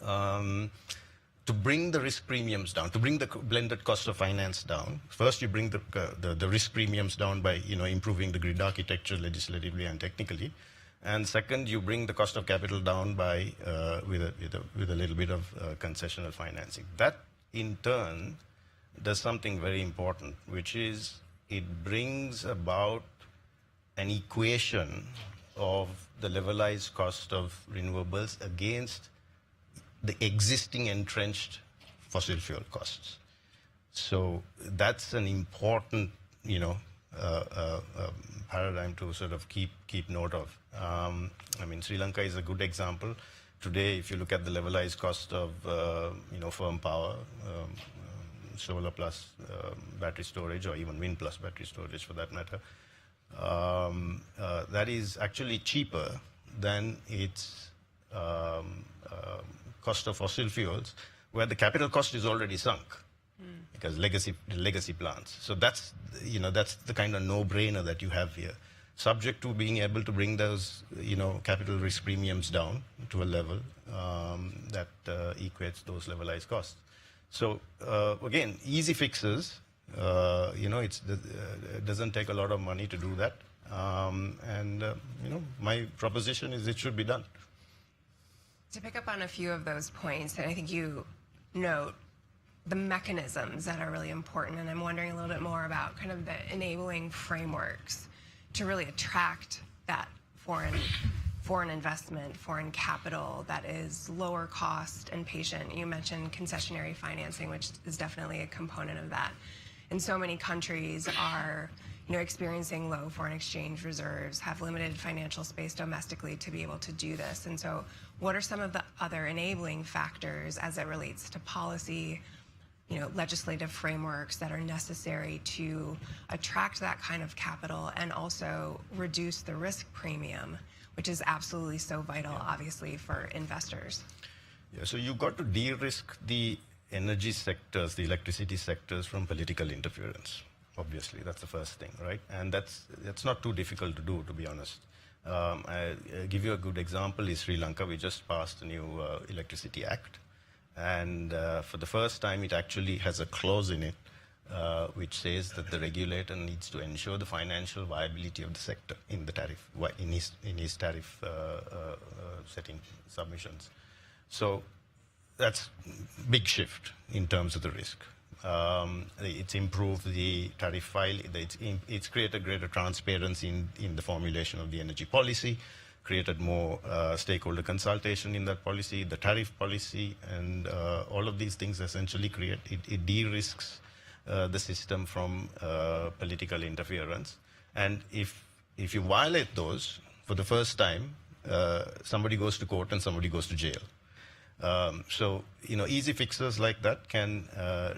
to bring the risk premiums down, to bring the blended cost of finance down. First, you bring the risk premiums down by improving the grid architecture legislatively and technically. And second, you bring the cost of capital down by with a little bit of concessional financing. That, in turn, does something very important, which is it brings about an equation of the levelized cost of renewables against the existing entrenched fossil fuel costs. So that's an important, paradigm to sort of keep note of. Sri Lanka is a good example. Today, if you look at the levelized cost of, firm power, solar plus battery storage, or even wind plus battery storage for that matter, that is actually cheaper than its cost of fossil fuels, where the capital cost is already sunk because legacy plants. So that's the kind of no-brainer that you have here, subject to being able to bring those capital risk premiums down to a level that equates those levelized costs. So again, easy fixes. It doesn't take a lot of money to do that, my proposition is it should be done. To pick up on a few of those points, and I think you note the mechanisms that are really important, and I'm wondering a little bit more about kind of the enabling frameworks to really attract that foreign investment, foreign capital that is lower cost and patient. You mentioned concessionary financing, which is definitely a component of that. And so many countries are experiencing low foreign exchange reserves, have limited financial space domestically to be able to do this. And so what are some of the other enabling factors as it relates to policy, legislative frameworks that are necessary to attract that kind of capital and also reduce the risk premium, which is absolutely so vital, obviously, for investors? Yeah, so you've got to de-risk the energy sectors, the electricity sectors, from political interference. Obviously, that's the first thing, right? And that's not too difficult to do, to be honest. I'll give you a good example is Sri Lanka. We just passed a new Electricity Act. And for the first time, it actually has a clause in it which says that the regulator needs to ensure the financial viability of the sector in the tariff, in his tariff setting submissions. So that's a big shift in terms of the risk. It's improved the tariff file. It's created greater transparency in the formulation of the energy policy, created more stakeholder consultation in that policy, the tariff policy, and all of these things essentially it de-risks the system from political interference. And if you violate those, for the first time, somebody goes to court and somebody goes to jail. So, easy fixes like that can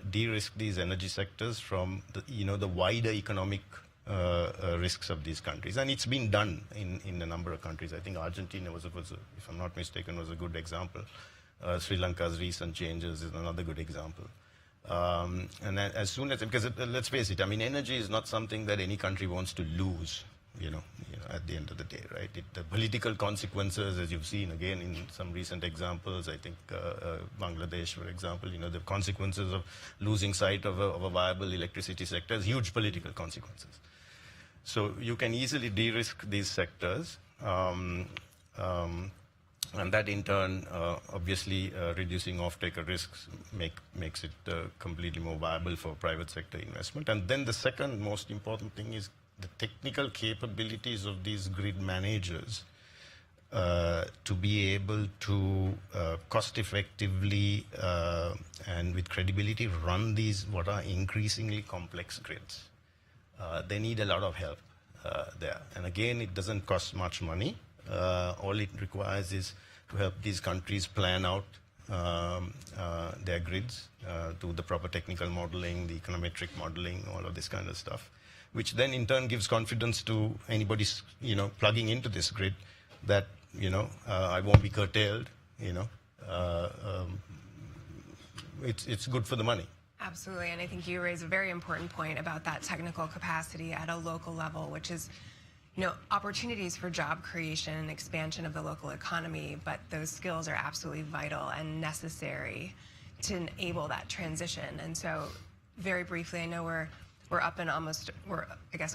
de-risk these energy sectors from the wider economic risks of these countries. And it's been done in a number of countries. I think Argentina was if I'm not mistaken, was a good example. Sri Lanka's recent changes is another good example. And then as soon as, because let's face it, energy is not something that any country wants to lose. At the end of the day, right? The political consequences, as you've seen again in some recent examples, I think Bangladesh, for example, the consequences of losing sight of a viable electricity sector is huge political consequences. So you can easily de-risk these sectors, and that in turn, obviously, reducing off-taker risks makes it completely more viable for private sector investment. And then the second most important thing is the technical capabilities of these grid managers to be able to cost effectively and with credibility run these what are increasingly complex grids. they need a lot of help there. And again, it doesn't cost much money. All it requires is to help these countries plan out their grids, do the proper technical modeling, the econometric modeling, all of this kind of stuff, which then in turn gives confidence to anybody, plugging into this grid that, I won't be curtailed, it's good for the money. Absolutely, and I think you raise a very important point about that technical capacity at a local level, which is, opportunities for job creation and expansion of the local economy, but those skills are absolutely vital and necessary to enable that transition. And so, very briefly, I know we're up and we're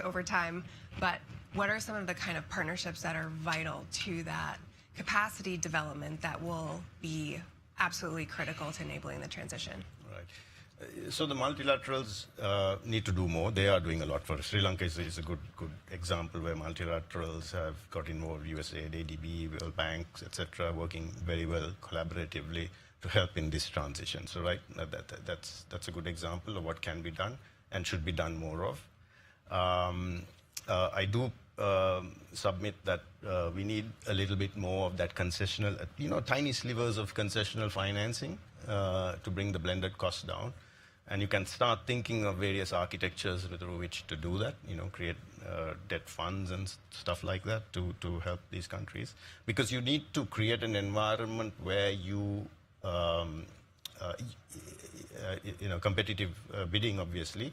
over time, but what are some of the kind of partnerships that are vital to that capacity development that will be absolutely critical to enabling the transition? Right. So the multilaterals need to do more. They are doing a lot for us. Sri Lanka is a good example where multilaterals have got involved, USAID, ADB, World Banks, etc., working very well collaboratively to help in this transition. So that's a good example of what can be done and should be done more of. I do submit that we need a little bit more of that concessional, tiny slivers of concessional financing to bring the blended cost down. And you can start thinking of various architectures through which to do that, create debt funds and stuff like that to help these countries. Because you need to create an environment where you, competitive bidding, obviously,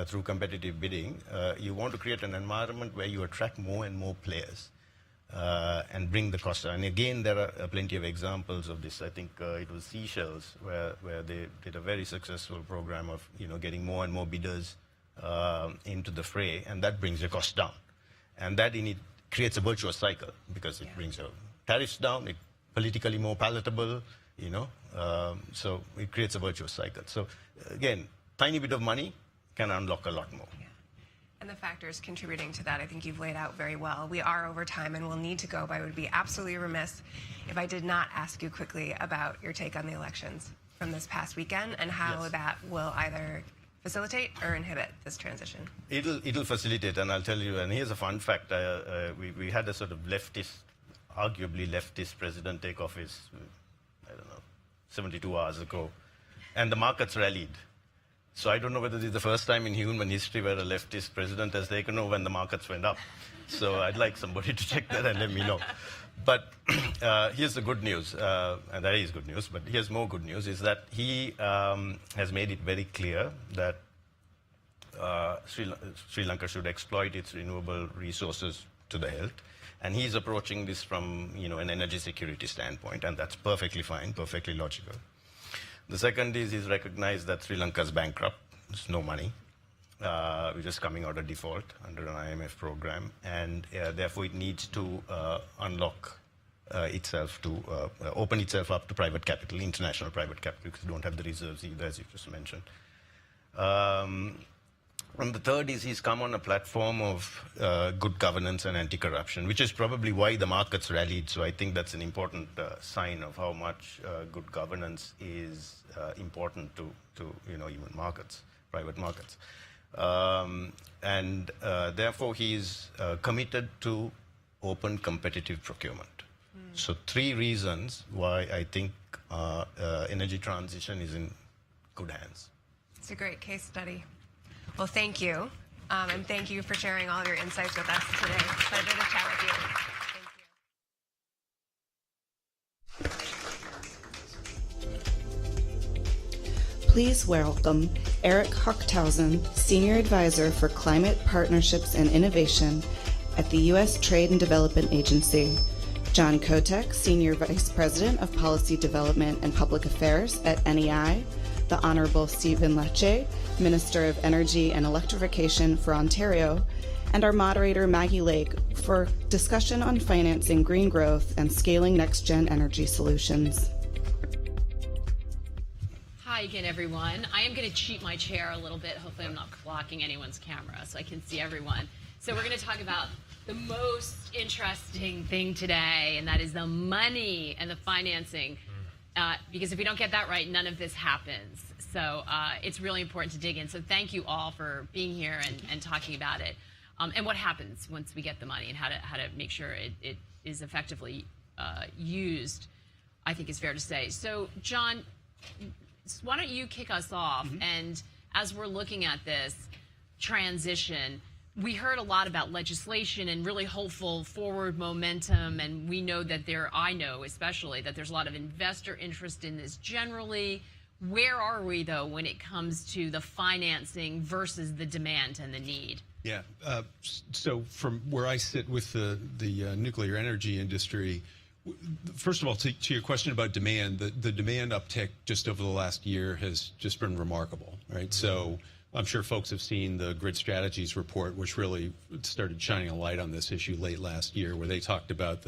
through competitive bidding, you want to create an environment where you attract more and more players and bring the cost down. And again, there are plenty of examples of this. I think it was Seychelles where they did a very successful program of getting more and more bidders into the fray, and that brings the cost down. And that in it creates a virtuous cycle because it brings your tariffs down, it's politically more palatable, so it creates a virtuous cycle. So again, tiny bit of money can unlock a lot more. And the factors contributing to that, I think you've laid out very well. We are over time and we'll need to go, but I would be absolutely remiss if I did not ask you quickly about your take on the elections from this past weekend and how that will either facilitate or inhibit this transition. It'll facilitate, and I'll tell you, and here's a fun fact. We had a sort of arguably leftist president take office, 72 hours ago, and the markets rallied. So I don't know whether this is the first time in human history where a leftist president has taken over when the markets went up. So I'd like somebody to check that and let me know. But here's the good news, and that is good news, but here's more good news, is that he has made it very clear that Sri Lanka should exploit its renewable resources to the hilt. And he's approaching this from an energy security standpoint, and that's perfectly fine, perfectly logical. The second is he's recognized that Sri Lanka's bankrupt. There's no money. We're just coming out of default under an IMF program. And therefore, it needs to unlock itself to open itself up to private capital, international private capital, because we don't have the reserves either, as you just mentioned. And the third is he's come on a platform of good governance and anti-corruption, which is probably why the markets rallied. So I think that's an important sign of how much good governance is important to even markets, private markets. And therefore, he's committed to open competitive procurement. So 3 reasons why I think energy transition is in good hands. It's a great case study. Well, thank you. And thank you for sharing all of your insights with us today. Pleasure to chat with you. Please welcome Eric Hochthausen, Senior Advisor for Climate Partnerships and Innovation at the U.S. Trade and Development Agency, John Kotek, Senior Vice President of Policy Development and Public Affairs at NEI, the Honorable Stephen Lecce, Minister of Energy and Electrification for Ontario, and our moderator Maggie Lake for discussion on financing green growth and scaling next-gen energy solutions. Hi again, everyone. I am going to cheat my chair a little bit. Hopefully I'm not blocking anyone's camera so I can see everyone. So we're going to talk about the most interesting thing today, and that is the money and the financing. Because if we don't get that right, none of this happens. So it's really important to dig in. So thank you all for being here and talking about it. And what happens once we get the money and how to make sure it is effectively used, I think is fair to say. So, John, why don't you kick us off? And as we're looking at this transition, we heard a lot about legislation and really hopeful forward momentum, and we know that I know especially that there's a lot of investor interest in this generally. Where are we, though, when it comes to the financing versus the demand and the need? Yeah. So from where I sit with the nuclear energy industry, first of all, to your question about demand, the demand uptick just over the last year has just been remarkable, right? So I'm sure folks have seen the Grid Strategies report, which really started shining a light on this issue late last year, where they talked about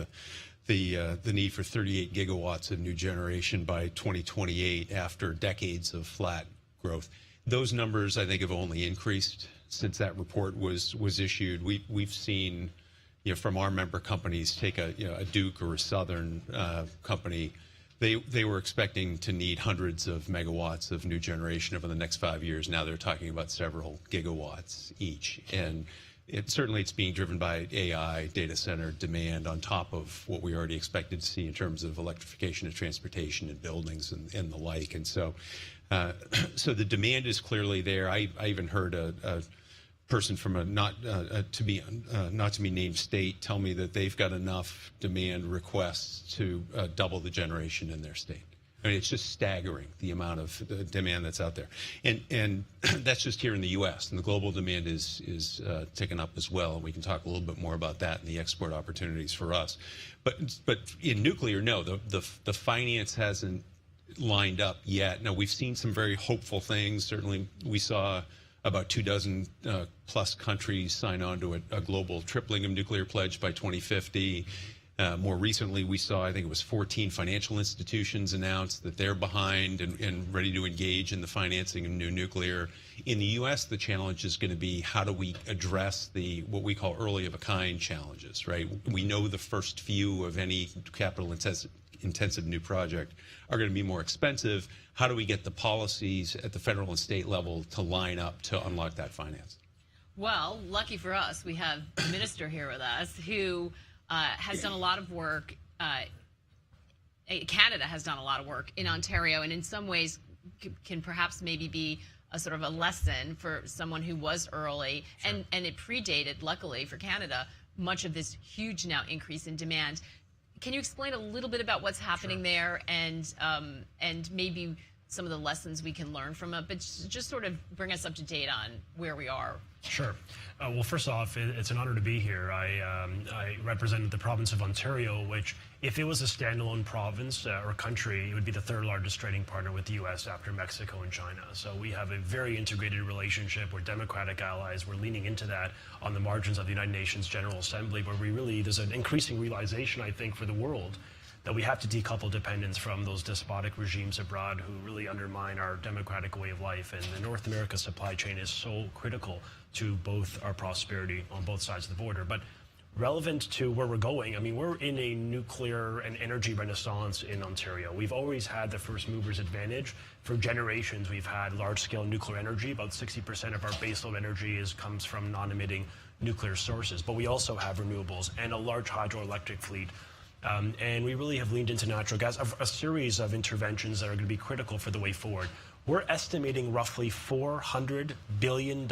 the need for 38 gigawatts of new generation by 2028 after decades of flat growth. Those numbers, I think, have only increased since that report was issued. We've seen, from our member companies, take a Duke or a Southern company, they were expecting to need hundreds of megawatts of new generation over the next 5 years. Now they're talking about several gigawatts each, and it's being driven by AI, data center demand on top of what we already expected to see in terms of electrification of transportation and buildings and the like. And so the demand is clearly there. I even heard a person from a not to be named state tell me that they've got enough demand requests to double the generation in their state. I mean, it's just staggering the amount of demand that's out there, and that's just here in the U.S. And the global demand is ticking up as well. We can talk a little bit more about that and the export opportunities for us. But in nuclear, no, the finance hasn't lined up yet. Now, we've seen some very hopeful things. Certainly, we saw about 24 plus countries sign on to a global tripling of nuclear pledge by 2050. More recently, we saw, I think it was 14 financial institutions announce that they're behind and ready to engage in the financing of new nuclear. In the U.S., the challenge is going to be how do we address what we call early of a kind challenges, right? We know the first few of any capital intensive new project are going to be more expensive. How do we get the policies at the federal and state level to line up to unlock that finance? Well, lucky for us, we have a minister here with us who has done a lot of work. Canada has done a lot of work in Ontario, and in some ways can perhaps maybe be a sort of a lesson for someone who was early. Sure. And it predated, luckily for Canada, much of this huge now increase in demand. Can you explain a little bit about what's happening there and maybe some of the lessons we can learn from it, but just sort of bring us up to date on where we are? Sure. Well, first off, it's an honor to be here. I represented the province of Ontario, which, if it was a standalone province or country, it would be the third largest trading partner with the U.S. after Mexico and China. So we have a very integrated relationship. We're democratic allies. We're leaning into that on the margins of the United Nations General Assembly, where there's an increasing realization, I think, for the world that we have to decouple dependence from those despotic regimes abroad who really undermine our democratic way of life. And the North America supply chain is so critical to both our prosperity on both sides of the border. But relevant to where we're going, I mean, we're in a nuclear and energy renaissance in Ontario. We've always had the first movers advantage. For generations, we've had large-scale nuclear energy. About 60% of our baseload energy comes from non-emitting nuclear sources. But we also have renewables and a large hydroelectric fleet. And we really have leaned into natural gas, a series of interventions that are going to be critical for the way forward. We're estimating roughly $400 billion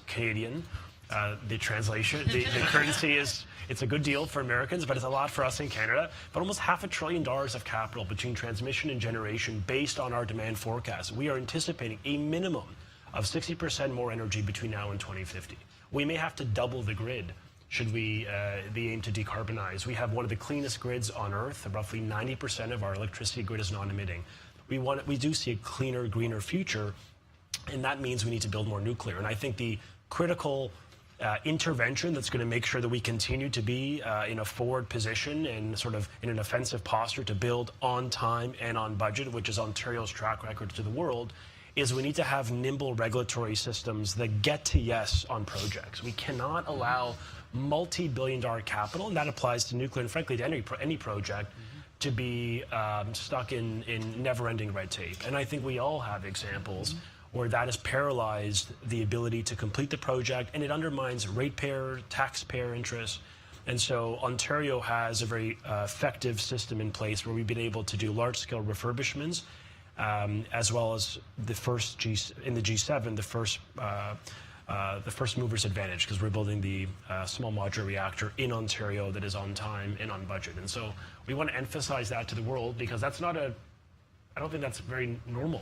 Canadian. The translation, the currency it's a good deal for Americans, but it's a lot for us in Canada. But almost $500 billion of capital between transmission and generation based on our demand forecast. We are anticipating a minimum of 60% more energy between now and 2050. We may have to double the grid should we aim to decarbonize. We have one of the cleanest grids on Earth. Roughly 90% of our electricity grid is non-emitting. We do see a cleaner, greener future, and that means we need to build more nuclear. And I think the critical intervention that's going to make sure that we continue to be in a forward position and sort of in an offensive posture to build on time and on budget, which is Ontario's track record to the world, is we need to have nimble regulatory systems that get to yes on projects. We cannot allow multi-billion-dollar capital, and that applies to nuclear and frankly to any project, to be stuck in never-ending red tape. And I think we all have examples where that has paralyzed the ability to complete the project, and it undermines ratepayer, taxpayer interests. And so Ontario has a very effective system in place where we've been able to do large-scale refurbishments, as well as the first in the G7, the first mover's advantage, because we're building the small modular reactor in Ontario that is on time and on budget. And so we want to emphasize that to the world, because that's not I don't think that's very normal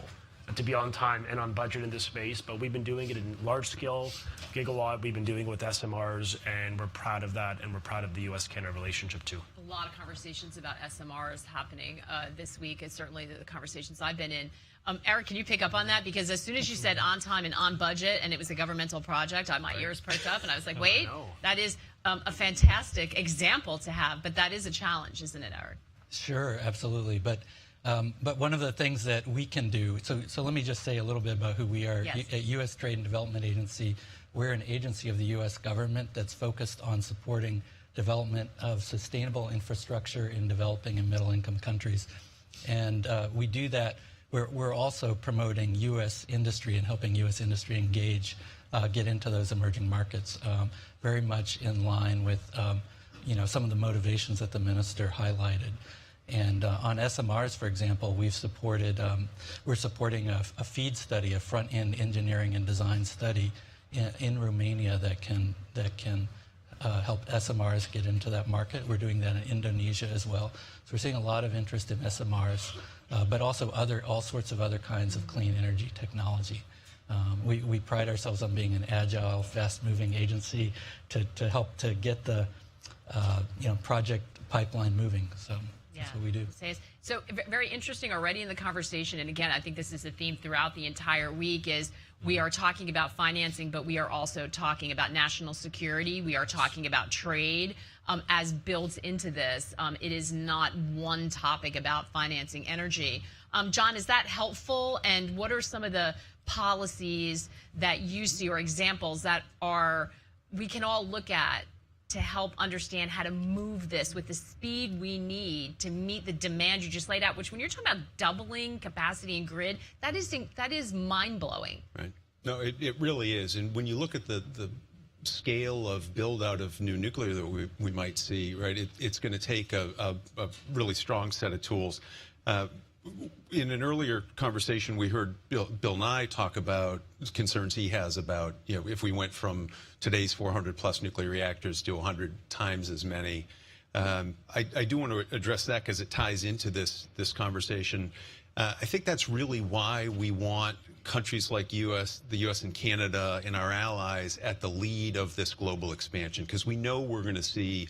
to be on time and on budget in this space, but we've been doing it in large scale, gigawatt. We've been doing it with SMRs, and we're proud of that, and we're proud of the U.S.-Canada relationship too. A lot of conversations about SMRs happening this week. It's certainly the conversations I've been in. Eric, can you pick up on that? Because as soon as you said on time and on budget, and it was a governmental project, my ears perked up, and I was like, wait, that is a fantastic example to have, but that is a challenge, isn't it, Eric? Sure, absolutely. But one of the things that we can do, so let me just say a little bit about who we are. Yes. At U.S. Trade and Development Agency, we're an agency of the U.S. government that's focused on supporting development of sustainable infrastructure in developing and middle-income countries. And we do that. We're also promoting U.S. industry and helping U.S. industry engage, get into those emerging markets, very much in line with some of the motivations that the minister highlighted. And on SMRs, for example, we're supporting a FEED study, a front-end engineering and design study in Romania that can help SMRs get into that market. We're doing that in Indonesia as well. So we're seeing a lot of interest in SMRs, but also all sorts of other kinds of clean energy technology. We pride ourselves on being an agile, fast-moving agency to help to get the project pipeline moving. So that's what we do. So very interesting already in the conversation, and again, I think this is a theme throughout the entire week, is we are talking about financing, but we are also talking about national security. We are talking about trade as built into this. It is not one topic about financing energy. John, is that helpful? And what are some of the policies that you see or examples that we can all look at to help understand how to move this with the speed we need to meet the demand you just laid out, which when you're talking about doubling capacity and grid, that is mind-blowing. Right. No, it really is. And when you look at the scale of build-out of new nuclear that we might see, right, it's going to take a really strong set of tools. In an earlier conversation, we heard Bill Nye talk about concerns he has about, if we went from today's 400-plus nuclear reactors to 100 times as many. I do want to address that because it ties into this conversation. I think that's really why we want countries like the U.S. and Canada and our allies at the lead of this global expansion, because we know we're going to see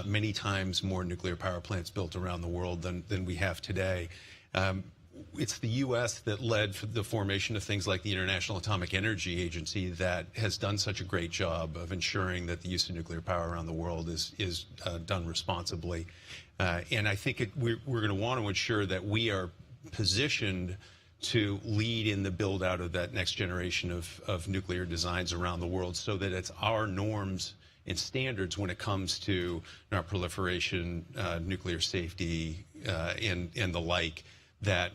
many times more nuclear power plants built around the world than we have today. It's the U.S. that led the formation of things like the International Atomic Energy Agency that has done such a great job of ensuring that the use of nuclear power around the world is done responsibly. And I think we're going to want to ensure that we are positioned to lead in the build out of that next generation of nuclear designs around the world, so that it's our norms and standards when it comes to non-proliferation, nuclear safety, and the like, that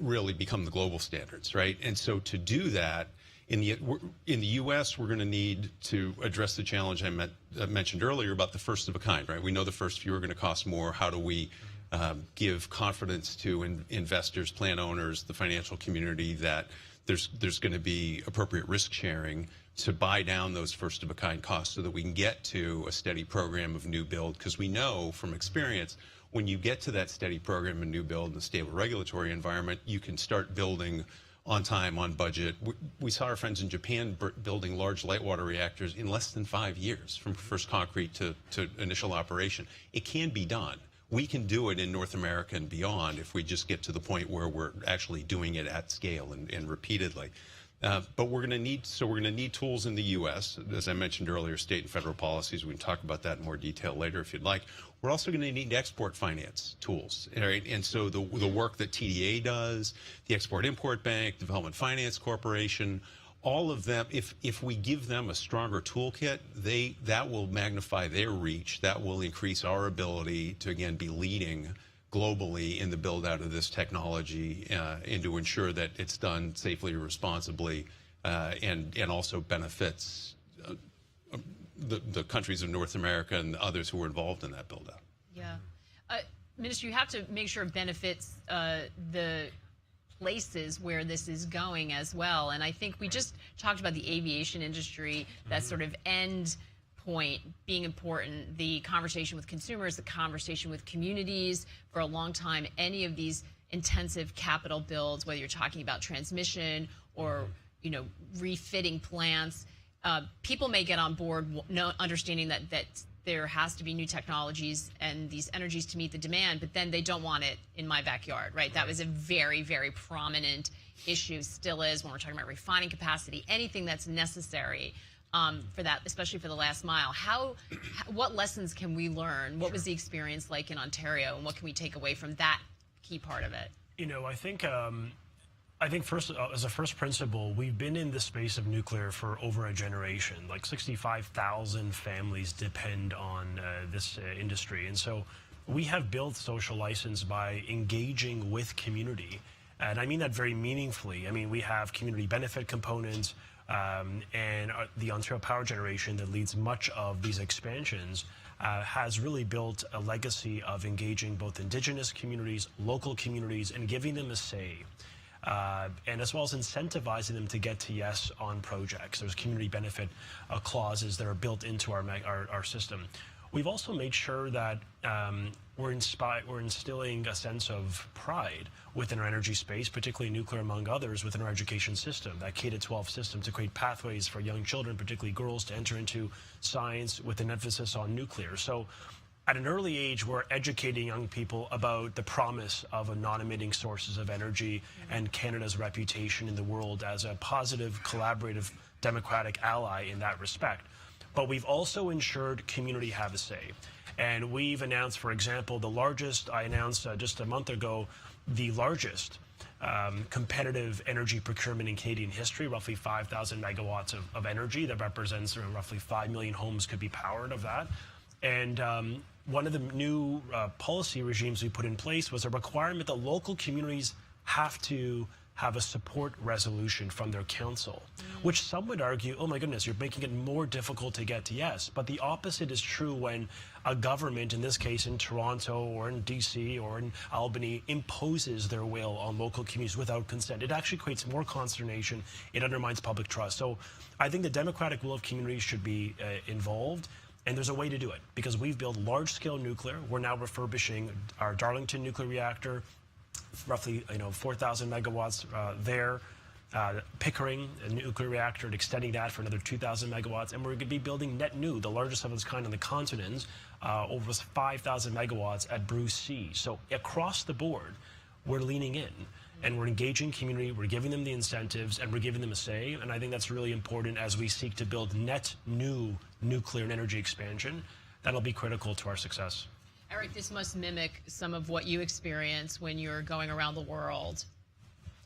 really become the global standards, right? And so to do that, in the U.S., we're going to need to address the challenge I mentioned earlier about the first of a kind, right? We know the first few are going to cost more. How do we give confidence to investors, plant owners, the financial community that there's going to be appropriate risk sharing to buy down those first of a kind costs so that we can get to a steady program of new build? Because we know from experience, when you get to that steady program of new build and a stable regulatory environment, you can start building on time, on budget. We saw our friends in Japan building large light water reactors in less than 5 years from first concrete to initial operation. It can be done. We can do it in North America and beyond if we just get to the point where we're actually doing it at scale and repeatedly. But we're going to need tools in the U.S. As I mentioned earlier, state and federal policies. We can talk about that in more detail later if you'd like. We're also going to need export finance tools, right? And so the work that TDA does, the Export-Import Bank, Development Finance Corporation, all of them, if we give them a stronger toolkit, that will magnify their reach. That will increase our ability to, again, be leading globally in the build out of this technology and to ensure that it's done safely and responsibly and also benefits the countries of North America and others who were involved in that build out. Yeah. Minister, you have to make sure it benefits the places where this is going as well. And I think we just talked about the aviation industry, that sort of end point being important, the conversation with consumers, the conversation with communities. For a long time, any of these intensive capital builds, whether you're talking about transmission or refitting plants, people may get on board understanding that there has to be new technologies and these energies to meet the demand, but then they don't want it in my backyard, right? That was a very, very prominent issue, still is, when we're talking about refining capacity, anything that's necessary for that, especially for the last mile. What lessons can we learn? What was the experience like in Ontario, and what can we take away from that key part of it? I think first, as a first principle, we've been in the space of nuclear for over a generation. Like 65,000 families depend on this industry. And so we have built social license by engaging with community. And I mean that very meaningfully. I mean, we have community benefit components, and the Ontario Power Generation that leads much of these expansions has really built a legacy of engaging both Indigenous communities, local communities, and giving them a say. And as well as incentivizing them to get to yes on projects. There's community benefit clauses that are built into our system. We've also made sure that we're instilling a sense of pride within our energy space, particularly nuclear among others, within our education system, that K-12 system, to create pathways for young children, particularly girls, to enter into science with an emphasis on nuclear. So at an early age, we're educating young people about the promise of a non-emitting sources of energy and Canada's reputation in the world as a positive, collaborative, democratic ally in that respect. But we've also ensured community have a say. And we've announced, for example, I announced just a month ago, the largest competitive energy procurement in Canadian history, roughly 5,000 megawatts of energy. That represents roughly 5 million homes could be powered of that. And one of the new policy regimes we put in place was a requirement that local communities have to have a support resolution from their council, which some would argue, oh my goodness, you're making it more difficult to get to yes. But the opposite is true when a government, in this case in Toronto or in DC or in Albany, imposes their will on local communities without consent. It actually creates more consternation. It undermines public trust. So I think the democratic will of communities should be involved. And there's a way to do it, because we've built large-scale nuclear. We're now refurbishing our Darlington nuclear reactor, roughly 4,000 megawatts there. Pickering, a nuclear reactor, and extending that for another 2,000 megawatts. And we're going to be building net new, the largest of its kind on the continent, over 5,000 megawatts at Bruce C. So across the board, we're leaning in. And we're engaging community, we're giving them the incentives, and we're giving them a say. And I think that's really important as we seek to build net new nuclear and energy expansion. That'll be critical to our success. Eric, this must mimic some of what you experience when you're going around the world,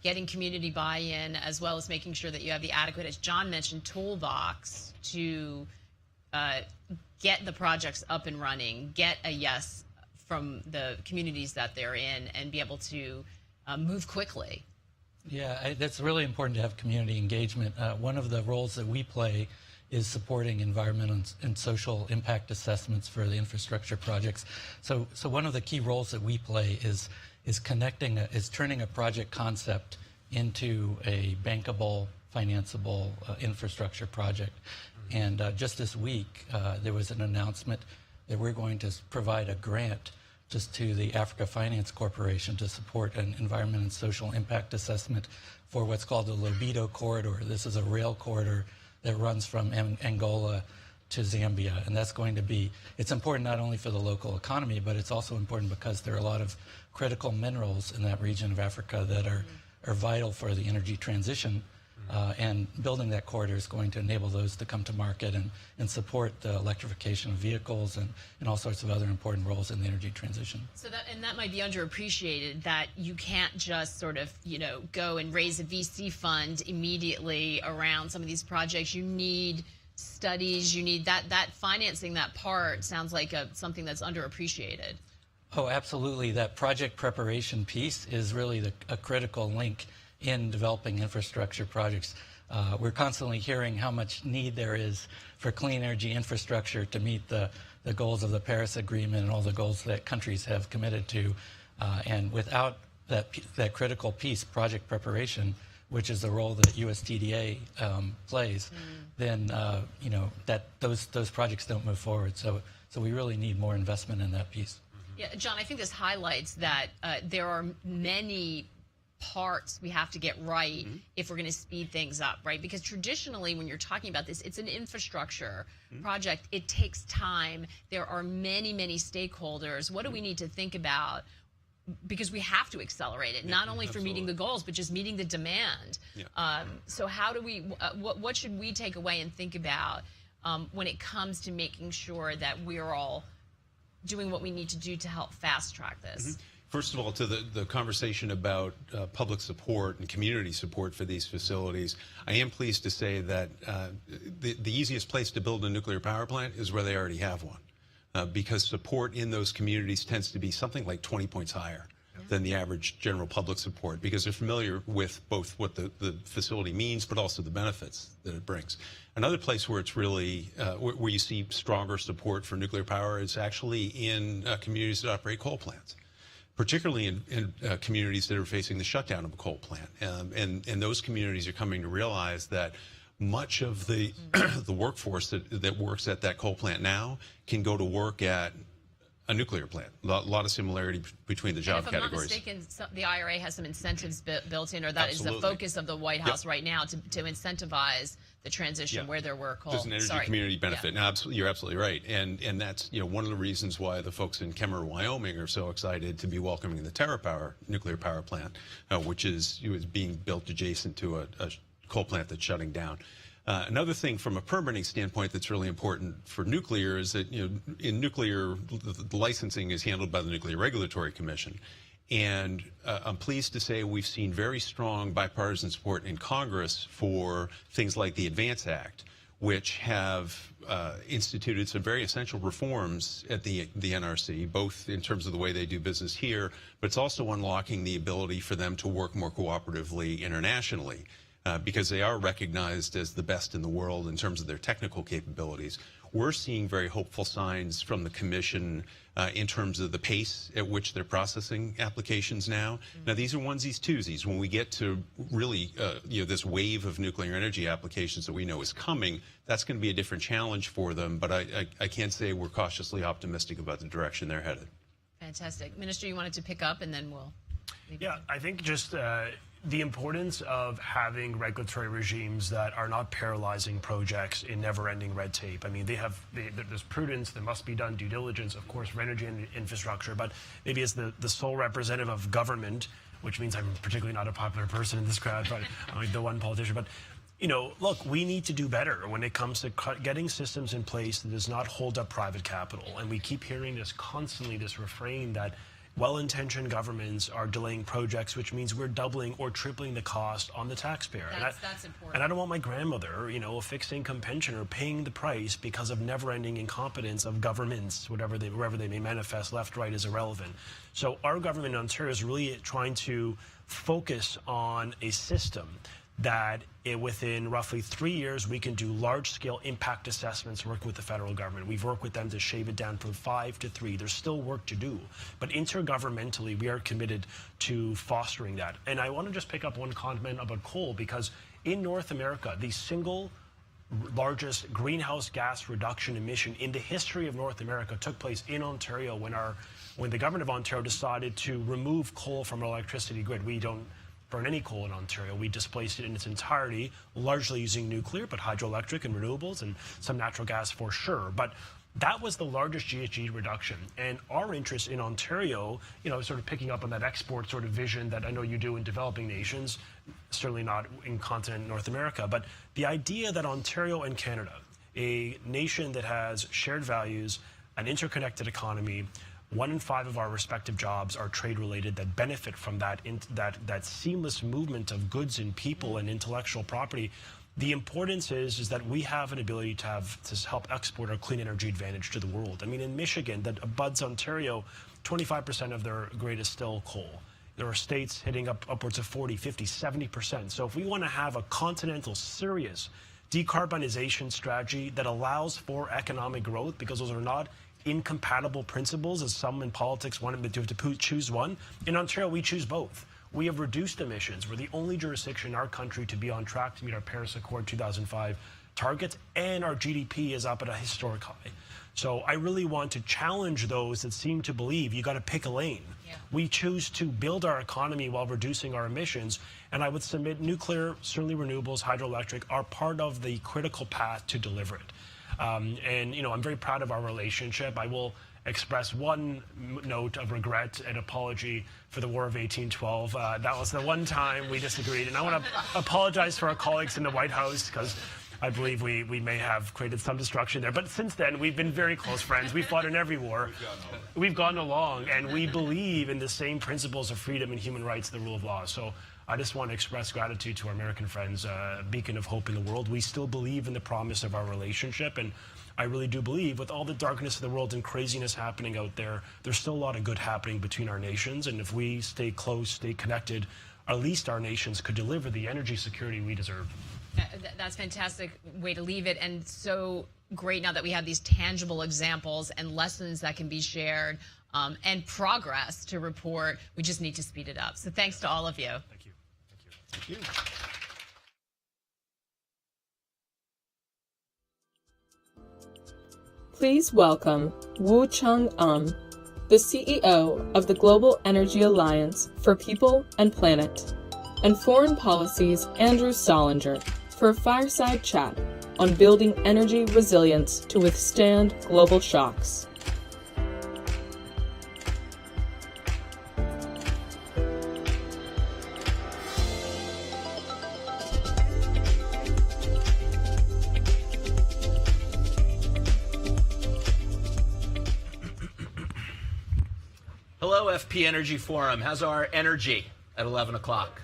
getting community buy-in, as well as making sure that you have the adequate, as John mentioned, toolbox to get the projects up and running, get a yes from the communities that they're in, and be able to move quickly. Yeah, that's really important to have community engagement. One of the roles that we play is supporting environmental and social impact assessments for the infrastructure projects. So one of the key roles that we play is turning a project concept into a bankable, financeable infrastructure project. And just this week, there was an announcement that we're going to provide a grant just to the Africa Finance Corporation to support an environment and social impact assessment for what's called the Lobito Corridor. This is a rail corridor that runs from Angola to Zambia, and that's going to be, it's important not only for the local economy, but it's also important because there are a lot of critical minerals in that region of Africa that are vital for the energy transition, and building that corridor is going to enable those to come to market and support the electrification of vehicles and all sorts of other important roles in the energy transition. So that might be underappreciated, that you can't just sort of, go and raise a VC fund immediately around some of these projects. You need studies, you need that financing. That part sounds like something that's underappreciated. Oh, absolutely. That project preparation piece is really a critical link in developing infrastructure projects. We're constantly hearing how much need there is for clean energy infrastructure to meet the goals of the Paris Agreement and all the goals that countries have committed to. And without that critical piece, project preparation, which is the role that USTDA plays, then those projects don't move forward. So we really need more investment in that piece. Yeah, John, I think this highlights that there are many parts we have to get right if we're going to speed things up, right? Because traditionally, when you're talking about this, it's an infrastructure project. It takes time. There are many, many stakeholders. What do we need to think about? Because we have to accelerate it, not only for meeting the goals, but just meeting the demand. So how do we, what should we take away and think about when it comes to making sure that we're all doing what we need to do to help fast track this? First of all, to the conversation about public support and community support for these facilities, I am pleased to say that the easiest place to build a nuclear power plant is where they already have one. Because support in those communities tends to be something like 20 points higher than the average general public support, because they're familiar with both what the facility means, but also the benefits that it brings. Another place where it's really, where you see stronger support for nuclear power is actually in communities that operate coal plants, particularly in communities that are facing the shutdown of a coal plant. And those communities are coming to realize that much of the the workforce that works at that coal plant now can go to work at a nuclear plant. A lot of similarity between the job categories. If I'm not mistaken, the IRA has some incentives built in, or that is the focus of the White House right now to incentivize the transition where there were coal. There's an energy community benefit. No, you're absolutely right, and that's one of the reasons why the folks in Kemmerer, Wyoming, are so excited to be welcoming the TerraPower nuclear power plant, which is being built adjacent to a coal plant that's shutting down. Another thing from a permitting standpoint that's really important for nuclear is that in nuclear, the licensing is handled by the Nuclear Regulatory Commission. And I'm pleased to say we've seen very strong bipartisan support in Congress for things like the ADVANCE Act, which have instituted some very essential reforms at the NRC, both in terms of the way they do business here, but it's also unlocking the ability for them to work more cooperatively internationally. Because they are recognized as the best in the world in terms of their technical capabilities. We're seeing very hopeful signs from the Commission in terms of the pace at which they're processing applications now. Now, these are onesies, twosies. When we get to really this wave of nuclear energy applications that we know is coming, that's going to be a different challenge for them. But I can say we're cautiously optimistic about the direction they're headed. Fantastic. Minister, you wanted to pick up, and then we'll... Yeah, I think just the importance of having regulatory regimes that are not paralyzing projects in never-ending red tape. I mean, there's prudence, there must be done due diligence, of course, for energy and infrastructure, but maybe as the sole representative of government, which means I'm particularly not a popular person in this crowd, but I'm like the one politician, but look, we need to do better when it comes to getting systems in place that does not hold up private capital. And we keep hearing this constantly, this refrain that well-intentioned governments are delaying projects, which means we're doubling or tripling the cost on the taxpayer. That's important. And I don't want my grandmother, a fixed income pensioner, paying the price because of never-ending incompetence of governments, wherever they may manifest. Left, right is irrelevant. So our government in Ontario is really trying to focus on a system that within roughly 3 years, we can do large-scale impact assessments working with the federal government. We've worked with them to shave it down from 5 to 3. There's still work to do. But intergovernmentally, we are committed to fostering that. And I want to just pick up one comment about coal, because in North America, the single largest greenhouse gas reduction emission in the history of North America took place in Ontario when the government of Ontario decided to remove coal from our electricity grid. We don't burn any coal in Ontario. We displaced it in its entirety, largely using nuclear, but hydroelectric and renewables and some natural gas for sure. But that was the largest GHG reduction. And our interest in Ontario, sort of picking up on that export sort of vision that I know you do in developing nations, certainly not in continental North America, but the idea that Ontario and Canada, a nation that has shared values, an interconnected economy, 1 in 5 of our respective jobs are trade-related that benefit from that seamless movement of goods and people and intellectual property. The importance is that we have an ability to help export our clean energy advantage to the world. I mean, in Michigan, that abuts Ontario, 25% of their grade is still coal. There are states hitting upwards of 40, 50, 70%. So if we want to have a continental, serious decarbonization strategy that allows for economic growth, because those are not incompatible principles, as some in politics want to choose one. In Ontario, we choose both. We have reduced emissions. We're the only jurisdiction in our country to be on track to meet our Paris Accord 2005 targets, and our GDP is up at a historic high. So I really want to challenge those that seem to believe you got to pick a lane. Yeah. We choose to build our economy while reducing our emissions, and I would submit nuclear, certainly renewables, hydroelectric, are part of the critical path to deliver it. And, you know, I'm very proud of our relationship. I will express one note of regret and apology for the War of 1812. That was the one time we disagreed. And I want to apologize for our colleagues in the White House, because I believe we may have created some destruction there. But since then, we've been very close friends. We've fought in every war. We've gone along, and we believe in the same principles of freedom and human rights, the rule of law. So I just want to express gratitude to our American friends, a beacon of hope in the world. We still believe in the promise of our relationship, and I really do believe with all the darkness of the world and craziness happening out there, there's still a lot of good happening between our nations, and if we stay close, stay connected, at least our nations could deliver the energy security we deserve. That's a fantastic way to leave it, and so great now that we have these tangible examples and lessons that can be shared and progress to report. We just need to speed it up. So thanks to all of you. Thank you. Thank you. Please welcome Woo-Chung the CEO of the Global Energy Alliance for People and Planet, and Foreign Policy's Andrew Solinger for a fireside chat on building energy resilience to withstand global shocks. Hello, FP Energy Forum. How's our energy at 11 o'clock?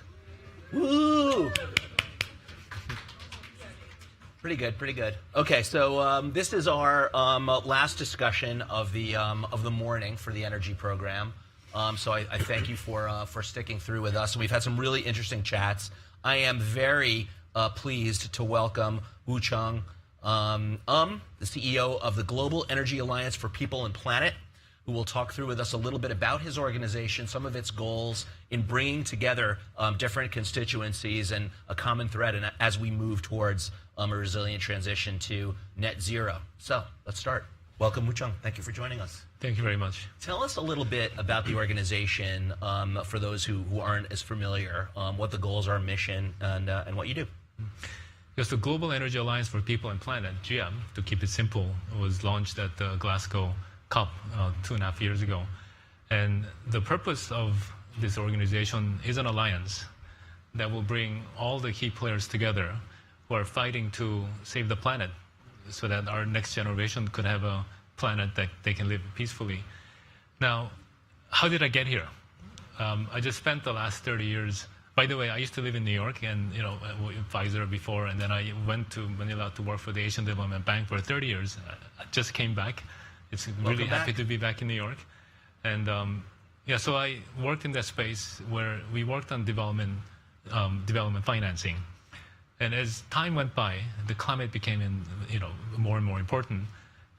Woo! Pretty good, pretty good. Okay, so this is our last discussion of the morning for the energy program. So I thank you for sticking through with us. We've had some really interesting chats. I am very pleased to welcome Woo-Chung, the CEO of the Global Energy Alliance for People and Planet, who will talk through with us a little bit about his organization, some of its goals in bringing together different constituencies and a common thread, and as we move towards a resilient transition to net zero. So let's start. Welcome, Woo-Chung. Thank you for joining us. Thank you very much. Tell us a little bit about the organization for those who aren't as familiar, what the goals are, mission, and what you do. Yes, the Global Energy Alliance for People and Planet, GM, to keep it simple, was launched at the Glasgow COP 2.5 years ago. And the purpose of this organization is an alliance that will bring all the key players together who are fighting to save the planet so that our next generation could have a planet that they can live peacefully. Now, how did I get here? I just spent the last 30 years. By the way, I used to live in New York and Pfizer before, and then I went to Manila to work for the Asian Development Bank for 30 years. I just came back. It's really happy to be back in New York. And yeah, so I worked in that space where we worked on development financing. And as time went by, the climate became more and more important.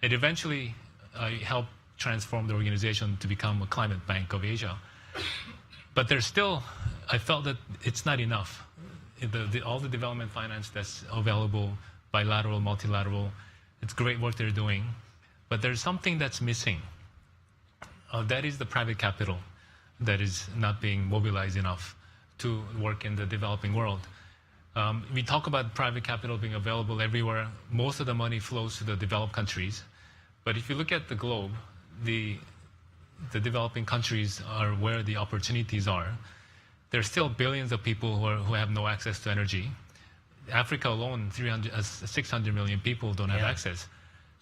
And eventually, I helped transform the organization to become a climate bank of Asia. But there's still, I felt that it's not enough. All the development finance that's available, bilateral, multilateral, it's great work they're doing. But there's something that's missing. That is the private capital that is not being mobilized enough to work in the developing world. We talk about private capital being available everywhere. Most of the money flows to the developed countries. But if you look at the globe, the developing countries are where the opportunities are. There's still billions of people who have no access to energy. Africa alone, 600 million people don't have access.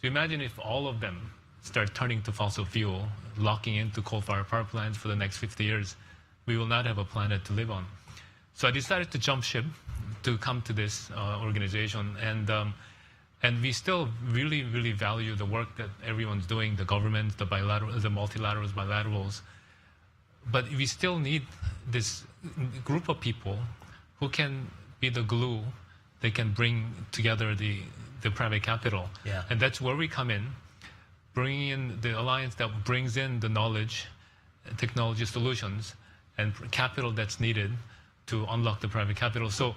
So imagine if all of them start turning to fossil fuel, locking into coal-fired power plants for the next 50 years, we will not have a planet to live on. So I decided to jump ship to come to this organization, and we still really, really value the work that everyone's doing, the governments, the multilaterals, bilaterals. But we still need this group of people who can be the glue. They can bring together the private capital. Yeah. And that's where we come in, bringing in the alliance that brings in the knowledge, technology solutions, and capital that's needed to unlock the private capital. So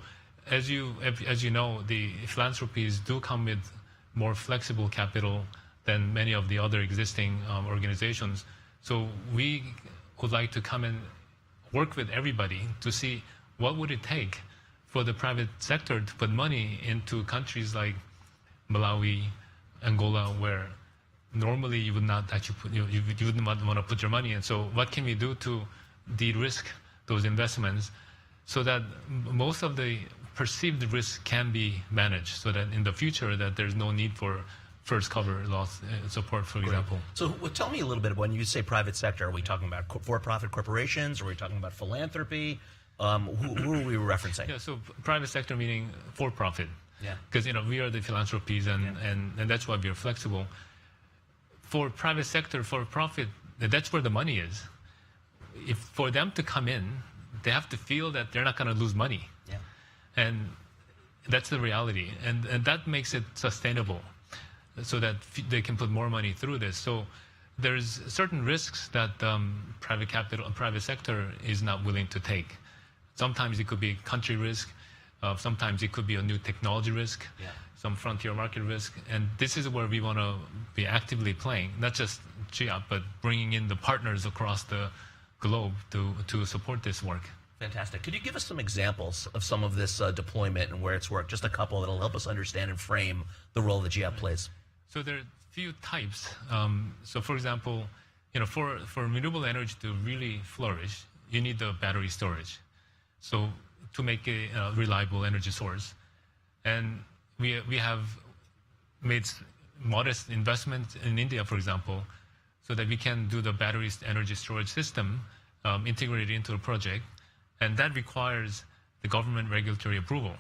as you know, the philanthropies do come with more flexible capital than many of the other existing organizations. So we would like to come and work with everybody to see what would it take for the private sector to put money into countries like Malawi, Angola, where normally you would not actually you wouldn't want to put your money in. So what can we do to de-risk those investments so that most of the perceived risk can be managed, so that in the future that there's no need for first cover loss support, for example. So tell me a little bit, when you say private sector, are we talking about for-profit corporations? Are we talking about philanthropy? Who are we referencing? Yeah, so private sector meaning for-profit. Yeah. Because we are the philanthropies, and that's why we are flexible. For private sector, for-profit, that's where the money is. If for them to come in, they have to feel that they're not going to lose money. Yeah. And that's the reality, and that makes it sustainable, so that they can put more money through this. So there's certain risks that private capital and private sector is not willing to take. Sometimes it could be country risk, sometimes it could be a new technology risk, some frontier market risk, and this is where we want to be actively playing, not just GIAP, but bringing in the partners across the globe to support this work. Fantastic. Could you give us some examples of some of this deployment and where it's worked? Just a couple that'll help us understand and frame the role that GIAP plays. So there are a few types. So for example, for renewable energy to really flourish, you need the battery storage. So to make a reliable energy source. And we have made modest investments in India, for example, so that we can do the battery energy storage system integrated into a project. And that requires the government regulatory approval.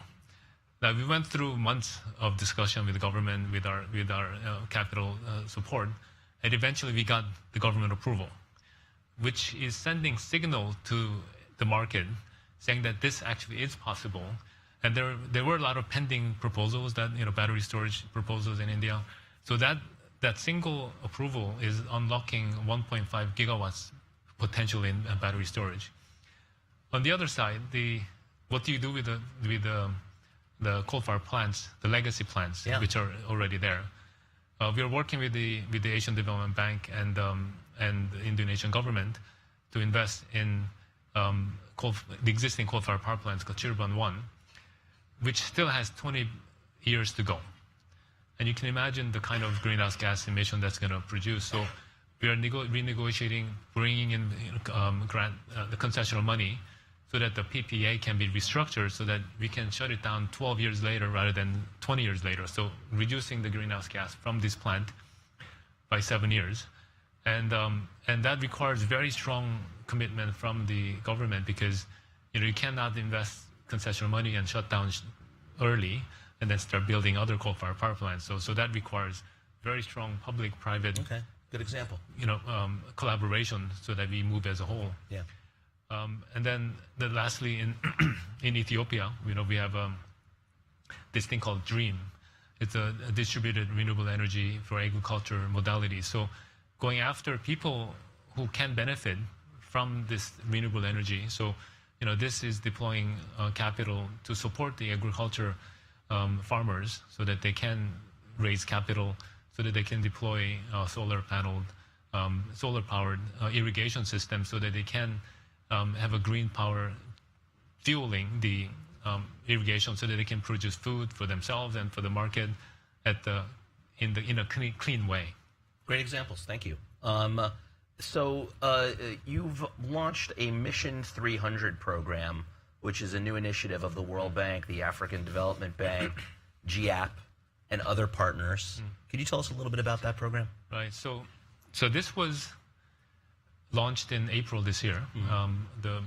Now, we went through months of discussion with the government, with our capital support, and eventually we got the government approval, which is sending signal to the market saying that this actually is possible. And there were a lot of pending proposals, that battery storage proposals in India. So that single approval is unlocking 1.5 gigawatts potential in battery storage. On the other side, what do you do with the coal-fired plants, the legacy plants, which are already there? We are working with the Asian Development Bank and the Indonesian government to invest in the existing coal-fired power plants, Cirebon 1, which still has 20 years to go. And you can imagine the kind of greenhouse gas emission that's going to produce. So we are renegotiating, bringing in the concessional money, so that the PPA can be restructured so that we can shut it down 12 years later rather than 20 years later. So reducing the greenhouse gas from this plant by 7 years. And that requires very strong commitment from the government, because you cannot invest concessional money and shut down early and then start building other coal-fired power plants. So that requires very strong public-private good example. Collaboration, so that we move as a whole. Yeah. And then lastly, in Ethiopia, we have this thing called DREAM. It's a distributed renewable energy for agriculture modality. So going after people who can benefit from this renewable energy. So, this is deploying capital to support the agriculture farmers, so that they can raise capital, so that they can deploy solar-powered irrigation systems, so that they can have a green power fueling the irrigation, so that they can produce food for themselves and for the market in a clean way. Great examples. Thank you. So you've launched a Mission 300 program, which is a new initiative of the World Bank, the African Development Bank, GIAP, and other partners. Could you tell us a little bit about that program? Right. So this was launched in April this year. The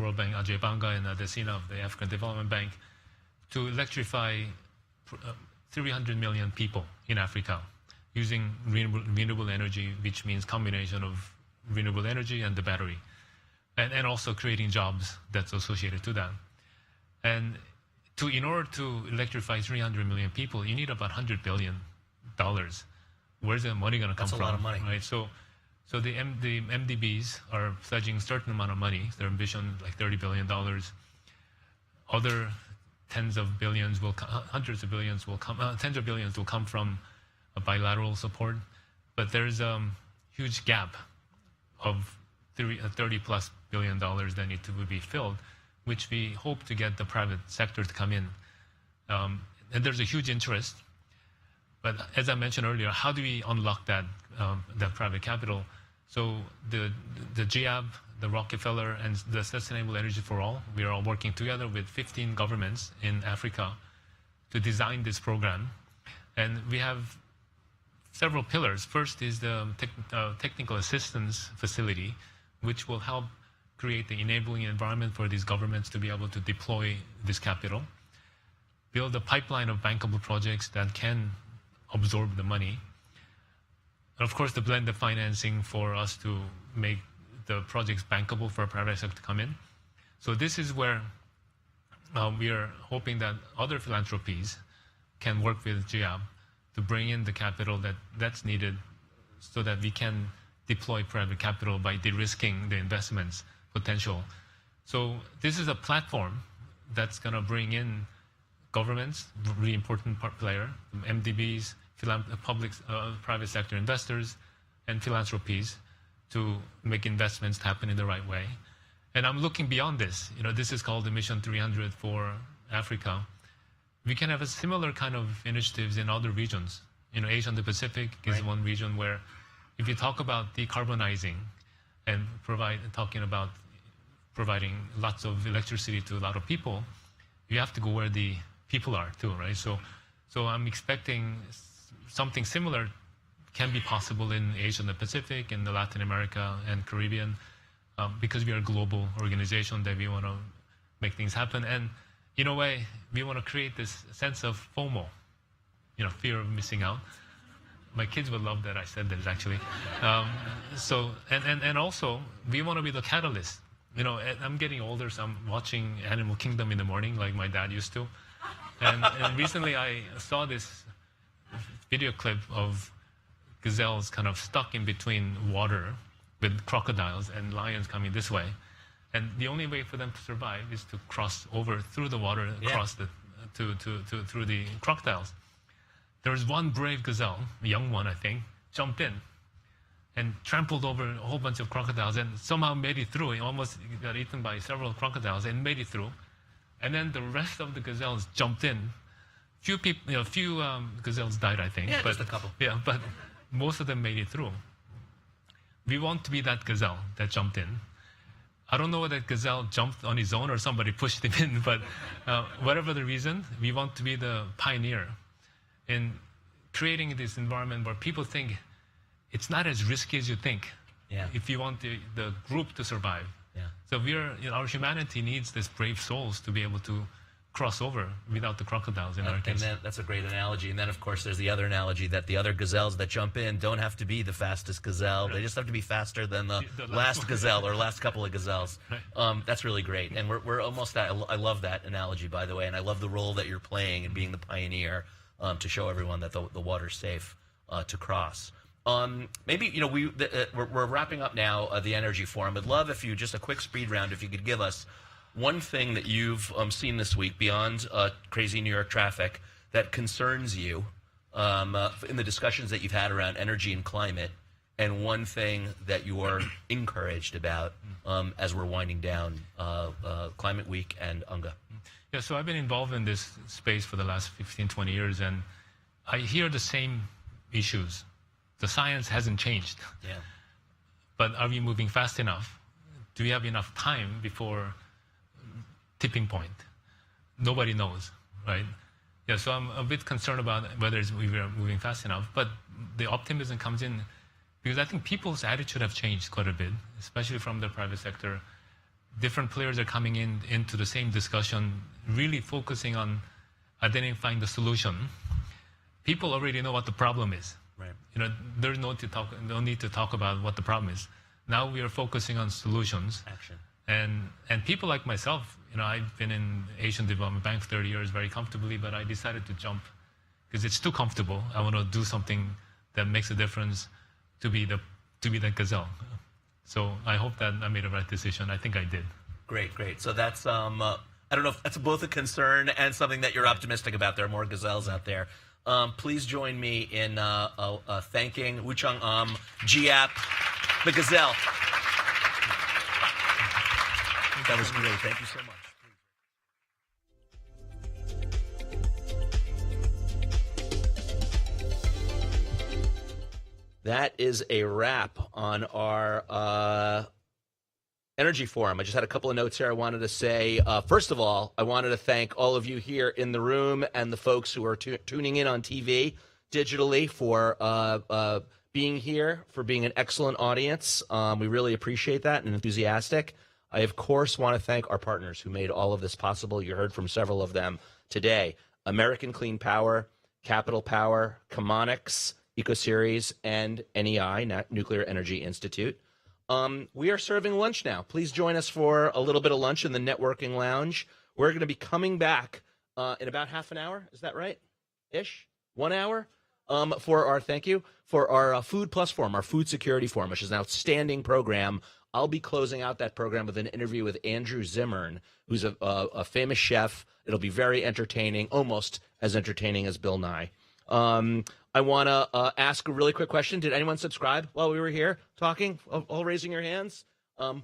World Bank, Ajay Banga and Adesina of the African Development Bank, to electrify 300 million people in Africa using renewable energy, which means combination of renewable energy and the battery, and also creating jobs that's associated to that. And in order to electrify 300 million people, you need about $100 billion. Where's the money going to come from? That's a lot of money. Right? So the MDBs are pledging a certain amount of money. Their ambition, like $30 billion. Other tens of billions hundreds of billions will come, tens of billions will come from bilateral support. But there's a huge gap of $30+ billion that need to be filled, which we hope to get the private sector to come in. And there's a huge interest. But as I mentioned earlier, how do we unlock that private capital? So the GIAB, the Rockefeller, and the Sustainable Energy for All, we are all working together with 15 governments in Africa to design this program. And we have several pillars. First is the technical assistance facility, which will help create the enabling environment for these governments to be able to deploy this capital, build a pipeline of bankable projects that can absorb the money. And of course, the blended financing for us to make the projects bankable for private sector to come in. So this is where we are hoping that other philanthropies can work with GIAB to bring in the capital that's needed so that we can deploy private capital by de-risking the investments potential. So this is a platform that's going to bring in governments, really important player, MDBs, private sector investors, and philanthropies to make investments happen in the right way. And I'm looking beyond this. This is called the Mission 300 for Africa. We can have a similar kind of initiatives in other regions. Asia and the Pacific is one region where if you talk about decarbonizing and talking about providing lots of electricity to a lot of people, you have to go where the people are too, right? So I'm expecting something similar can be possible in Asia and the Pacific, in the Latin America and Caribbean, because we are a global organization that we want to make things happen. And in a way, we want to create this sense of FOMO, fear of missing out. My kids would love that I said this, actually. And also, we want to be the catalyst. I'm getting older, so I'm watching Animal Kingdom in the morning like my dad used to. And recently I saw this video clip of gazelles kind of stuck in between water with crocodiles and lions coming this way. And the only way for them to survive is to cross over through the water, across through the crocodiles. There was one brave gazelle, a young one, I think, jumped in and trampled over a whole bunch of crocodiles and somehow made it through. He almost got eaten by several crocodiles and made it through. And then the rest of the gazelles jumped in. Few gazelles died, I think. Yeah, but, just a couple. Yeah, but most of them made it through. We want to be that gazelle that jumped in. I don't know whether that gazelle jumped on his own or somebody pushed him in, but whatever the reason, we want to be the pioneer in creating this environment where people think it's not as risky as you think. Yeah. If you want the group to survive. Yeah. So our humanity needs these brave souls to be able to cross over without the crocodiles in our case. And that's a great analogy. And then, of course, there's the other analogy that the other gazelles that jump in don't have to be the fastest gazelle. Right. They just have to be faster than the last gazelle or last couple of gazelles. Right. That's really great. And we're almost at, I love that analogy, by the way, and I love the role that you're playing in being the pioneer to show everyone that the water's safe to cross. Maybe, we're wrapping up now the Energy Forum. I'd love if you, just a quick speed round, if you could give us one thing that you've seen this week beyond crazy New York traffic that concerns you in the discussions that you've had around energy and climate, and one thing that you are encouraged about as we're winding down Climate Week and UNGA. Yeah, so I've been involved in this space for the last 15, 20 years, and I hear the same issues. The science hasn't changed. Yeah. But are we moving fast enough? Do we have enough time before tipping point? Nobody knows, right? Yeah, so I'm a bit concerned about whether we are moving fast enough. But the optimism comes in because I think people's attitude have changed quite a bit, especially from the private sector. Different players are coming into the same discussion, really focusing on identifying the solution, people already know what the problem is. Right. There's no need to talk about what the problem is. Now we are focusing on solutions. Action. And people like myself, I've been in Asian Development Bank 30 years very comfortably, but I decided to jump because it's too comfortable. I want to do something that makes a difference to be the gazelle. So I hope that I made the right decision. I think I did. Great. So that's I don't know if that's both a concern and something that you're optimistic about. There are more gazelles out there. Please join me in thanking Woo Chung GIAP, the gazelle. That was great. Thank you so much. That is a wrap on our Energy Forum. I just had a couple of notes here I wanted to say. First of all, I wanted to thank all of you here in the room and the folks who are tuning in on TV digitally for being here, for being an excellent audience. We really appreciate that and enthusiastic. I, of course, want to thank our partners who made all of this possible. You heard from several of them today. American Clean Power, Capital Power, Chemonics, EcoSeries, and NEI, Nuclear Energy Institute. We are serving lunch now. Please join us for a little bit of lunch in the networking lounge. We're going to be coming back in about half an hour. Is that right? Ish? 1 hour? For our Food Plus Forum, our Food Security Forum, which is an outstanding program. I'll be closing out that program with an interview with Andrew Zimmern, who's a famous chef. It'll be very entertaining, almost as entertaining as Bill Nye. I want to ask a really quick question. Did anyone subscribe while we were here talking? All raising your hands?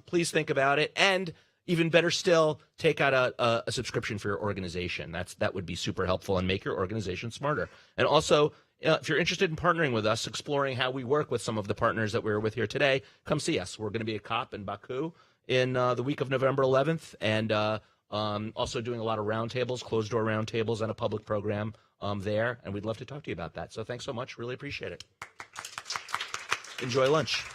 Please think about it. And even better still, take out a subscription for your organization. That would be super helpful and make your organization smarter. And also, if you're interested in partnering with us, exploring how we work with some of the partners that we're with here today, come see us. We're going to be at COP in Baku in the week of November 11th, and also doing a lot of roundtables, closed-door roundtables, and a public program there, and we'd love to talk to you about that. So thanks so much. Really appreciate it. Enjoy lunch.